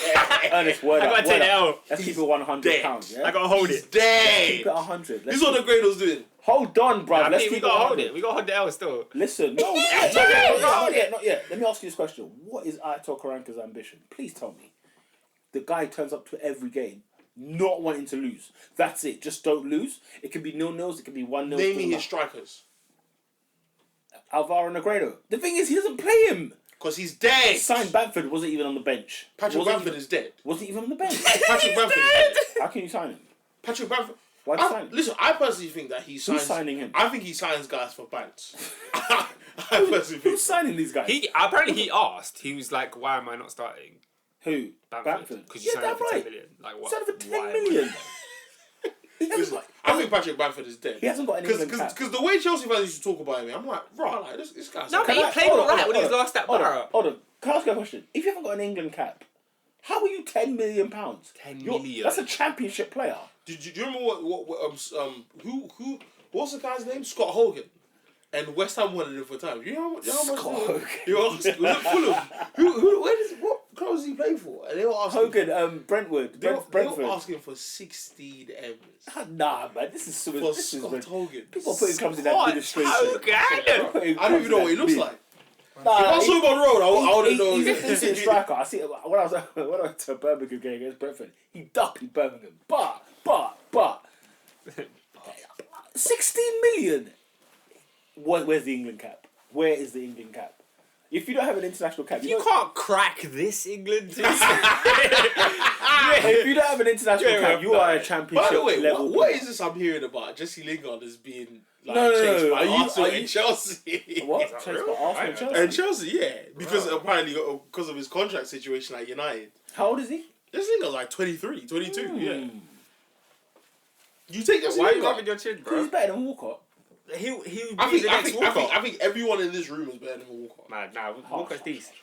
Ernest, word I up, gotta take word the up. L. Let's keep it 100 dead. pounds. Yeah. I gotta hold He's it. Keep dead. it 100. This is what Negredo's doing. Hold on, bruv. I Let's mean, we keep gotta hold 100. it. We gotta hold the L still. Listen, no, not yet. Let me ask you this question. What is Aitor Karanka's ambition? Please tell me. The guy turns up to every game not wanting to lose. That's it. Just don't lose. It can be 0-0s. It can be 1-0. Name me his strikers. Alvaro Negredo. The thing is, he doesn't play him. Because he's dead. Signed Bamford wasn't even on the bench. Patrick Bamford is dead. Wasn't even on the bench. Patrick Bamford is dead. How can you sign him? Patrick Bamford. Why'd you sign him? Listen, I personally think that he signs. Who's signing him? I think he signs guys for bants. I personally think. Who's signing these guys? Apparently he asked. He was like, "Why am I not starting Who? Bamford? Because you Yeah, signed him damn for 10 right. million. Like what? Signed him for 10 Why? million. He hasn't Listen, got, I think Patrick Bamford is dead. he hasn't got an England cap. Because the way Chelsea fans used to talk about him, I'm like, right, like, this guy's. No, but he played hold on, alright hold when on, he was last at hold on, Borough. Hold on. Can I ask you a question? If you haven't got an England cap, how are you £10 million? 10 million. That's a championship player. Do you remember who what's the guy's name? Scott Hogan. And West Ham wanted him for time. You know how much? Scott Hogan. Was it Fulham? What clubs does he play for? And they were asking. Hogan, Brentwood. They were Brentford. asking for 16 M's. Nah, man, this is For this is Scott Hogan. people are putting clubs in that What? administration. Hogan? I don't even know what he looks like. Nah, If I saw him on the road, I wouldn't know. He's a decent striker. I see when I went to a Birmingham game against Brentford, he ducked Birmingham. But 16 million. Where's the England cap? Where is the England cap? If you don't have an international cap, You can't crack this England team. if you don't have an international Yeah, cap, you are a championship By the way, level. what player. is this I'm hearing about Jesse Lingard as being like No. chased by Are you- Arsenal are you- and Chelsea? What? that Changed real? by Arsenal I and know. Chelsea? And Chelsea, yeah, because apparently because of his contract situation at United. How old is he? This Lingard's like 23, 22, yeah. Hmm. You take Jesse Why are you Lingard. rubbing your chin, He's bro? better than Walcott. He would be I think, the I, next think, I, think, Walcott. I think everyone in this room is better than Walcott. Nah, Walker's decent.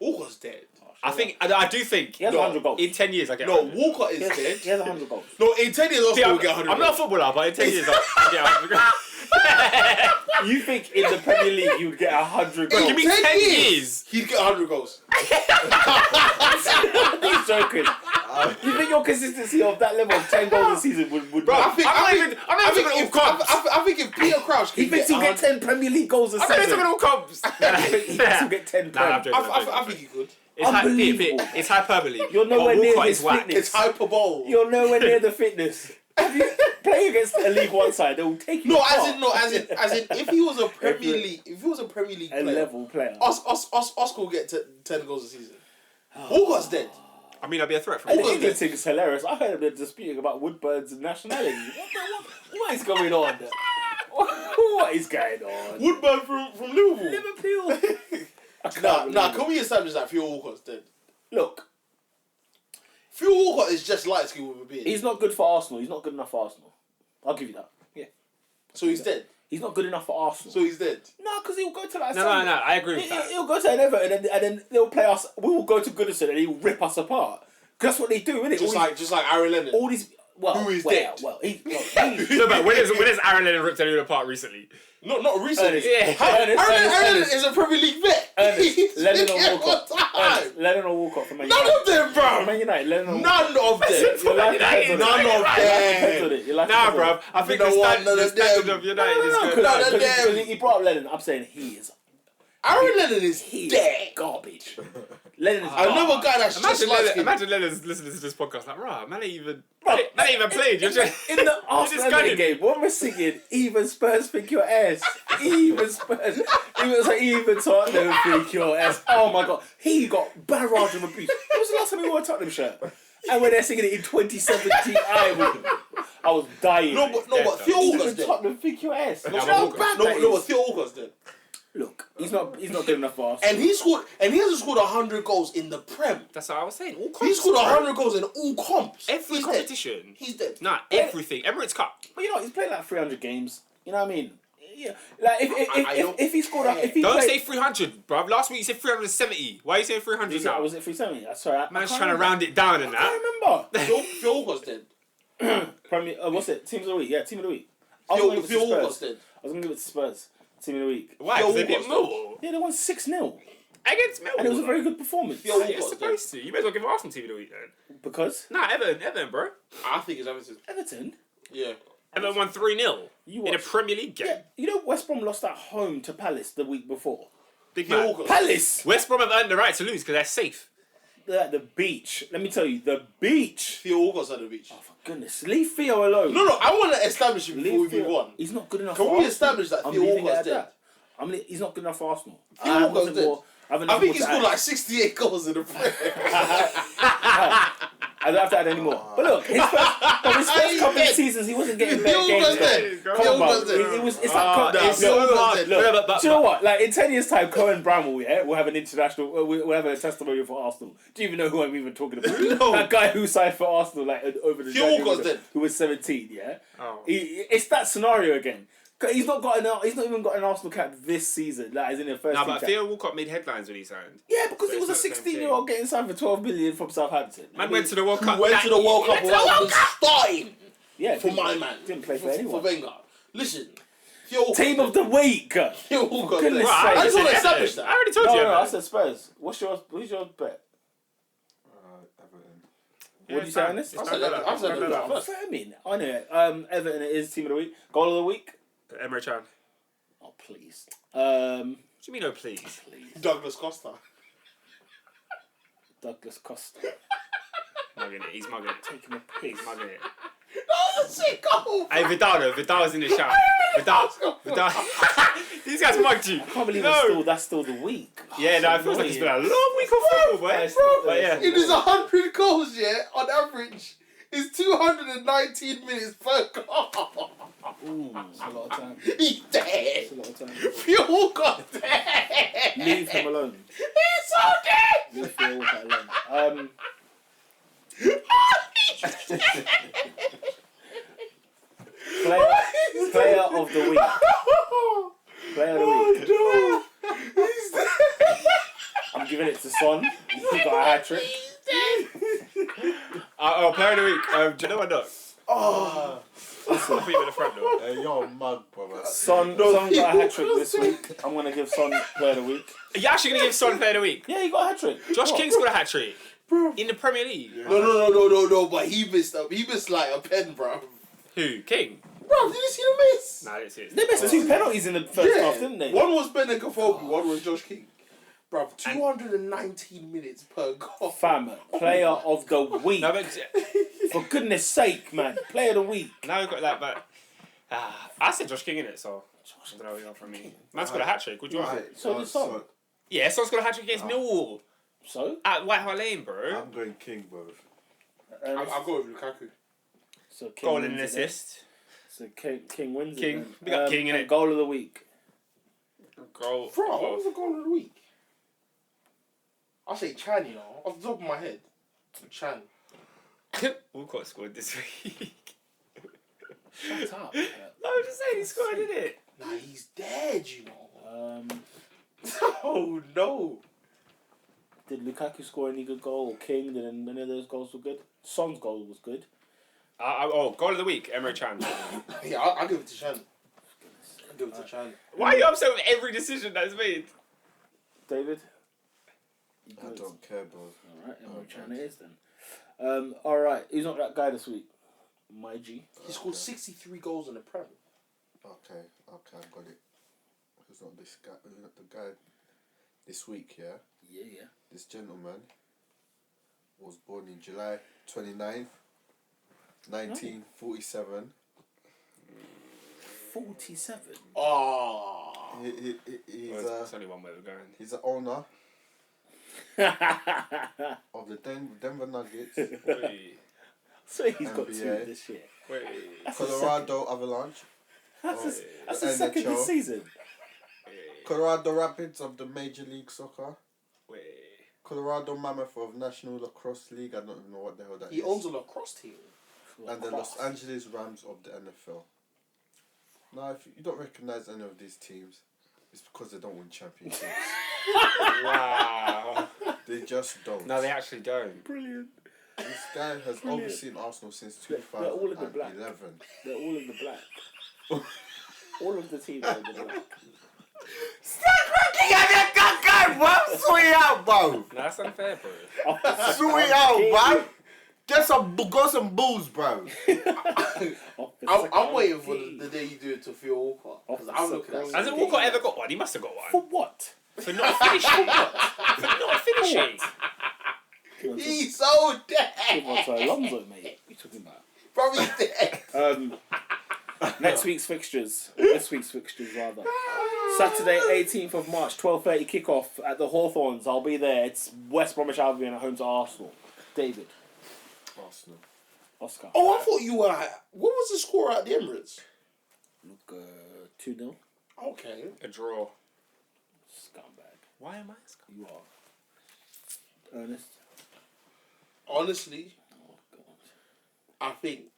Walcott's dead. I do think. He has No, 100 goals. In 10 years, I get. No, 100. Walcott is He has dead. 100 goals. No, in 10 years, See, Arsenal I'm, will get 100. I'm not a footballer, but in 10 years, I get. You think in the Premier League you'd get 100 goals? Give me 10 years. He'd get 100 goals. He's joking. You think your consistency of that level of 10 goals a season would Bro, I work? think if Peter Crouch He can thinks he'll get 10 Premier League goals a I think season. it's all comps. He thinks he'll get 10 Nah, I'm Prem. joking. I think he could. Unbelievable. It's hyperbole. You're nowhere But near Walcott his is whack. fitness. It's hyperbole. You're nowhere near the fitness. If you play against a League One side, they will take you No, apart. as in, if he was a Premier League A player, level player. Oscar will get 10 goals a season. Walcott's dead. I mean, I'd be a threat for And him. the England thing is hilarious. I heard them disputing about Woodburn's nationality. What is going on? What is going on? Woodburn from Liverpool. Liverpool. Can we establish that Theo Walcott's dead? Look, Theo Walcott is just light skin with a beard. he's not good for Arsenal. He's not good enough for Arsenal. I'll give you that. Yeah. So he's dead. He's not good enough for Arsenal. So he's dead. No, because he'll go to like No, I agree with that. He'll go to an Everton and then they'll play us. We will go to Goodison and he'll rip us apart. 'Cause that's what they do, isn't it? Just like Aaron Lennon. all these. Well, Who is well, dead? Well, he No, but when has Aaron Lennon ripped anyone apart recently? Not recently. Ernest. Yeah. Aaron Lennon Ernest. is a Premier League vet. Ernest, Lennon or Yeah, Walcott. all time. Ernest, Lennon or Walcott from Man None United. of them, From Man bro. United, Lennon or None of them. Your life depends on it. None of Your life depends on them. it. Your life Nah, depends on bruv. it. I think You know what? the None of standard them. of United is No, good. None of them. because he brought up Lennon. I'm saying he is Aaron Lennon is He dead. is garbage. Lennon is Another guy that's just like Imagine Lennon's listening to this podcast like, right, man ain't even Bro, played. You're just in the Arsenal gunning. game, when we're singing, even Spurs think your ass. Even Spurs. Even Tottenham think your ass. Oh my god. He got barrage of abuse. When was the last time he wore a Tottenham shirt? And when they're singing it in 2017, I was dying. No, but Theo Walcott's Even dead. Tottenham think your ass. Yeah, You know but how Walcott- bad No, that but is? Theo Walcott's dead. Look, he's not good enough for Arsenal. And he hasn't scored 100 goals in the Prem. That's what I was saying. All comps. He scored bro. 100 goals in all comps. Every He's competition. Dead. He's dead. Nah, everything. Emirates Cup. But you know what? He's played like 300 games. You know what I mean? Yeah. Like if he scored, if he Don't played, say 300, bruv. Last week you said 370. Why are you saying 300 now? Was it 370? Sorry, I Man's can't trying to remember. round it down and I that. can't remember. Theo Walcott's dead. Premier, what's it? Team of the week. Yeah, team of the week. I was Theo gonna give it to Walcott's Spurs. dead. I was gonna give it to Spurs. Team of the week. Why? Theo Because they beat Walcott's Millwall. Yeah, they won 6-0, Against Millwall. and it was a very good performance. Theo You're Walcott's dead. supposed to. You may as well give Arsenal team of the week then. Because Nah, Everton, bro. I think it's Everton. Everton, Yeah. Everton won 3-0 you in a watched. Premier League game. Yeah, you know West Brom lost at home to Palace the week before. Big Theo man. Walcott. Palace, West Brom have earned the right to lose because they're safe. they're at the beach. Let me tell you, the beach. Theo Walcott's at the beach. Oh, for goodness, leave Theo alone. No, I want to establish it before we Leave move on. He's not good enough. Can for we Arsenal. establish that I'm Theo leaving it Walcott's at dead? that. He's not good enough for Arsenal. Theo I have Walcott's nothing dead. more- I have I nothing think more he to scored add. like 68 goals in the Prem. I don't have to add any more. But look, his first couple of dead. seasons, he wasn't getting Theo better Walcott's games. dead. Come Theo on, Walcott's bro. dead. It's like Theo look, Walcott's dead. look, But- do you know what? Like in 10 years' time, Cohen Bramwell, yeah, will have an international. We'll have a testimonial for Arsenal. Do you even know who I'm even talking about? No. That guy who signed for Arsenal like over the Theo January Walcott's window, dead. who was 17. Yeah, Oh. it's that scenario again. He's not even got an Arsenal cap this season. Like, as in the first. Nah, team but cap. Theo Walcott made headlines when he signed. Yeah, because So he was a it's not the same 16-year-old getting signed for 12 million from Southampton. Man went to the World Cup. Went to the World Cup without even starting yeah, for my man. Didn't play for For anyone. Wenger. Listen. Theo Walcott's Team of the week. Theo Walcott's Goodness dead. sake. I just want to said establish Everton. that. I already told No, you. no, I Everton. said Spurs. Who's your bet? Everton. What did you say on this? I said Everton. I said Everton first. Firming. I know it. Everton is team of the week. Goal of the week. Emre Can. Oh please. What do you mean, oh please? Douglas Costa. Douglas Costa. Mugging it. He's mugging it. Taking a piss. He's mugging it. That was a sick goal. Hey, Vidal though. Vidal's in the shout. Vidal. These guys mugged you. I can't believe No. that's still the week. Yeah, no, it feels like it's been a long week of football, boy. But yeah. It is 100 goals, yeah, on average. It's 219 minutes per goal. Ooh, it's a lot of time. He's dead. It's a lot of time. Theo Walcott dead. Leave him alone. He's so dead. Leave Theo Walcott alone. Player of the week. Player of the week. I'm giving it to Son. He got a hat trick. Player of the week. Do you know what, Doc? Oh. I thought you were the front door. Hey, you're mad, brother. Son got a hat trick this week. I'm gonna give Son player of the week. Are you actually going to give Son player of the week? Yeah, he got a hat trick. Josh King scored a hat trick. bro. In the Premier League. No. But he missed like a pen, bro. Who? King? Bro, did you see the miss? Nah, I didn't see it. They missed 2 penalties in the first half, didn't they? One was Ben Kofobi, one was Josh King. Bro, 219 minutes per goal. Fam, player of the week. No, but For goodness sake, man. Player of the week. now we've got that, but I said Josh King in it, so I don't know what you got from me. Man's got a hat trick. What do you want? So did Son. Yeah, Son's got a hat trick against Millwall So? at White Hart Lane, bro. I'm going King, bro. I'll go with Lukaku. So King Goal wins and an it then. assist. So King wins King. it. We got King in and it. Goal of the week. Goal. Bro, what was the goal of the week? I'll say Chan, you know, off the top of my head. Chan. Walcott scored this week. Shut up. No, I'm just saying he scored, didn't it? Nah, he's dead, you know. Um, Oh, no. did Lukaku score any good goal? Or King? Did any of those goals were good? Son's goal was good. Goal of the week, Emre Can. Yeah, I'll give it to Chan. I'll give it to Chan. Why are you upset with every decision that's made? David? I don't care, bro. Alright, Emre Can it is then. Alright, who's not that guy this week? My G. He scored 63 goals in the Prem. Okay, I've got it. Who's not this guy? Who's not the guy this week, yeah? Yeah. This gentleman was born in July 29th, 1947. 47. Oh. He's There's only one way we're going. he's the owner of the Denver Nuggets, Wait. So he's got NBA. 2 this year. Wait. Colorado Avalanche, That's his the second this NHL. season. Colorado Rapids of the Major League Soccer, Wait. Colorado Mammoth of National Lacrosse League. I don't even know what the hell that is. He owns a lacrosse team. And the Los Angeles Rams of the NFL. Now, if you don't recognize any of these teams, it's because they don't win championships. Wow. They just don't. No, they actually don't. Brilliant. This guy has overseen Arsenal since They're all in the black. 2011. They're all in the black. All of the teams are in the black. Sweet out, bro. No, that's unfair, bro. Sweet out, bro. Go some booze, bro. I'm waiting for the day you do it to Theo Walcott. Because I'm looking at Hasn't Walcott ever got one? He must have got For one. what? For not finishing. For not finishing. He's so Give dead. one to Alonso, mate. What are you talking about? Bro, he's dead. Next week's fixtures. This week's fixtures, rather. Saturday, 18th of March, 12:30 kickoff at the Hawthorns. I'll be there. It's West Bromwich Albion at home to Arsenal. David. Arsenal. Oscar. Oh, I thought you were. What was the score at the Emirates? Look, 2-0. Okay. A draw. Scumbag. Why am I a scumbag? You are. Ernest. Honestly, Oh, God. I think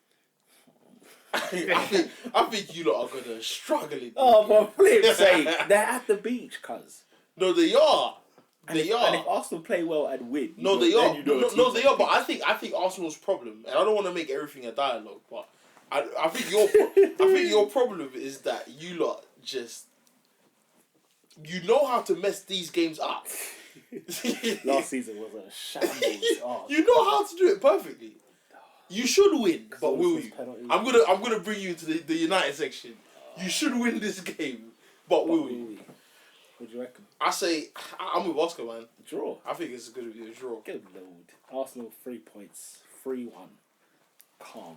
I think you lot are gonna struggle in. Oh, for flip's sake. They're at the beach, cuz. No, they are. And They if are. Arsenal play well and win, No, you they know- are. then you know No, a no, team's they at are. But the I think Arsenal's problem, and I don't want to make everything a dialogue, but I think your problem is that you lot just know how to mess these games up. beach. Last season was a shambles. Oh, You know how to do it perfectly. You should win, but all will those you? penalties. I'm gonna bring you into the United section. You should win this game, but will you? What do you reckon? I say I'm with Oscar, man. Draw. I think it's gonna be a draw. Good load. Arsenal 3 points. 3-1. Calm.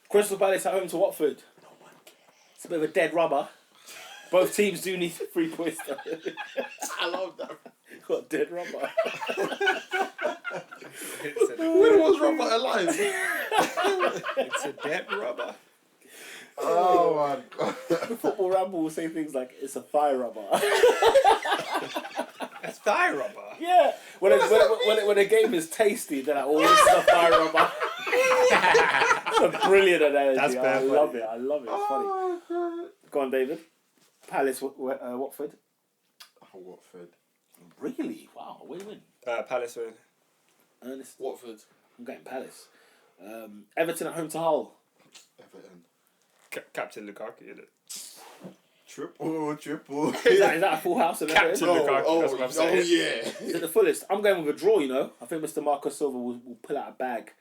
Crystal Palace at home to Watford. No one cares. It's a bit of a dead rubber. Both teams do need 3 points though. I love that. Got dead rubber. When was Robert alive? It's a dead rubber. Oh my god. The football ramble will say things like, it's a thigh rubber. That's thigh rubber. Yeah. When a game is tasty, then it's a thigh rubber. It's a brilliant analogy. That's I bad love funny. it. I love it. It's funny. Go on, David. Palace, Watford. Watford. Really? Wow. Win-win. Palace win. Ernest. Watford. I'm going Palace. Everton at home to Hull. Everton. Captain Lukaku, isn't it? Triple. Is that a full house? And Captain everything? Lukaku, that's what I'm saying. yeah. Is it the fullest? I'm going with a draw, you know. I think Mr. Marco Silva will pull out a bag.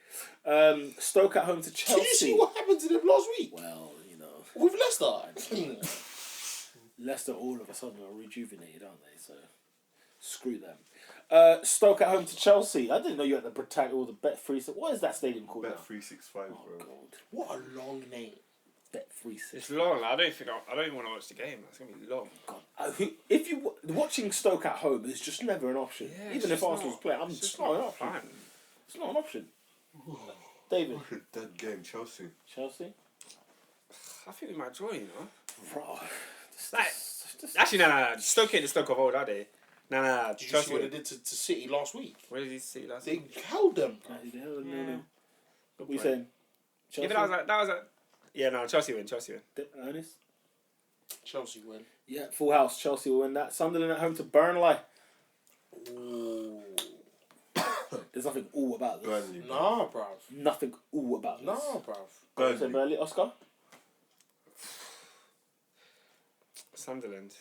Stoke at home to Chelsea. Did you see what happened to them last week Well, you know, with Leicester? Leicester all of a sudden are rejuvenated, aren't they? So, screw them. Stoke at home to Chelsea. I didn't know you had the Britannia or the Bet3. What is that stadium called now? Bet365, Oh, bro. God. What a long name. Bet365. It's long. I don't even want to watch the game. It's gonna be long. God. If you watching Stoke at home is just never an option. Yeah, Even it's if just Arsenal's not- playing, it's it's just not an not option. fun. It's not an option. David, What a dead game, Chelsea. Chelsea. I think we might draw. You know. Bro, Actually, no. Stoke ain't the Stoke of old, are they? No. Did you Chelsea. see what they did to City last week? Where did he see last? They held them. No. What are you point. saying? Yeah, Chelsea? but that was a. Yeah, no. Chelsea win. Ernest? Chelsea win. Yeah, full house. Chelsea will win that. Sunderland at home to Burnley. Ooh. There's nothing all about this. Burnley. Nah, bruv. Nothing all about this. Nah, bruv. Say Burnley. Burnley, Oscar? Sunderland.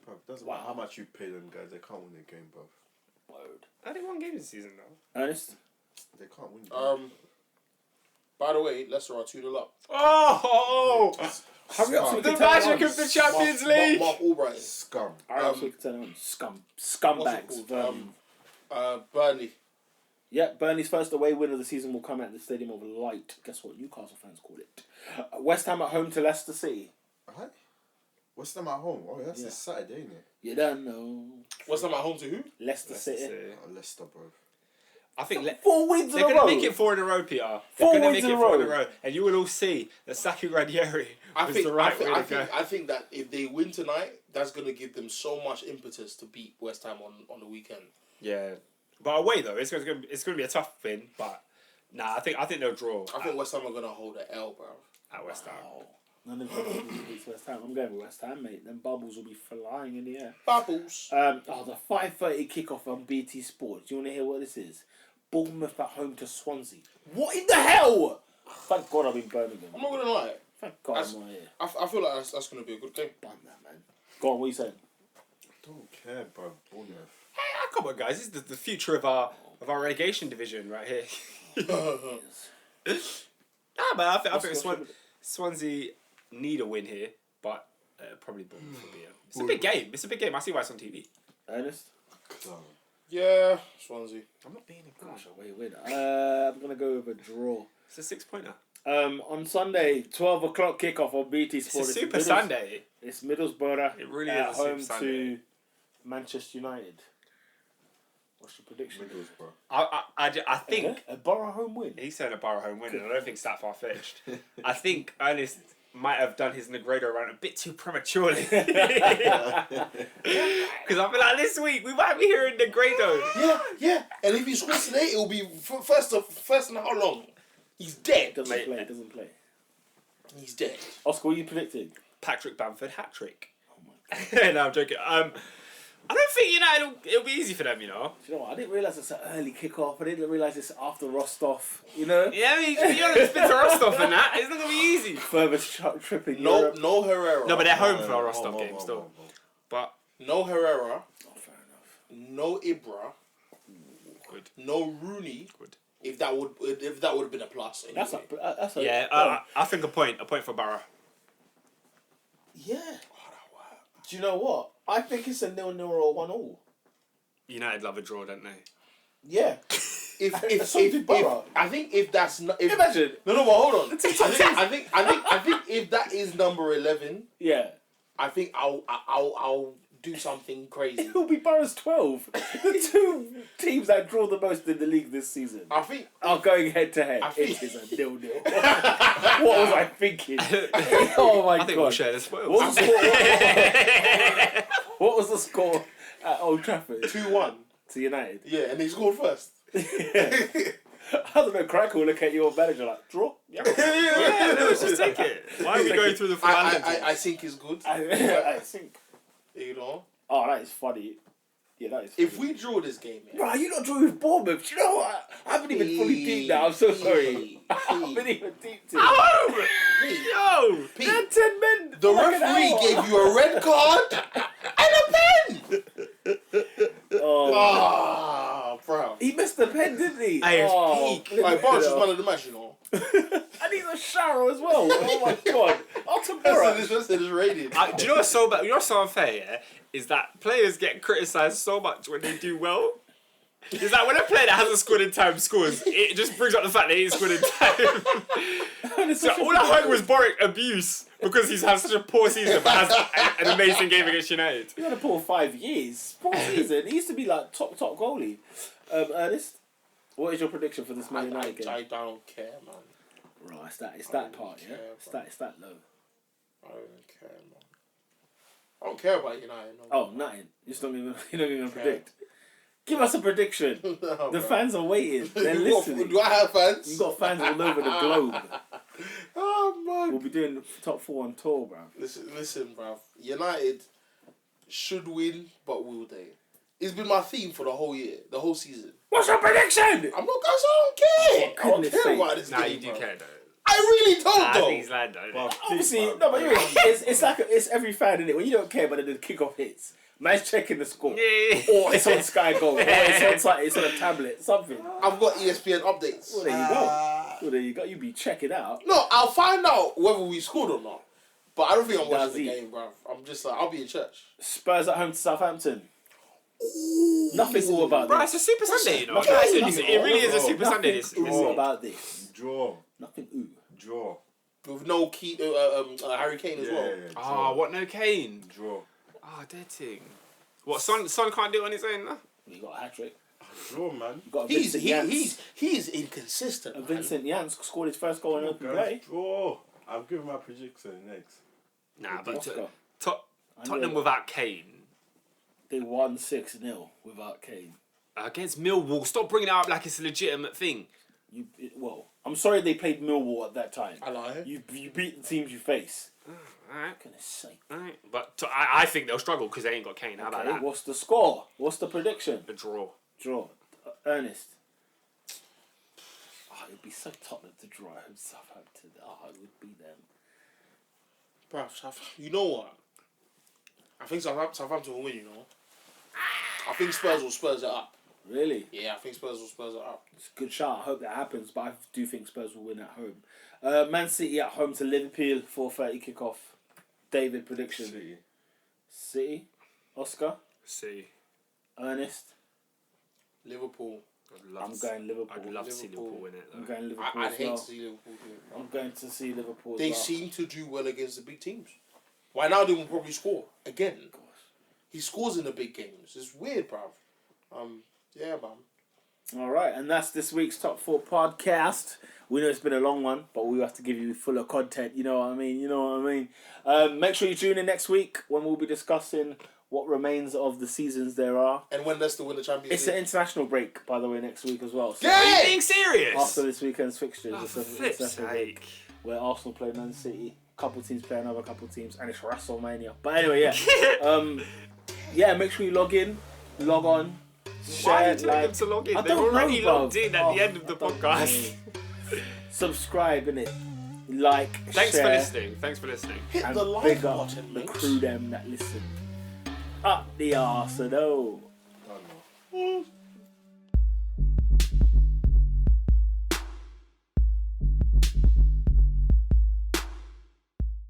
Bro, doesn't matter how much you pay them guys, they can't win the game, bro. Word. I think 1 game this season though. Ernest? They can't win the game. By the way, Leicester are 2-0 up. Oh! Hurry up so we The can turn it magic on. of the Champions League. Mark Albright. Scum. Hurry up so we can turn it on. Scumbags. What's it called? Vermin. Burnley. Yeah, Burnley's first away win of the season will come at the Stadium of Light. Guess what Newcastle fans call it? West Ham at home to Leicester City. Alright. What's them at home? Oh, that's Yeah. this Saturday, ain't it? You don't know. What's them at home to who? Leicester City. Oh, Leicester, bro. I think 4 wins in they're a going row. to make it 4 in a row, PR. Four They're going wins to make in it a 4 in a row. row. And you will all see that Saki Ranieri was the right way to go. I think that if they win tonight, that's going to give them so much impetus to beat West Ham on the weekend. Yeah. But away, though, it's going to be a tough win. But, nah, I think they'll draw I think West Ham are going to hold an L, bro. at West Ham. Wow. None of them beats West Ham. I'm going with West Ham, mate. Them bubbles will be flying in the air. Bubbles. The 5:30 kickoff on BT Sports. Do you want to hear what this is? Bournemouth at home to Swansea. What in the hell? Thank God I'm in Birmingham. I'm not going to lie. Thank God That's- I'm not here. I feel like that's going to be a good game. Bun that, man. Go on, what are you saying? Don't care, bro. Bournemouth. Hey, come on, guys. This is the future of our relegation division right here. Nah, but I think Swansea need a win here, but probably Bournemouth will be It's a big game. It's a big game. I see why it's on TV. Ernest? Clown. Yeah, Swansea. I'm not being a Gosh, away win. I'm going to go with a draw. It's a 6-pointer. On Sunday, 12 o'clock kickoff on BT It's a Sports. Super Sunday. It's Middlesbrough It really at is a Super home Sunday. to Manchester United. What's your prediction? Middlesbrough. I think A Borough home win. he's saying a Borough home win, and I don't think it's that far fetched. I think Ernest might have done his Negredo run a bit too prematurely. Because I feel like this week we might be hearing Negredo. Yeah. And if he scores today, it'll be first in how long? He's dead. Doesn't play. He's dead. Oscar, what are you predicting? Patrick Bamford hat trick. Oh my God. No, I'm joking. I don't think United it'll be easy for them, you know. Do you know what? I didn't realise it's an early kickoff. I didn't realise it's after Rostov. You know? Yeah, I mean, you know, it's been to Rostov and that. It's not gonna be easy. Furthest trip in No, Europe. no Herrera. No, but they're home for a Rostov game still. But No Herrera. Oh, fair enough. No Ibra. good. No Rooney. Good. If that would have been a plus. Anyway. That's a Yeah, I think a point for Barra. yeah. Do you know what? I think it's a 0-0 or 1-1. United love a draw, don't they? Yeah. If So did Borough. I think if that's not if, Imagine. no, but hold on. I think if that is number 11, Yeah. I think I'll do something crazy. It'll be Borough's 12. The two teams that draw the most in the league this season I think are going head to head. I think- It is a 0-0. What was I thinking? Oh my I think we'll God. share the spoils. What was the score? What was the score at Old Trafford 2-1. to United? Yeah, and they scored first. I don't know, Crack will look at your manager like, draw? Yeah. Yeah, no, let's just take it. Why are we going through the formalities? I think it's good. I think. You know. Oh, that is funny. Yeah, that is. If we draw this game, yeah, Bro, you not drawing with Bournemouth. Do you know what? I haven't even fully deep now. I'm so sorry. I haven't even deep to it. Oh! Pete, Yo! Pete, They're 10 men. the for like an referee hour. gave you a red card and a pen. Oh, Ah, bro. he missed the pen, didn't he? Hey, it's oh, peak. flip Like, it Boris is up. man of the match, you know. And he's a shower as well. Oh my god. That's this rated. Do you know what's so bad? You know what's so unfair, yeah? Is that players get criticised so much when they do well. It's like when a player that hasn't scored in time scores, it just brings up the fact that he ain't scored in time. So all I heard was Boric abuse because he's had such a poor season but has an amazing game against United. He had a poor 5 years. Poor season. He used to be like top goalie. Ernest, what is your prediction for this Man United game? I don't care, man. Right, it's that part, yeah? care, It's that low. I don't care, man. I don't care about United. No. Oh, nothing. You're not even gonna predict. Give us a prediction. No, The bro. fans are waiting. They're You got- listening. Do I have fans? You've got fans all over the globe. Oh man. We'll be doing the top 4 on tour, bro. Listen, bruv. United should win, but will they? It's been my theme for the whole year, the whole season. What's your prediction? I'm not, guys. I don't care. I don't goodness care sake. about this Nah, game. you do bruv. care though. I really don't, I though. think he's lying though. Well, Obviously, Pete, no, but it's like it's every fan in it. When you don't care, but then the kickoff hits, man's checking the score, Yeah. or it's on Sky Go, or it's on a tablet, something. I've got ESPN updates. Well, there you go. Well, there you go. You be checking out. No, I'll find out whether we scored or not. But I don't think I'm watching Does the he? game, bruv. I'm just like, I'll be in church. Spurs at home to Southampton. Nothing's all about Bro, this. it's a Super Sunday, you know. Nothing- It really is a Super Sunday. This. Nothing's all about this. Draw. Nothing. Ooh. Draw. With no key, Harry Kane as well. Ah, what? No Kane. Draw. Ah, dead thing. What? Son can't do it on his own, no? You got a hat trick. Draw, man. You got a He's Vincent Janssen. he's inconsistent. And man. Vincent Janssen scored his first goal in open Guys, play. draw. I'll give my prediction next. Nah, but Oscar. Tottenham know. without Kane They won 6-0 without Kane. against Millwall. Stop bringing it up like it's a legitimate thing. Well, I'm sorry they played Millwall at that time. I lie. You beat the teams you face. Alright, Goodness sake. alright. But I think they'll struggle because they ain't got Kane. How about Okay, that? what's the score? What's the prediction? A draw. Draw. Ernest. Oh, it'd be so Tottenham to draw at Southampton. Oh, it would be them. Bruv, you know what? I think Southampton will win, you know. I think Spurs will Spurs it up. Really? Yeah, I think Spurs will Spurs it up. It's a good shot. I hope that happens, but I do think Spurs will win at home. Man City at home to Liverpool, 4:30 kickoff. David, prediction. City. City? Oscar? See, Ernest? Liverpool. I'm going Liverpool. I'd love to see Liverpool. Liverpool win it. I'm Though. going Liverpool I'd as hate well. to see Liverpool do it. I'm going to see Liverpool They as well. seem to do well against the big teams. Why now they will probably score again. He scores in the big games. It's weird, bruv. Yeah, man. All right, and that's this week's Top 4 podcast. We know it's been a long one, but we have to give you full of content. You know what I mean? Make sure you tune in next week when we'll be discussing what remains of the seasons there are. And when Leicester win the Champions It's an League. international break, by the way, next week as well. So Are you Yeah! being serious? after this weekend's fixtures, Oh, it's for a flip's separate break sake. where Arsenal play Man City. Couple teams play another couple teams, and it's WrestleMania. But anyway, yeah. Yeah, make sure you log in, log on, share, Why are you telling them like, to log in? I They've don't already know, logged bruv. in at Oh, the end of the I don't podcast. know. Subscribe, innit? Like, Thanks share, for listening. Thanks for listening. Hit and the like big up button, the mates. crew them that listen. Up the arsenal. I don't know.